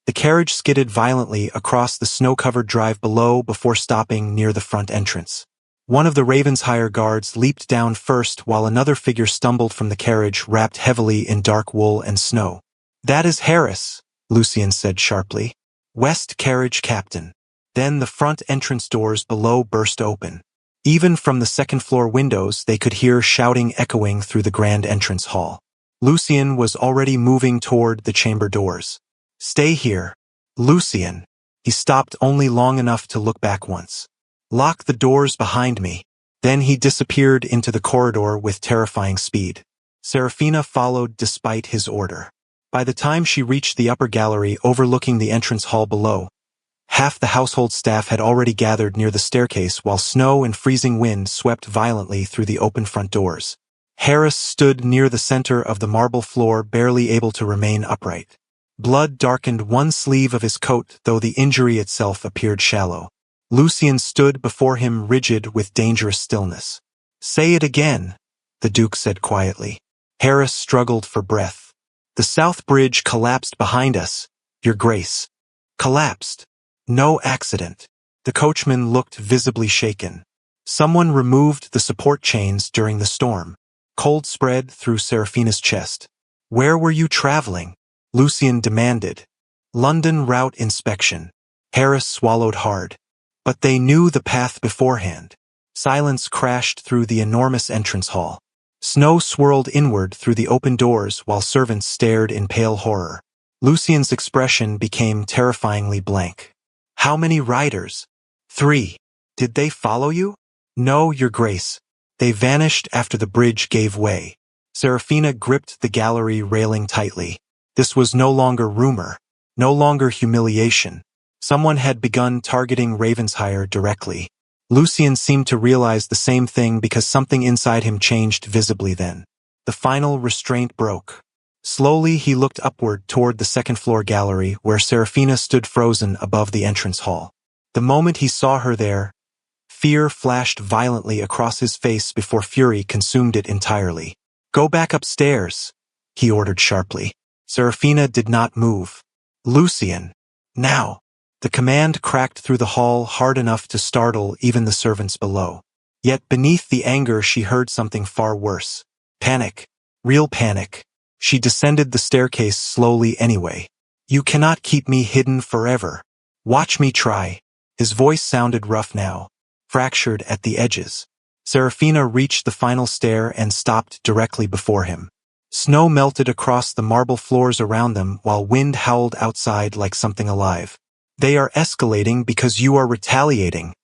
The carriage skidded violently across the snow-covered drive below before stopping near the front entrance. One of the Ravensshire guards leaped down first while another figure stumbled from the carriage wrapped heavily in dark wool and snow. That is Harris, Lucien said sharply. West carriage captain. Then the front entrance doors below burst open. Even from the second-floor windows they could hear shouting echoing through the grand entrance hall. Lucien was already moving toward the chamber doors. Stay here. Lucien. He stopped only long enough to look back once. Lock the doors behind me. Then he disappeared into the corridor with terrifying speed. Serafina followed despite his order. By the time she reached the upper gallery overlooking the entrance hall below, half the household staff had already gathered near the staircase while snow and freezing wind swept violently through the open front doors. Harris stood near the center of the marble floor, barely able to remain upright. Blood darkened one sleeve of his coat, though the injury itself appeared shallow. Lucien stood before him rigid with dangerous stillness. Say it again, the Duke said quietly. Harris struggled for breath. The South Bridge collapsed behind us, Your Grace. Collapsed. No accident. The coachman looked visibly shaken. Someone removed the support chains during the storm. Cold spread through Serafina's chest. Where were you traveling? Lucien demanded. London route inspection. Harris swallowed hard. But they knew the path beforehand. Silence crashed through the enormous entrance hall. Snow swirled inward through the open doors while servants stared in pale horror. Lucien's expression became terrifyingly blank. How many riders? 3. Did they follow you? No, Your Grace. They vanished after the bridge gave way. Serafina gripped the gallery railing tightly. This was no longer rumor, no longer humiliation. Someone had begun targeting Ravensheim directly. Lucien seemed to realize the same thing because something inside him changed visibly then. The final restraint broke. Slowly he looked upward toward the second-floor gallery where Serafina stood frozen above the entrance hall. The moment he saw her there, fear flashed violently across his face before fury consumed it entirely. "Go back upstairs," he ordered sharply. Serafina did not move. "Lucien, now!" The command cracked through the hall hard enough to startle even the servants below. Yet beneath the anger she heard something far worse. Panic. Real panic. She descended the staircase slowly anyway. "You cannot keep me hidden forever. Watch me try." His voice sounded rough now, fractured at the edges. Serafina reached the final stair and stopped directly before him. Snow melted across the marble floors around them while wind howled outside like something alive. "They are escalating because you are retaliating,"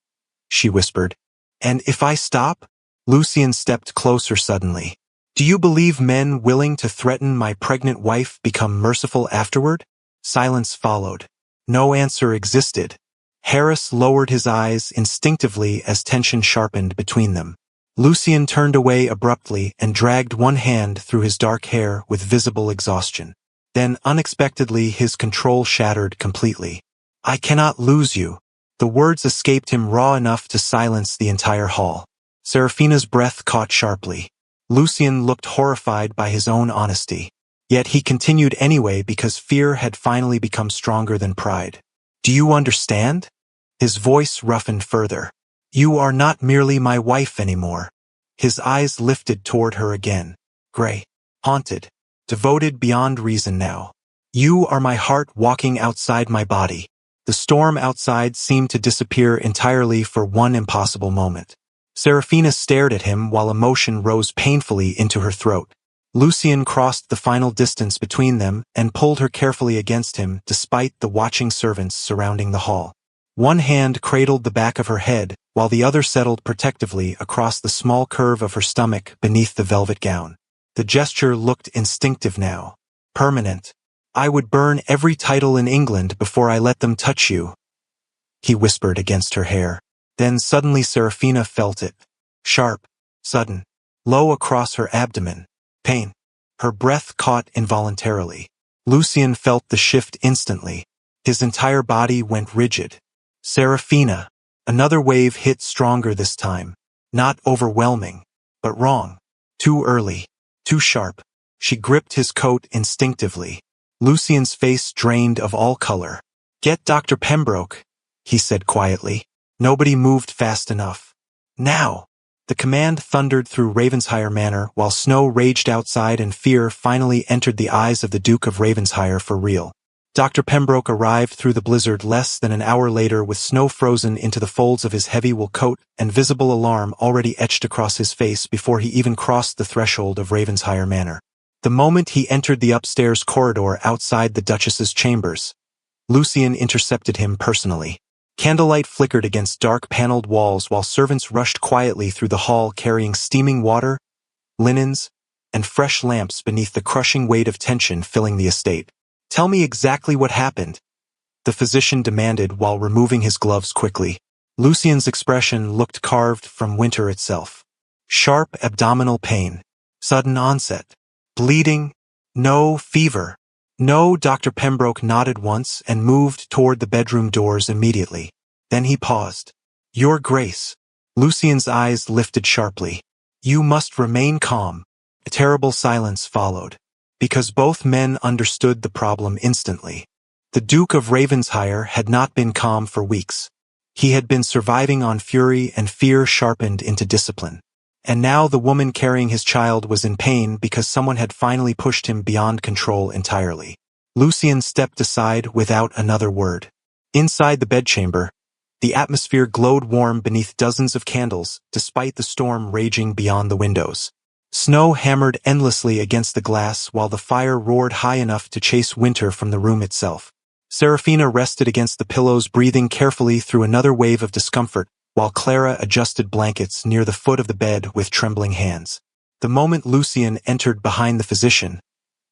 she whispered. "And if I stop?" Lucien stepped closer suddenly. "Do you believe men willing to threaten my pregnant wife become merciful afterward?" Silence followed. No answer existed. Harris lowered his eyes instinctively as tension sharpened between them. Lucien turned away abruptly and dragged one hand through his dark hair with visible exhaustion. Then, unexpectedly, his control shattered completely. "I cannot lose you." The words escaped him raw enough to silence the entire hall. Serafina's breath caught sharply. Lucien looked horrified by his own honesty. Yet he continued anyway because fear had finally become stronger than pride. "Do you understand?" His voice roughened further. "You are not merely my wife anymore." His eyes lifted toward her again. Gray. Haunted. Devoted beyond reason now. "You are my heart walking outside my body." The storm outside seemed to disappear entirely for one impossible moment. Serafina stared at him while emotion rose painfully into her throat. Lucien crossed the final distance between them and pulled her carefully against him despite the watching servants surrounding the hall. One hand cradled the back of her head while the other settled protectively across the small curve of her stomach beneath the velvet gown. The gesture looked instinctive now. Permanent. "I would burn every title in England before I let them touch you," he whispered against her hair. Then suddenly Serafina felt it. Sharp, sudden, low across her abdomen. Pain. Her breath caught involuntarily. Lucien felt the shift instantly. His entire body went rigid. Serafina. Another wave hit stronger this time. Not overwhelming, but wrong. Too early. Too sharp. She gripped his coat instinctively. Lucien's face drained of all color. "Get Dr. Pembroke," he said quietly. Nobody moved fast enough. "Now!" The command thundered through Ravensheim Manor while snow raged outside and fear finally entered the eyes of the Duke of Ravensheim for real. Dr. Pembroke arrived through the blizzard less than an hour later with snow frozen into the folds of his heavy wool coat and visible alarm already etched across his face before he even crossed the threshold of Ravensheim Manor. The moment he entered the upstairs corridor outside the Duchess's chambers, Lucien intercepted him personally. Candlelight flickered against dark paneled walls while servants rushed quietly through the hall carrying steaming water, linens, and fresh lamps beneath the crushing weight of tension filling the estate. "Tell me exactly what happened," the physician demanded while removing his gloves quickly. Lucien's expression looked carved from winter itself. Sharp abdominal pain. Sudden onset. Bleeding. No fever. "No." Dr. Pembroke nodded once and moved toward the bedroom doors immediately. Then he paused. "Your Grace." Lucien's eyes lifted sharply. "You must remain calm." A terrible silence followed, because both men understood the problem instantly. The Duke of Ravensheim had not been calm for weeks. He had been surviving on fury and fear sharpened into discipline. And now the woman carrying his child was in pain because someone had finally pushed him beyond control entirely. Lucien stepped aside without another word. Inside the bedchamber, the atmosphere glowed warm beneath dozens of candles, despite the storm raging beyond the windows. Snow hammered endlessly against the glass while the fire roared high enough to chase winter from the room itself. Serafina rested against the pillows, breathing carefully through another wave of discomfort, while Clara adjusted blankets near the foot of the bed with trembling hands. The moment Lucien entered behind the physician,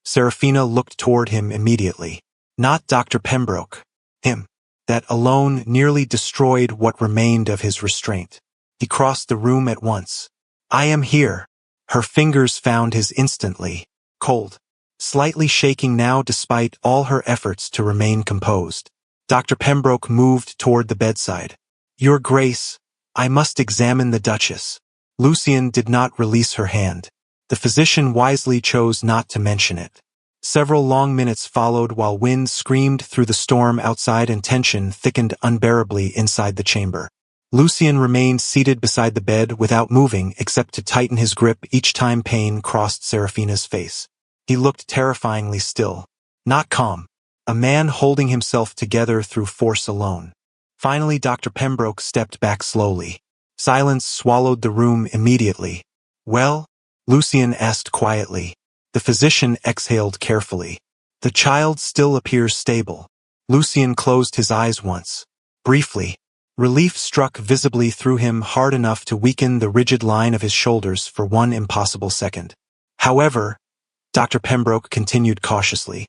Serafina looked toward him immediately. Not Dr. Pembroke. Him. That alone nearly destroyed what remained of his restraint. He crossed the room at once. "I am here." Her fingers found his instantly, cold, slightly shaking now despite all her efforts to remain composed. Dr. Pembroke moved toward the bedside. "Your Grace, I must examine the Duchess." Lucien did not release her hand. The physician wisely chose not to mention it. Several long minutes followed while wind screamed through the storm outside and tension thickened unbearably inside the chamber. Lucien remained seated beside the bed without moving except to tighten his grip each time pain crossed Serafina's face. He looked terrifyingly still, not calm, a man holding himself together through force alone. Finally, Dr. Pembroke stepped back slowly. Silence swallowed the room immediately. "Well?" Lucien asked quietly. The physician exhaled carefully. "The child still appears stable." Lucien closed his eyes once. Briefly. Relief struck visibly through him hard enough to weaken the rigid line of his shoulders for one impossible second. "However," Dr. Pembroke continued cautiously,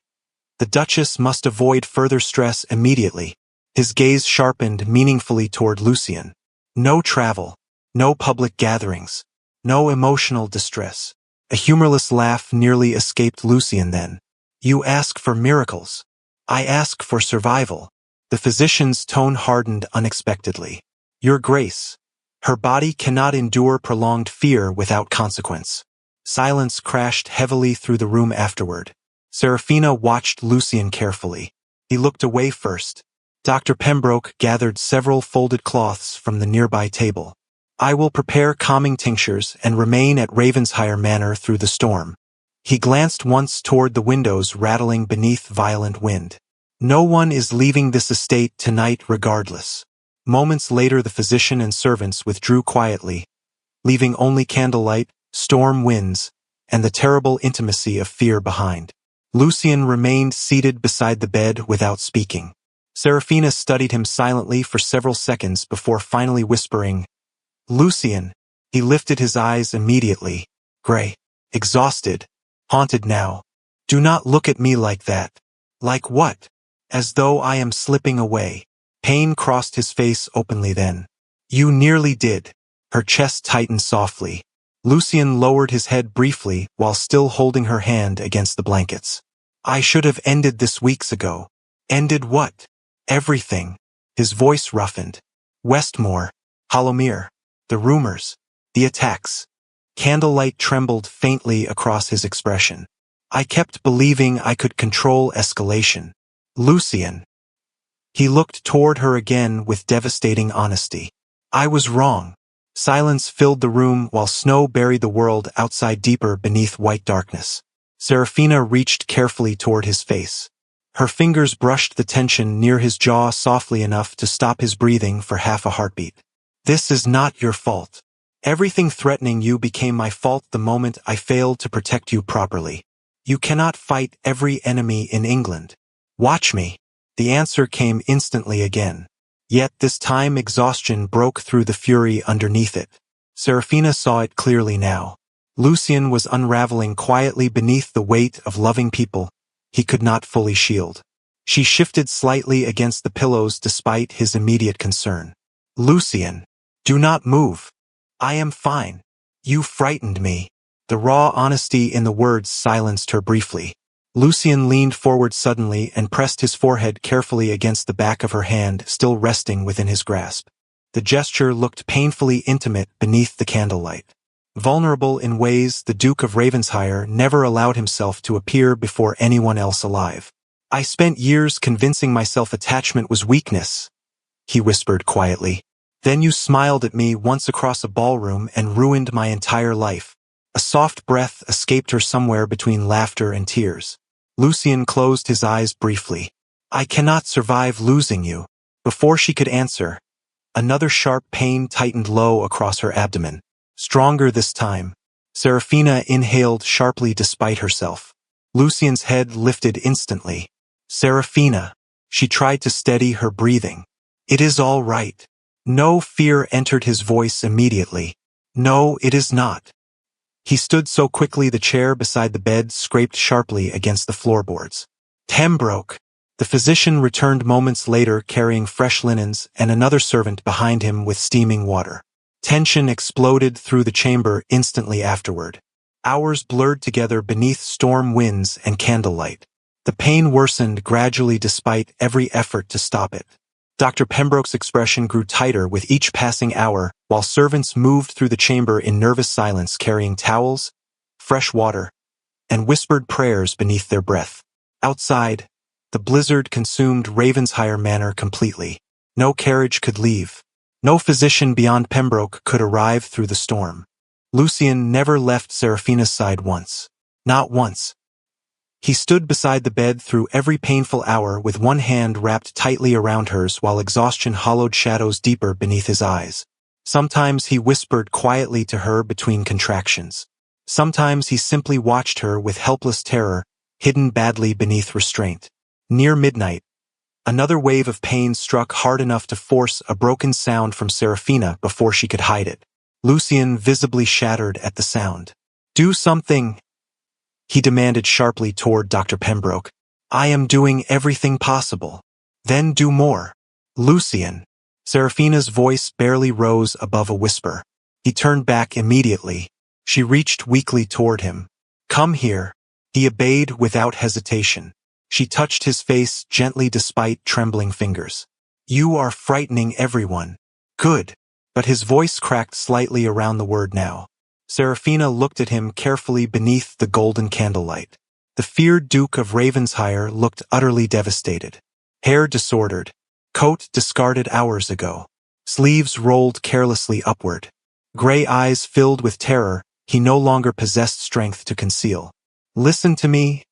"the Duchess must avoid further stress immediately." His gaze sharpened meaningfully toward Lucien. "No travel. No public gatherings. No emotional distress." A humorless laugh nearly escaped Lucien then. "You ask for miracles. I ask for survival." The physician's tone hardened unexpectedly. "Your Grace, her body cannot endure prolonged fear without consequence." Silence crashed heavily through the room afterward. Serafina watched Lucien carefully. He looked away first. Dr. Pembroke gathered several folded cloths from the nearby table. "I will prepare calming tinctures and remain at Ravensheim Manor through the storm." He glanced once toward the windows rattling beneath violent wind. "No one is leaving this estate tonight regardless." Moments later the physician and servants withdrew quietly, leaving only candlelight, storm winds, and the terrible intimacy of fear behind. Lucien remained seated beside the bed without speaking. Serafina studied him silently for several seconds before finally whispering, "Lucien." He lifted his eyes immediately, gray, exhausted, haunted now. "Do not look at me like that." "Like what?" "As though I am slipping away." Pain crossed his face openly then. "You nearly did." Her chest tightened softly. Lucien lowered his head briefly while still holding her hand against the blankets. "I should have ended this weeks ago." "Ended what?" "Everything." His voice roughened. "Westmore, Hollowmere, the rumors, the attacks." Candlelight trembled faintly across his expression. "I kept believing I could control escalation." "Lucien." He looked toward her again with devastating honesty. "I was wrong." Silence filled the room while snow buried the world outside deeper beneath white darkness. Serafina reached carefully toward his face. Her fingers brushed the tension near his jaw softly enough to stop his breathing for half a heartbeat. "This is not your fault. Everything threatening you became my fault the moment I failed to protect you properly. You cannot fight every enemy in England. Watch me." The answer came instantly again. Yet this time exhaustion broke through the fury underneath it. Serafina saw it clearly now. Lucien was unraveling quietly beneath the weight of loving people he could not fully shield. She shifted slightly against the pillows despite his immediate concern. "Lucien, do not move. I am fine. You frightened me." The raw honesty in the words silenced her briefly. Lucien leaned forward suddenly and pressed his forehead carefully against the back of her hand still resting within his grasp. The gesture looked painfully intimate beneath the candlelight. Vulnerable in ways the Duke of Ravensheim never allowed himself to appear before anyone else alive. "I spent years convincing myself attachment was weakness," he whispered quietly. "Then you smiled at me once across a ballroom and ruined my entire life." A soft breath escaped her somewhere between laughter and tears. Lucien closed his eyes briefly. "I cannot survive losing you." Before she could answer, another sharp pain tightened low across her abdomen. Stronger this time. Serafina inhaled sharply despite herself. Lucien's head lifted instantly. "Serafina." She tried to steady her breathing. "It is all right." No, fear entered his voice immediately. No, it is not. He stood so quickly the chair beside the bed scraped sharply against the floorboards. Pembroke! The physician returned moments later carrying fresh linens and another servant behind him with steaming water. Tension exploded through the chamber instantly afterward. Hours blurred together beneath storm winds and candlelight. The pain worsened gradually despite every effort to stop it. Dr. Pembroke's expression grew tighter with each passing hour, while servants moved through the chamber in nervous silence carrying towels, fresh water, and whispered prayers beneath their breath. Outside, the blizzard consumed Ravensshire Manor completely. No carriage could leave. No physician beyond Pembroke could arrive through the storm. Lucian never left Seraphina's side once. Not once. He stood beside the bed through every painful hour with one hand wrapped tightly around hers while exhaustion hollowed shadows deeper beneath his eyes. Sometimes he whispered quietly to her between contractions. Sometimes he simply watched her with helpless terror, hidden badly beneath restraint. Near midnight, another wave of pain struck hard enough to force a broken sound from Seraphina before she could hide it. Lucian visibly shattered at the sound. "Do something!" he demanded sharply toward Dr. Pembroke. "I am doing everything possible." "Then do more." "Lucian." Seraphina's voice barely rose above a whisper. He turned back immediately. She reached weakly toward him. "Come here." He obeyed without hesitation. She touched his face gently despite trembling fingers. "You are frightening everyone." "Good." But his voice cracked slightly around the word now. Seraphina looked at him carefully beneath the golden candlelight. The feared Duke of Ravensshire looked utterly devastated. Hair disordered. Coat discarded hours ago. Sleeves rolled carelessly upward. Gray eyes filled with terror he no longer possessed strength to conceal. "Listen to me,"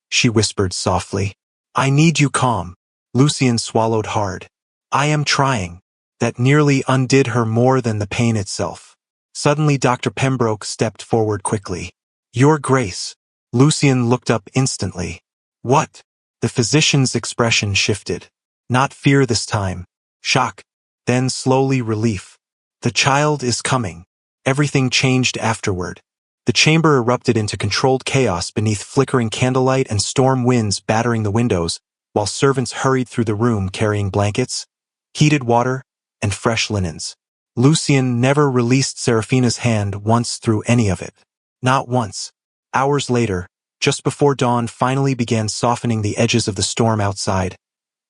she whispered softly. "I need you calm." Lucian swallowed hard. "I am trying." That nearly undid her more than the pain itself. Suddenly Dr. Pembroke stepped forward quickly. "Your Grace." Lucian looked up instantly. "What?" The physician's expression shifted. Not fear this time. Shock. Then slowly relief. "The child is coming." Everything changed afterward. The chamber erupted into controlled chaos beneath flickering candlelight and storm winds battering the windows, while servants hurried through the room carrying blankets, heated water, and fresh linens. Lucian never released Seraphina's hand once through any of it. Not once. Hours later, just before dawn finally began softening the edges of the storm outside,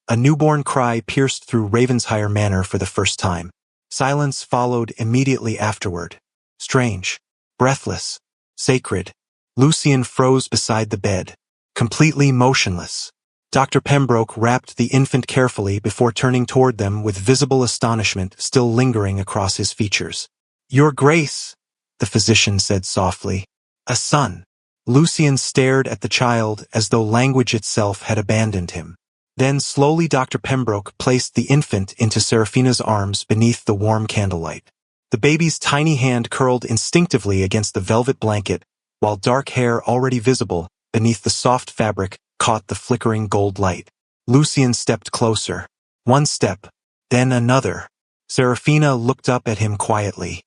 a newborn cry pierced through Ravensshire Manor for the first time. Silence followed immediately afterward. Strange, breathless, sacred. Lucian froze beside the bed, completely motionless. Dr. Pembroke wrapped the infant carefully before turning toward them with visible astonishment still lingering across his features. "Your Grace," the physician said softly. "A son." Lucian stared at the child as though language itself had abandoned him. Then slowly Dr. Pembroke placed the infant into Seraphina's arms beneath the warm candlelight. The baby's tiny hand curled instinctively against the velvet blanket, while dark hair already visible beneath the soft fabric caught the flickering gold light. Lucian stepped closer. One step, then another. Seraphina looked up at him quietly.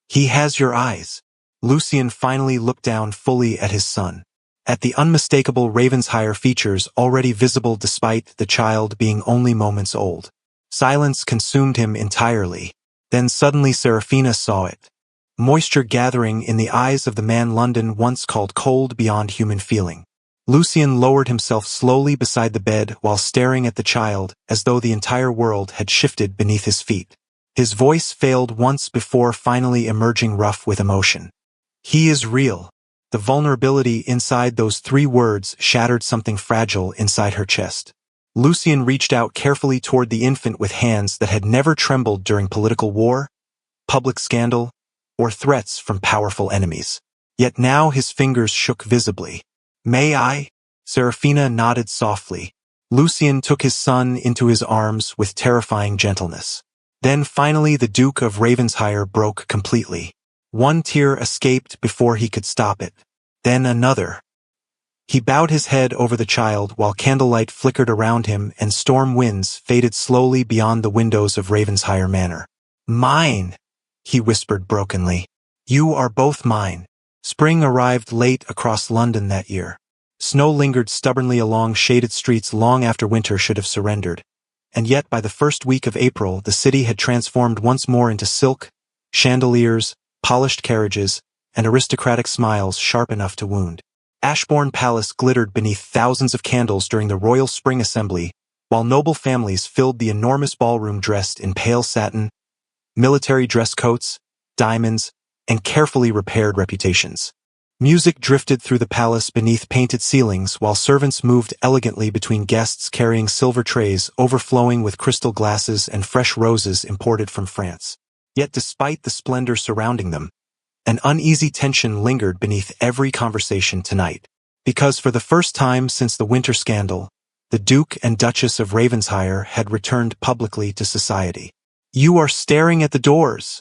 "He has your eyes." Lucian finally looked down fully at his son. At the unmistakable Ravensshire features already visible despite the child being only moments old. Silence consumed him entirely. Then suddenly Seraphina saw it. Moisture gathering in the eyes of the man London once called cold beyond human feeling. Lucian lowered himself slowly beside the bed while staring at the child as though the entire world had shifted beneath his feet. His voice failed once before finally emerging rough with emotion. "He is real." The vulnerability inside those 3 words shattered something fragile inside her chest. Lucian reached out carefully toward the infant with hands that had never trembled during political war, public scandal, or threats from powerful enemies. Yet now his fingers shook visibly. "May I?" Seraphina nodded softly. Lucian took his son into his arms with terrifying gentleness. Then finally the Duke of Ravensshire broke completely. One tear escaped before he could stop it. Then another. He bowed his head over the child while candlelight flickered around him and storm winds faded slowly beyond the windows of Ravensshire Manor. Mine, he whispered brokenly. You are both mine. Spring arrived late across London that year. Snow lingered stubbornly along shaded streets long after winter should have surrendered. And yet by the first week of April the city had transformed once more into silk, chandeliers, polished carriages, and aristocratic smiles sharp enough to wound. Ashbourne Palace glittered beneath thousands of candles during the Royal Spring Assembly, while noble families filled the enormous ballroom dressed in pale satin, military dress coats, diamonds, and carefully repaired reputations. Music drifted through the palace beneath painted ceilings while servants moved elegantly between guests carrying silver trays overflowing with crystal glasses and fresh roses imported from France. Yet despite the splendor surrounding them, an uneasy tension lingered beneath every conversation tonight. Because for the first time since the winter scandal, the Duke and Duchess of Ravensshire had returned publicly to society. You are staring at the doors,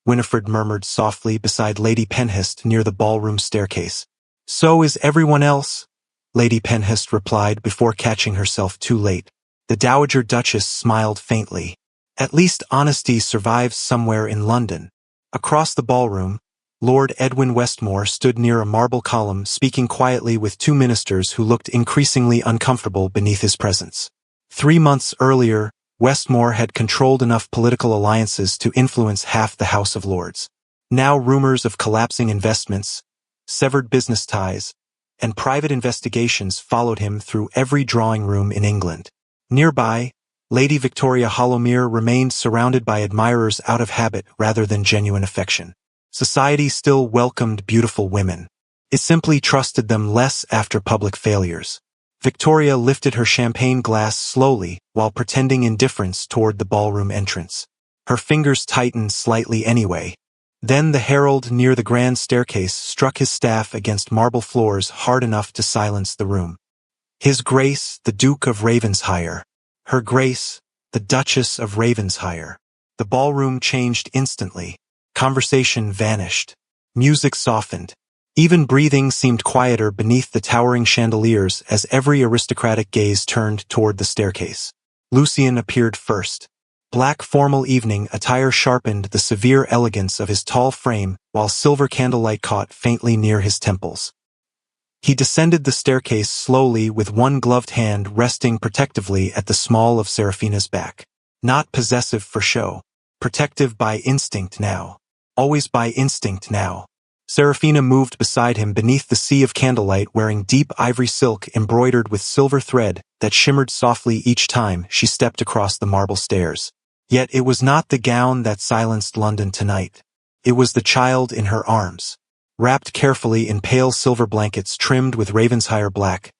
Winifred murmured softly beside Lady Penhist near the ballroom staircase. So is everyone else, Lady Penhist replied before catching herself too late. The Dowager Duchess smiled faintly. At least honesty survives somewhere in London. Across the ballroom, Lord Edwin Westmore stood near a marble column speaking quietly with two ministers who looked increasingly uncomfortable beneath his presence. 3 months earlier, Westmore had controlled enough political alliances to influence half the House of Lords. Now rumors of collapsing investments, severed business ties, and private investigations followed him through every drawing room in England. Nearby, Lady Victoria Hollowmere remained surrounded by admirers out of habit rather than genuine affection. Society still welcomed beautiful women. It simply trusted them less after public failures. Victoria lifted her champagne glass slowly while pretending indifference toward the ballroom entrance. Her fingers tightened slightly anyway. Then the herald near the grand staircase struck his staff against marble floors hard enough to silence the room. His Grace, the Duke of Ravensshire. Her Grace, the Duchess of Ravensshire. The ballroom changed instantly. Conversation vanished. Music softened. Even breathing seemed quieter beneath the towering chandeliers as every aristocratic gaze turned toward the staircase. Lucian appeared first. Black formal evening attire sharpened the severe elegance of his tall frame while silver candlelight caught faintly near his temples. He descended the staircase slowly with one gloved hand resting protectively at the small of Seraphina's back. Not possessive for show. Protective by instinct now. Always by instinct now. Seraphina moved beside him beneath the sea of candlelight wearing deep ivory silk embroidered with silver thread that shimmered softly each time she stepped across the marble stairs. Yet it was not the gown that silenced London tonight. It was the child in her arms. Wrapped carefully in pale silver blankets trimmed with Ravensshire black,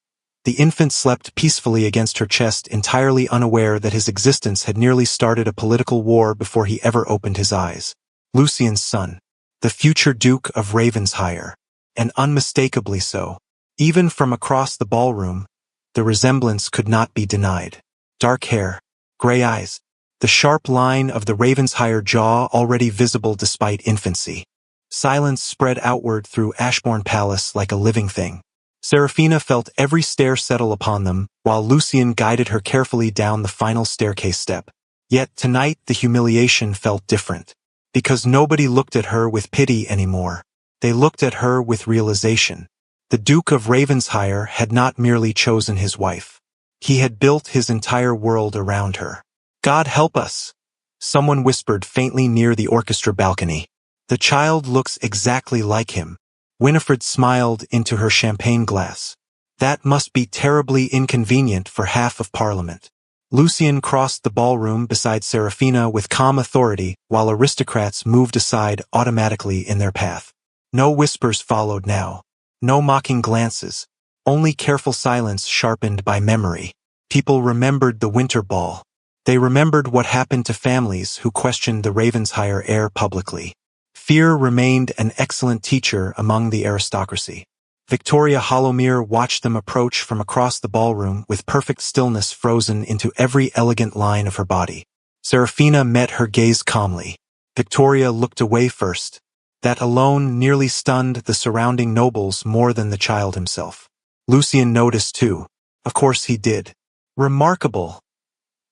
the infant slept peacefully against her chest entirely unaware that his existence had nearly started a political war before he ever opened his eyes. Lucian's son. The future Duke of Ravensshire, and unmistakably so. Even from across the ballroom, the resemblance could not be denied. Dark hair, gray eyes, the sharp line of the Ravensshire jaw already visible despite infancy. Silence spread outward through Ashbourne Palace like a living thing. Seraphina felt every stare settle upon them, while Lucian guided her carefully down the final staircase step. Yet tonight the humiliation felt different. Because nobody looked at her with pity anymore. They looked at her with realization. The Duke of Ravensshire had not merely chosen his wife. He had built his entire world around her. God help us, someone whispered faintly near the orchestra balcony. The child looks exactly like him. Winifred smiled into her champagne glass. That must be terribly inconvenient for half of Parliament. Lucian crossed the ballroom beside Seraphina with calm authority while aristocrats moved aside automatically in their path. No whispers followed now. No mocking glances. Only careful silence sharpened by memory. People remembered the winter ball. They remembered what happened to families who questioned the Ravensshire heir publicly. Fear remained an excellent teacher among the aristocracy. Victoria Hollowmere watched them approach from across the ballroom with perfect stillness frozen into every elegant line of her body. Seraphina met her gaze calmly. Victoria looked away first. That alone nearly stunned the surrounding nobles more than the child himself. Lucian noticed too. Of course he did. Remarkable,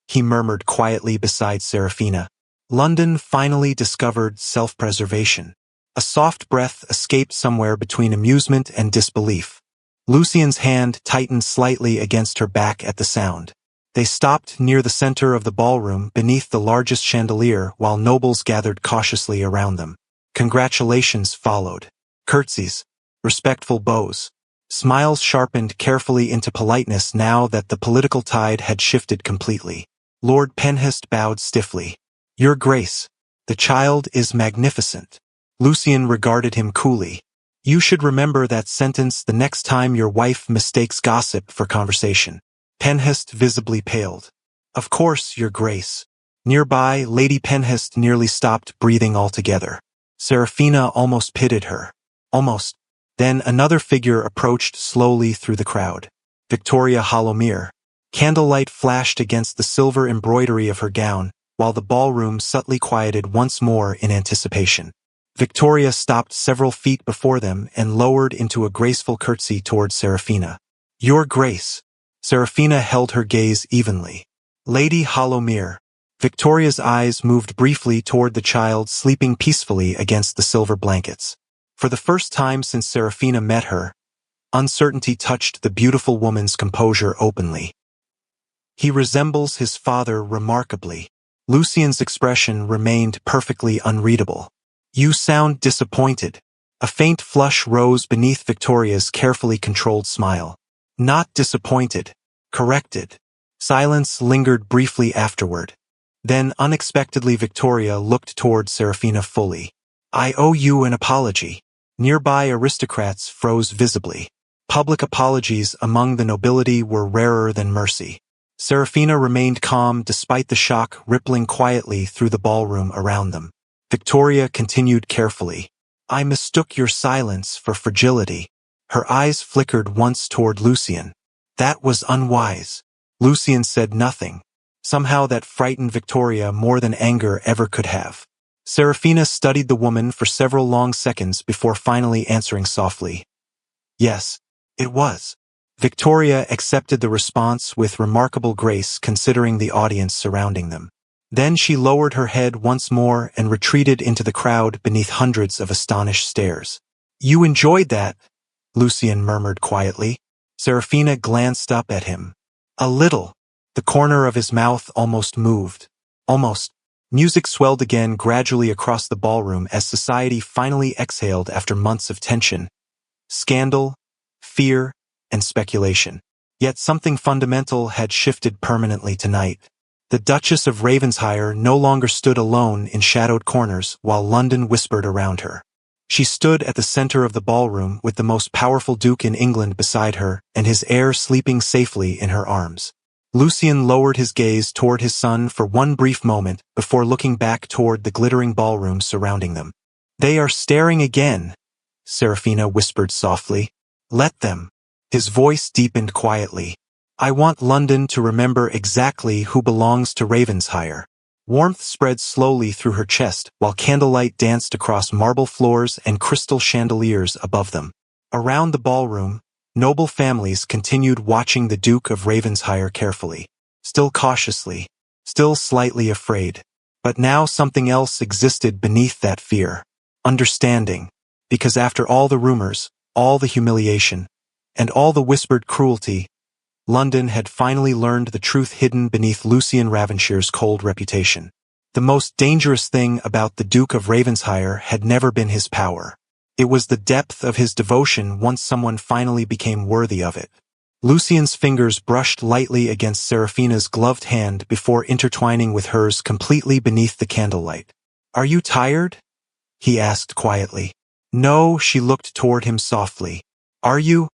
he murmured quietly beside Seraphina. London finally discovered self-preservation. A soft breath escaped somewhere between amusement and disbelief. Lucien's hand tightened slightly against her back at the sound. They stopped near the center of the ballroom beneath the largest chandelier while nobles gathered cautiously around them. Congratulations followed. Curtsies. Respectful bows. Smiles sharpened carefully into politeness now that the political tide had shifted completely. Lord Penhest bowed stiffly. Your Grace, the child is magnificent. Lucien regarded him coolly. You should remember that sentence the next time your wife mistakes gossip for conversation. Penhest visibly paled. Of course, Your Grace. Nearby, Lady Penhest nearly stopped breathing altogether. Seraphina almost pitied her. Almost. Then another figure approached slowly through the crowd. Victoria Hollowmere. Candlelight flashed against the silver embroidery of her gown, while the ballroom subtly quieted once more in anticipation. Victoria stopped several feet before them and lowered into a graceful curtsy toward Seraphina. Your Grace. Seraphina held her gaze evenly. Lady Hollowmere. Victoria's eyes moved briefly toward the child sleeping peacefully against the silver blankets. For the first time since Seraphina met her, uncertainty touched the beautiful woman's composure openly. He resembles his father remarkably. Lucien's expression remained perfectly unreadable. You sound disappointed. A faint flush rose beneath Victoria's carefully controlled smile. Not disappointed. Corrected. Silence lingered briefly afterward. Then unexpectedly Victoria looked toward Seraphina fully. I owe you an apology. Nearby aristocrats froze visibly. Public apologies among the nobility were rarer than mercy. Seraphina remained calm despite the shock rippling quietly through the ballroom around them. Victoria continued carefully. I mistook your silence for fragility. Her eyes flickered once toward Lucien. That was unwise. Lucien said nothing. Somehow that frightened Victoria more than anger ever could have. Seraphina studied the woman for several long seconds before finally answering softly. Yes, it was. Victoria accepted the response with remarkable grace considering the audience surrounding them. Then she lowered her head once more and retreated into the crowd beneath hundreds of astonished stares. You enjoyed that, Lucien murmured quietly. Seraphina glanced up at him. A little. The corner of his mouth almost moved. Almost. Music swelled again gradually across the ballroom as society finally exhaled after months of tension, scandal, fear, and speculation. Yet something fundamental had shifted permanently tonight. The Duchess of Ravensshire no longer stood alone in shadowed corners while London whispered around her. She stood at the center of the ballroom with the most powerful duke in England beside her and his heir sleeping safely in her arms. Lucien lowered his gaze toward his son for one brief moment before looking back toward the glittering ballroom surrounding them. They are staring again, Seraphina whispered softly. Let them. His voice deepened quietly. I want London to remember exactly who belongs to Ravensshire. Warmth spread slowly through her chest while candlelight danced across marble floors and crystal chandeliers above them. Around the ballroom, noble families continued watching the Duke of Ravensshire carefully, still cautiously, still slightly afraid. But now something else existed beneath that fear. Understanding. Because after all the rumors, all the humiliation, and all the whispered cruelty, London had finally learned the truth hidden beneath Lucien Ravenshire's cold reputation. The most dangerous thing about the Duke of Ravensshire had never been his power. It was the depth of his devotion once someone finally became worthy of it. Lucien's fingers brushed lightly against Seraphina's gloved hand before intertwining with hers completely beneath the candlelight. Are you tired? He asked quietly. No, she looked toward him softly. Are you?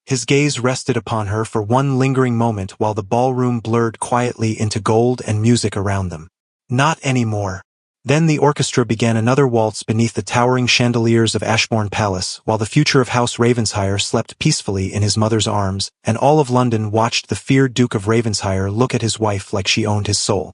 His gaze rested upon her for one lingering moment while the ballroom blurred quietly into gold and music around them. Not anymore. Then the orchestra began another waltz beneath the towering chandeliers of Ashbourne Palace, while the future of House Ravensshire slept peacefully in his mother's arms, and all of London watched the feared Duke of Ravensshire look at his wife like she owned his soul.